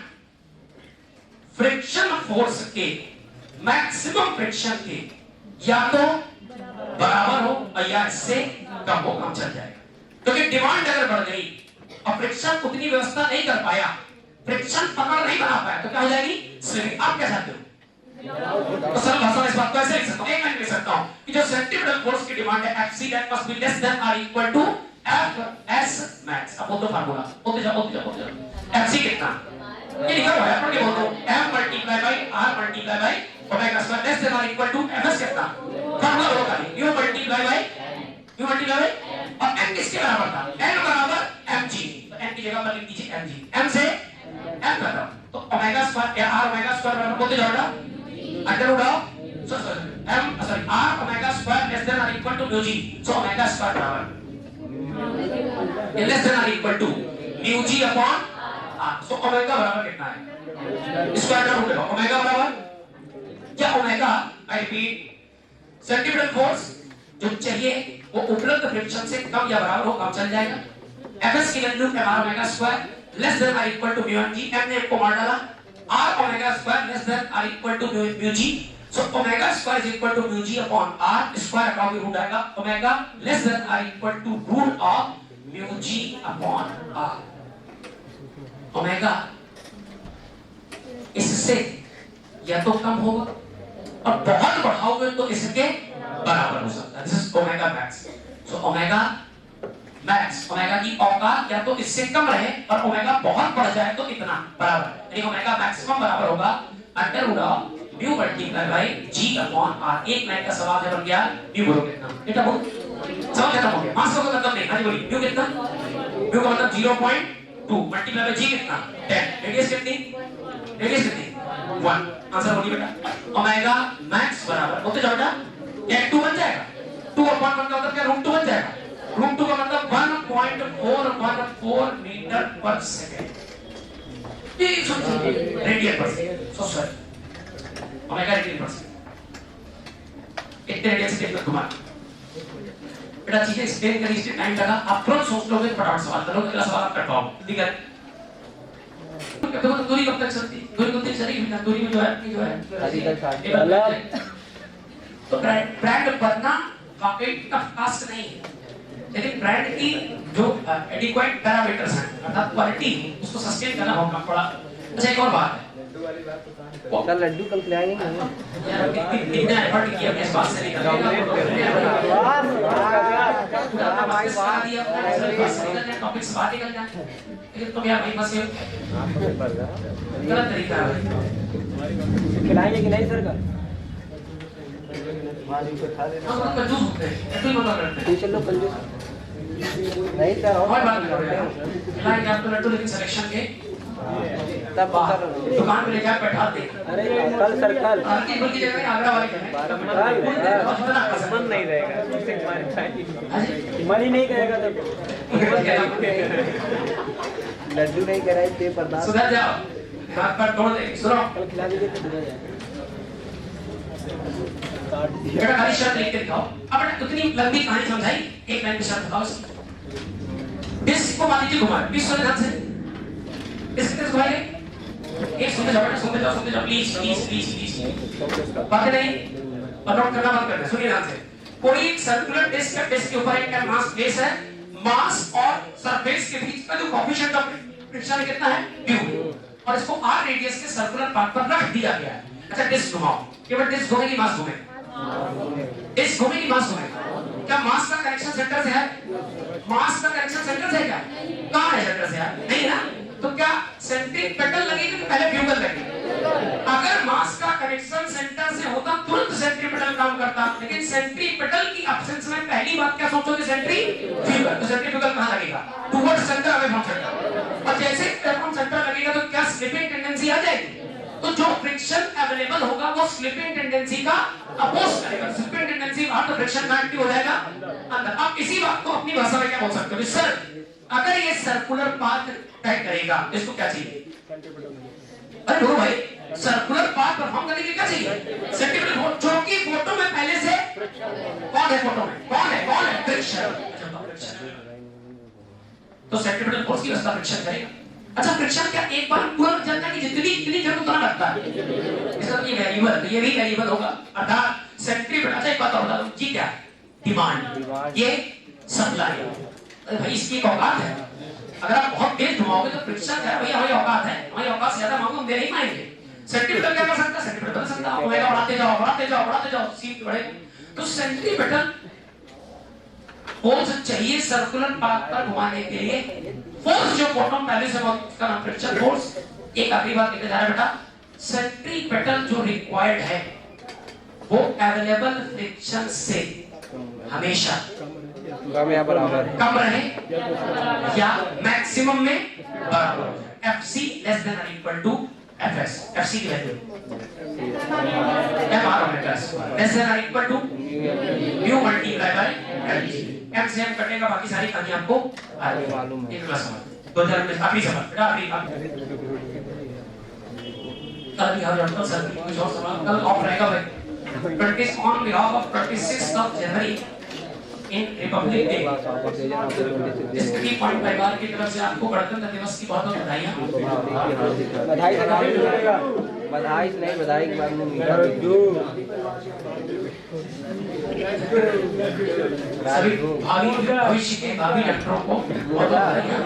फ्रिक्शन फोर्स के मैक्सिमम फ्रिक्शन के या तो बराबर हो या इससे कम हो, काम चल जाएगा। क्योंकि डिमांड अगर बढ़ गई और फ्रिक्शन उतनी व्यवस्था नहीं कर पाया, फ्रिक्शन पकड़ नहीं बना पाया, तो क्या हो जाएगी स्लिपिंग। आप क्या चाहते हो, तो सरल भाषा में इस बात को ऐसे लिख सकता हूं, एक लाइन लिख सकता हूं कि जो सेंट्रीपिटल फोर्स की डिमांड है FC that must be less than or equal to FS max। अब वो तो फार्मूला होते जाओ FC कितना ये लिखा हुआ है, अपन क्या बोलते हो M multiply by R multiply by omega square less than और इक्वल टू FS कितना फार्मूला होगा U मल्टीप्लाई बाय और M किसके बराबर था, N बराबर mg, तो N की जगह पर लिख दीजिए mg, M से M खत्म, तो ओमेगा स्क्वायर या R ओमेगा स्क्वायर बराबर होते जाएगा under root of R omega square less than और equal to mu g, so omega square बराबर लेस देन और equal to mu g upon R, so omega बराबर कितना है स्क्वायर का रूट है ओमेगा बराबर क्या omega, I repeat centripetal force जो चाहिए वो उपलब्ध फ्रिक्शन से कम या बराबर हो, काम चल जाएगा। Fs की value mr omega square less than और equal to mu g, m ने को मार डाला, r omega square less than और equal to mu g, so omega square is equal to mu g upon r, square का भी root आएगा omega less than और equal to root of mu g upon r। Omega इससे या तो कम होगा और बहुत बढ़ाओगे तो इसके बराबर हो सकता है, this is omega max. So omega max, omega की औकात या तो इससे कम रहे और ओमेगा बहुत बढ़ जाए तो इतना बराबर, यानी ओमेगा मैक्सिमम बराबर होगा under root of mu multiply by g upon r। एक लाइन का सवाल है बन गया म्यू बोलो कितना, बेटा बोल सवाल खत्म हो गया, मास का मतलब नहीं, हां बोलिए म्यू कितना, म्यू का मतलब 0.2 मल्टीप्लाई बाय g कितना 10, रेडियस कितनी 1, आंसर बोलिए बेटा। ओमेगा मैक्स बराबर होते जाओ बेटा, क्या 2 बन जाएगा, 2 अपॉन 1 का मतलब क्या रूट 2 बन जाएगा, रूट 2 का मतलब 1.414 मीटर पर सेकंड, ये radian per second, so sorry omega radian per second, इतने रेडियन से कितना घुमा बेटा चीजें एक्सप्लेन करी, इसमें टाइम लगा, आप तुरंत सोच लोगे, फटाफट सवाल करोगे, अगला सवाल आप कर पाओगे। ठीक है? तो दूरी कब तक चलती? दूरी कब तक चलेगी बेटा? दूरी में जो है तो ब्रांड बनना वाकई टफ टास्क नहीं है, लेकिन ब्रांड की जो एडिक्वेट पैरामीटर्स हैं अर्थात क्वालिटी उसको सस्टेन करना बहुत बड़ा। अच्छा एक और बात है, कल लड्डू कल खिलाएंगे यार कितना एफर्ट किया मैं इस बात से निकल टॉपिक्स बात निकल जाए, लेकिन तुम यार भाई बस ये गलत तरीका है। खिलाएंगे कि नहीं सर कल? हम कंजूस होते हैं, ऐसे ही मत करते हैं। ट्यूशन लो कंजूस नहीं सर, और बात करो यार, खिलाएंगे आपको लड्डू, लेकिन सिलेक्शन के तब दुकान पे लेकर बैठाते। अरे कल सर कल की बल्कि जगह आगरा वाले मन नहीं रहेगा, मन ही नहीं करेगा तब लड्डू नहीं कराए थे पर सुधर जाओ, हाथ पर तोड़ दे। सुनो कल खिला दीजिए तो सुधर जाए। बेटा खाली शर्त लिख के दिखाओ। अब बेटा उतनी लंबी कहानी समझाई, एक लाइन की शर्त बताओ इसकी। डिस्क को मान लीजिए घुमा, 20 वाले ध्यान से डिस्क किस घुमाएंगे? एक सुनते जाओ बेटा, सुनते जाओ प्लीज प्लीज प्लीज प्लीज, बातें नहीं और नोट करना बंद कर दे। सुनिए ध्यान से, कोई एक सर्कुलर डिस्क है, डिस्क के ऊपर एक मास बेस है, मास और सरफेस के बीच का जो कोएफिशिएंट ऑफ फ्रिक्शन कितना है? q, और इसको r रेडियस के सर्कुलर पाथ पर रख दिया गया है। अच्छा डिस्क घुमाओ, केवल डिस्क घूमेगी, मास घूमेगा, डिस्क घूमेगी, मास घूमेगा। क्या मास का कनेक्शन सेंटर से है? मास का कनेक्शन सेंटर से है क्या? कहां है सेंटर से यार? नहीं ना, तो क्या सेंट्रीपेटल लगेगी कि पहले फ्यूगल लगेगी? अगर मास का कनेक्शन सेंटर से होता तुरंत सेंट्रीपेटल काम करता, लेकिन सेंट्रीपेटल की एब्सेंस में पहली बात क्या सोचोगे? सेंट्रीफ्यूगल। तो सेंट्रीफ्यूगल कहां लगेगा? Towards centre, away from centre. और जैसे फ्रॉम सेंटर लगेगा तो क्या स्लिपिंग टेंडेंसी आ जाएगी? तो जो फ्रिक्शन अवेलेबल होगा वो स्लिपिंग टेंडेंसी का अपोज करेगा। स्लिपिंग टेंडेंसी बाहर तो फ्रिक्शन का एक्टिव हो जाएगा अंदर। आप इसी बात को अपनी भाषा में क्या बोल सकते हो? सर अगर ये सर्कुलर पाथ तय करेगा, इसको क्या चाहिए? अरे नो भाई, सर्कुलर पाथ परफॉर्म करने के लिए क्या चाहिए? सेंटीमीटर, जो कि फोटो में पहले से कौन है? फोटो में कौन है? फ्रिक्शन। तो सेंटीमीटर फोर्स की व्यवस्था फ्रिक्शन करेगा। अच्छा फ्रिक्शन क्या एक बार पूरा लग जाता है कि जितनी इतनी जरूरत उतना लगता है? इसका ये वेरिएबल, ये भी वेरिएबल होगा अर्थात सेंटीमीटर। अच्छा एक बात और बता दूं जी, क्या डिमांड, ये सप्लाई। अरे भाई इसकी एक औकात है, अगर आप बहुत तेज घुमाओगे तो फ्रिक्शन है भैया, हमारी औकात है, हमारी औकात से ज्यादा मांगो हम दे नहीं पाएंगे। सेंटीमीटर क्या कर सकता है? सेंटीमीटर बदल सकता है, ओमेगा बढ़ाते जाओ सीट बढ़े। तो सेंटीमीटर फोर्स चाहिए सर्कुलर पाथ पर घुमाने के लिए। फोर्स जो बॉटम पहले से उसका नाम फ्रिक्शन फोर्स। एक आखिरी बात कहते जा रहा है बेटा, सेंट्रीपेटल जो रिक्वायर्ड है वो अवेलेबल फ्रिक्शन से हमेशा कम या बराबर कम रहे या मैक्सिमम में बराबर हो जाए। FC लेस देन और इक्वल टू FS, FC की वैल्यू MR लेस देन और equal to mu multiply by LG। M से M कटेगा, बाकी सारी कहानी आपको मालूम है। एक क्लास में 2000 में आखिरी सवाल बेटा, आखिरी कल भी हर लड़का सर कुछ और सवाल कल ऑफ रहेगा भाई। Practice on behalf of 26th of January in Republic day. Study point परिवार की तरफ से आपको गणतंत्र दिवस की बहुत-बहुत बधाइयां। बधाई बधाई नहीं, बधाई के बाद में मीठा सभी भावी भविष्य के भावी डॉक्टरों को बहुत बधाइयां।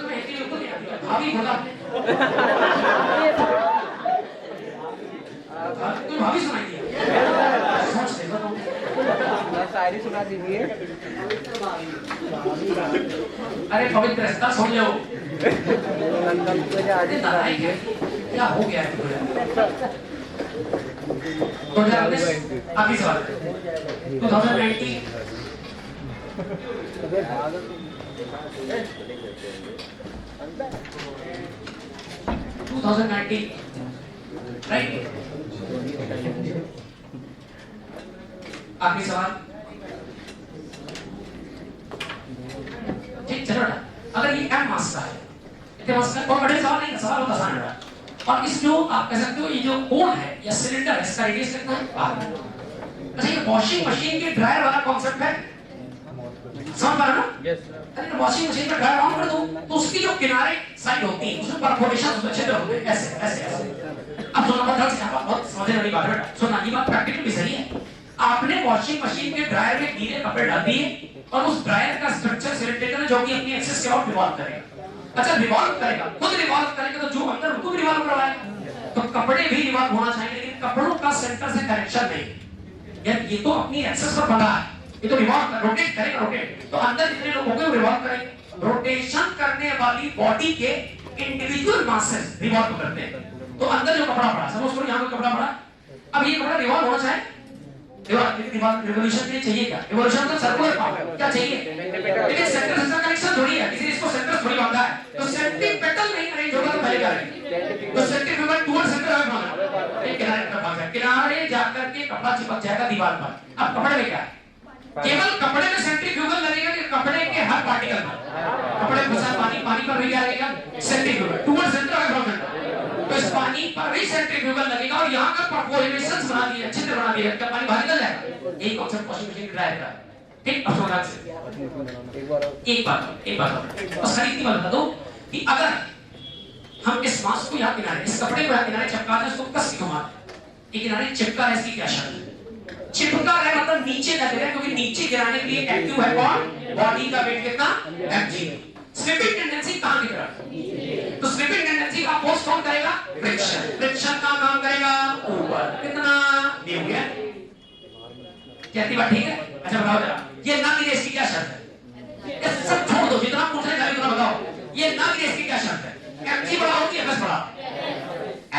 मैं हिंदी बिल्कुल नहीं आती, भावी बोला तुम भावी सुनाई दिया, सोच देखो तुम शायरी सुना दीजिए। अरे पवित्र रास्ता सुन लो। क्या हो गया है? 2019 आखिरी सवाल 2019 राइट। आखिरी सवाल ठीक चलो बेटा, अगर ये m मास का है, इतने मास का और बड़े सवाल नहीं, सवाल बहुत आसान है। और इस जो आप कह सकते हो ये जो कोन है या सिलेंडर है, इसका रेडियस कितना है? अच्छा ये वॉशिंग मशीन के ड्रायर वाला कॉन्सेप्ट है, समझ पा रहे हो ना? Yes sir. अरे वॉशिंग मशीन में ड्रायर ऑन कर दो तो उसकी जो किनारे साइड होती है उसमें परफोरेशन उसमें छिद्र होते हैं ऐसे ऐसे ऐसे। अब सुनो बहुत ध्यान से, बहुत समझने वाली बात है बेटा, सुनना ये बात प्रैक्टिकल भी सही है। आपने वॉशिंग मशीन के ड्रायर में गीले कपड़े डाल दिए और उस ड्रायर का स्ट्रक्चर सिलेंडर है जो कि अपनी एक्सिस के अराउंड रिवॉल्व करेगा। अच्छा रिवॉल्व करेगा, खुद रिवॉल्व करेगा तो जो अंदर उनको भी रिवॉल्व करवाएगा, तो कपड़े भी रिवॉल्व होना चाहिए, लेकिन कपड़ों का सेंटर से कनेक्शन नहीं। यार ये तो अपनी एक्सिस पर बंधा है, ये तो रिवॉल्व रोटेट करेगा, रोटेट तो अंदर जितने लोग होंगे वो रिवॉल्व करेंगे। रोटेशन करने वाली बॉडी के इंडिविजुअल मासेस रिवॉल्व करते हैं। तो अंदर जो कपड़ा पड़ा, सपोज करो यहां पे कपड़ा पड़ा, अब ये कपड़ा रिवॉल्व होना चाहिए, रिवॉल्यूशन के लिए चाहिए क्या? रिवॉल्यूशन तो सर्कुलर पावर क्या चाहिए, लेकिन सेंटर से कनेक्शन थोड़ी है, किसी ने इसको सेंटर थोड़ी बांधा है, तो सेंट्रीपेटल नहीं अरेंज होगा तो पहले क्या करेंगे, तो सेंट्रीफ्यूगल टूवर्ड सेंटर में भागना, एक किनारे पर भागना, किनारे जाकर के कपड़ा चिपक जाएगा दीवार पर। अब कपड़े में क्या है, केवल कपड़े में सेंट्रीफ्यूगल लगेगा कि कपड़े के हर पार्टिकल में, कपड़े में घुसा पानी, पानी पर भी क्या लगेगा, सेंट्रीफ्यूगल टूवर्ड सेंटर में भागना, तो इस पानी पर भी सेंट्रीफ्यूगल लगेगा और यहाँ का परफोरेशंस बना दिया, छिद्र बना दिया, क्या पानी बाहर निकल जाएगा। यही कॉन्सेप्ट वॉशिंग मशीन ड्रायर का, ठीक। अब समझ से एक बात और सारी इतनी बात बता दो कि अगर हम इस मास्क को यहाँ किनारे, इस कपड़े को यहाँ किनारे चिपका दें, उसको कस के घुमा दें, ये किनारे चिपका है, इसकी क्या शर्त है? चिपका है मतलब नीचे लग रहा है, क्योंकि नीचे गिराने के लिए एक्टिव है कौन, बॉडी का वेट कितना, mg। स्लिपिंग टेंडेंसी कहां की तरफ, तो स्लिपिंग टेंडेंसी का अपोज कौन करेगा, फ्रिक्शन। फ्रिक्शन का काम करेगा ऊपर, कितना न्यू है, कहती बात ठीक है। अच्छा बताओ जरा, ये ना गिरे इसकी क्या शर्त है, ये सब छोड़ दो, जितना पूछने का उतना बताओ, ये ना गिरे इसकी क्या शर्त है, mg बढ़ाओ कि fs बढ़ाओ,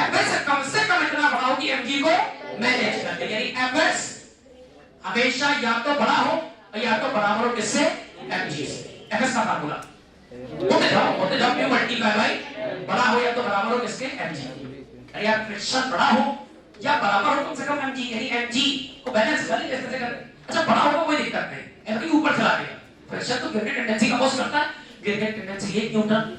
fs से कम इतना बढ़ाओ कि mg को मैनेज कर दे, यानी fs हमेशा या तो बड़ा हो या तो बराबर हो किससे, mg से। fs का फार्मूला होते जाओ म्यू मल्टीप्लाई बाय बड़ा हो या तो बराबर हो किसके, mg। अरे यार फ्रिक्शन बड़ा हो या बराबर हो कम से कम mg, यानी mg को बैलेंस कर ले जैसे कर। अच्छा बड़ा होगा कोई दिक्कत नहीं, एनर्जी ऊपर चला देगा, फ्रिक्शन तो गिरने टेंडेंसी का अपोज करता है, गिरने टेंडेंसी 1 न्यूटन,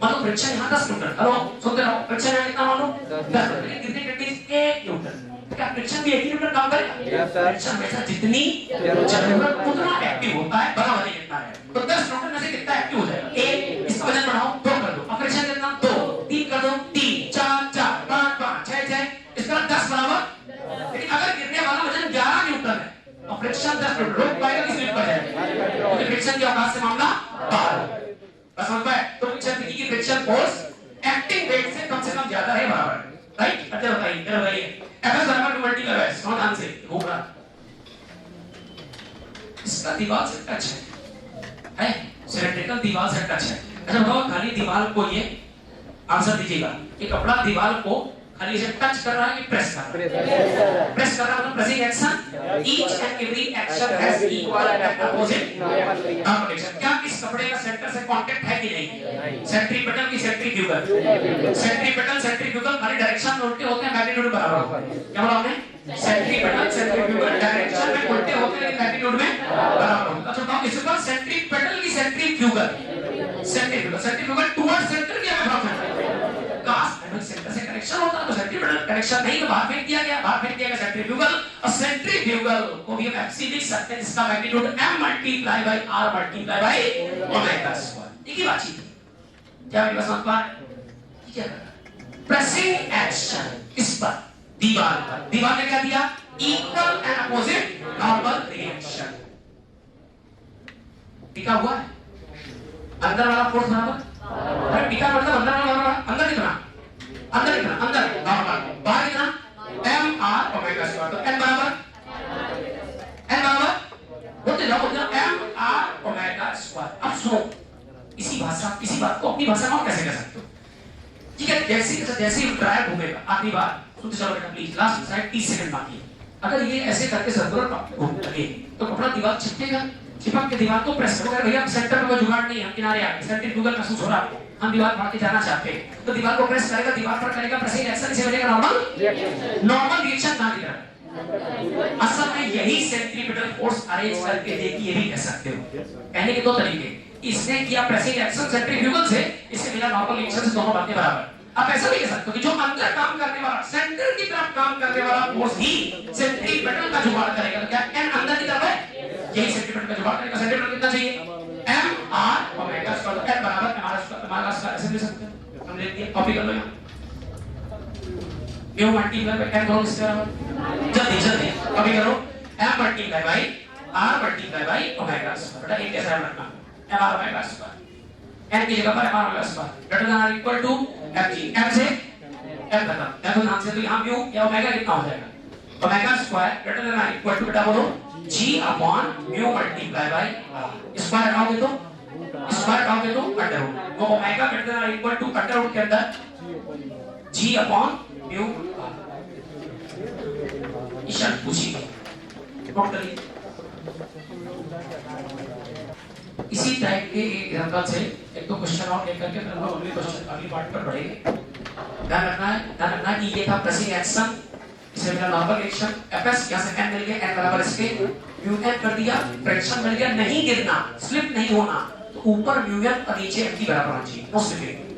मतलब फ्रिक्शन यहां 10 न्यूटन, हेलो सुनते रहो, फ्रिक्शन यहां कितना मालूम 10, लेकिन गिरने टेंडेंसी 1 न्यूटन, क्या फ्रिक्शन भी 1 न्यूटन काम करेगा? Yes sir. फ्रिक्शन हमेशा जितनी जरूरत उतना एक्टिव होता है, बराबर ही कितना है, तो 10 न्यूटन में से कितना एक्टिव हो जाएगा, 1, इसका वजन बढ़ाओ 2 कर दो, अब फ्रिक्शन कितना 2, 3 कर दो 3, 4 4, 5 5, 6 6, इसका 10 बराबर। लेकिन अगर गिरने वाला वजन 11 न्यूटन है और फ्रिक्शन 10 न्यूटन, रोक पाएगा कि स्लिप कर जाएगा, क्योंकि फ्रिक्शन की औकात से मामला बाहर। बस समझ पाए, तो फ्रिक्शन की फ्रिक्शन फोर्स एक्टिंग वेट से कम ज्यादा है बराबर, राइट। अच्छा बताइए fs बराबर मल्टीप्लाई बाय s, ध्यान से घूम रहा, इसका दीवार से टच है सिमेट्रिकल दीवार से टच है। अच्छा बताओ खाली दीवार को, ये आंसर दीजिएगा, ये कपड़ा दीवार को खाली से टच कर रहा है कि प्रेस कर रहा है, प्रेस कर रहा है मतलब pressing action, each and every action has equal and opposite direction. क्या इस कपड़े का सेंटर से कांटेक्ट है कि नहीं, सेंट्रीपेटल की सेंट्रीफ्यूगल, सेंट्रीपेटल सेंट्रीफ्यूगल हमारी डायरेक्शन में उल्टे होते हैं, मैग्नीट्यूड बराबर होता है, क्या बोला हमने, सेंट्रीपेटल सेंट्रीफ्यूगल डायरेक्शन में उल्टे होते हैं लेकिन मैग्नीट्यूड में बराबर होता है। अच्छा बताओ इस पर सेंट्रीपेटल की सेंट्रीफ्यूगल, सेंट्रीफ्यूगल टुवर्ड सेंटर क्या है, कास्ट सेंटर से कनेक्शन होता है, तो सेंट्रीपेटल कनेक्शन नहीं तो बाहर फेंक दिया गया सेंट्रीफ्यूगल, और सेंट्रीफ्यूगल को भी हम fc लिख सकते हैं जिसका magnitude m multiply by r multiply by omega square. एक ही बात थी, क्या मेरी बात समझ पा रहे, क्या प्रेसिंग एक्शन इस पर दीवार ने क्या दिया, equal and opposite normal reaction, टिका हुआ है, अंदर वाला फोर्स बराबर, अरे टिका मतलब अंदर वाला बराबर, अंदर कितना नॉर्मल, बाहर कितना m r ओमेगा स्क्वायर, तो n बराबर होते जाओ m r ओमेगा स्क्वायर। अब सुनो इसी बात को अपनी भाषा में कैसे कह सकते हो, ठीक है, जैसे ड्रायर घूमेगा, आखिरी बार सुनते चलो बेटा प्लीज, लास्ट साइड 30 सेकंड बाकी है, अगर ये ऐसे करके सर्कुलर घूमने लगे तो कपड़ा दीवार चिपकेगा, चिपक के दीवार को प्रेस करोगे, भैया सेंटर में कोई जुगाड़ नहीं है, हम किनारे आ गए, सेंट्रीफ्यूगल महसूस हो रहा है, हम दीवार फाड़ के जाना चाहते हैं, तो दीवार को प्रेस करेगा, दीवार पर करेगा प्रेसिंग एक्शन, इसे मिलेगा नॉर्मल रिएक्शन ना दिख रहा, असल में यही सेंट्रीपेटल फोर्स अरेंज करके देखिए, ये भी कह सकते हो, कहने के दो तरीके, इसने किया प्रेसिंग एक्शन सेंट्रीफ्यूगल से, इससे मिला नॉर्मल रिएक्शन से, दोनों बातें बराबर। आप ऐसा नहीं कह सकते कि जो अंदर काम करने वाला, सेंटर की तरफ काम करने वाला फोर्स ही सेंट्रीपिटल का जुगाड़ करेगा। तो क्या एन अंदर की तरफ है, यही सेंट्रीपिटल का जुगाड़ करेगा। सेंट्रीपिटल कितना चाहिए, m r omega square. n बराबर हमारा स्क्वायर ऐसे ले सकते हैं, हम लिख दिए, कॉपी कर लो यहाँ। म्यू मल्टीप्लाई बाय n करो इसके बराबर, जल्दी जल्दी कॉपी करो। m multiply by r multiply by omega square. बेटा एक कैसे रखना, m r omega square, n की जगह पर m r omega square greater than और इक्वल टू mg। m से m खत्म, देखो ध्यान से, तो यहाँ म्यू या ओमेगा कितना हो जाएगा, ओमेगा स्क्वायर ग्रेटर देन और इक्वल टू, बेटा बोलो g upon mu multiply by r। Square हटाओगे तो अंडर रूट, तो ओमेगा ग्रेटर देन और इक्वल टू अंडर रूट के अंदर g upon mu r। Ishan पूछिए, नोट करिए। इसी टाइप के एग्जांपल से एक दो क्वेश्चन और लेकर के फिर हम लोग अगली पार्ट पर बढ़ेंगे। ध्यान रखना है कि ये था प्रेसिंग एक्शन, इसमें मेरा नॉर्मल एक्शन fs, यहाँ से n मिल गया, n बराबर इसके म्यू n कर दिया, फ्रैक्शन मिल गया, नहीं गिरना, स्लिप नहीं होना, तो ऊपर म्यू n और नीचे m की बराबर होना चाहिए, नो स्लिपिंग।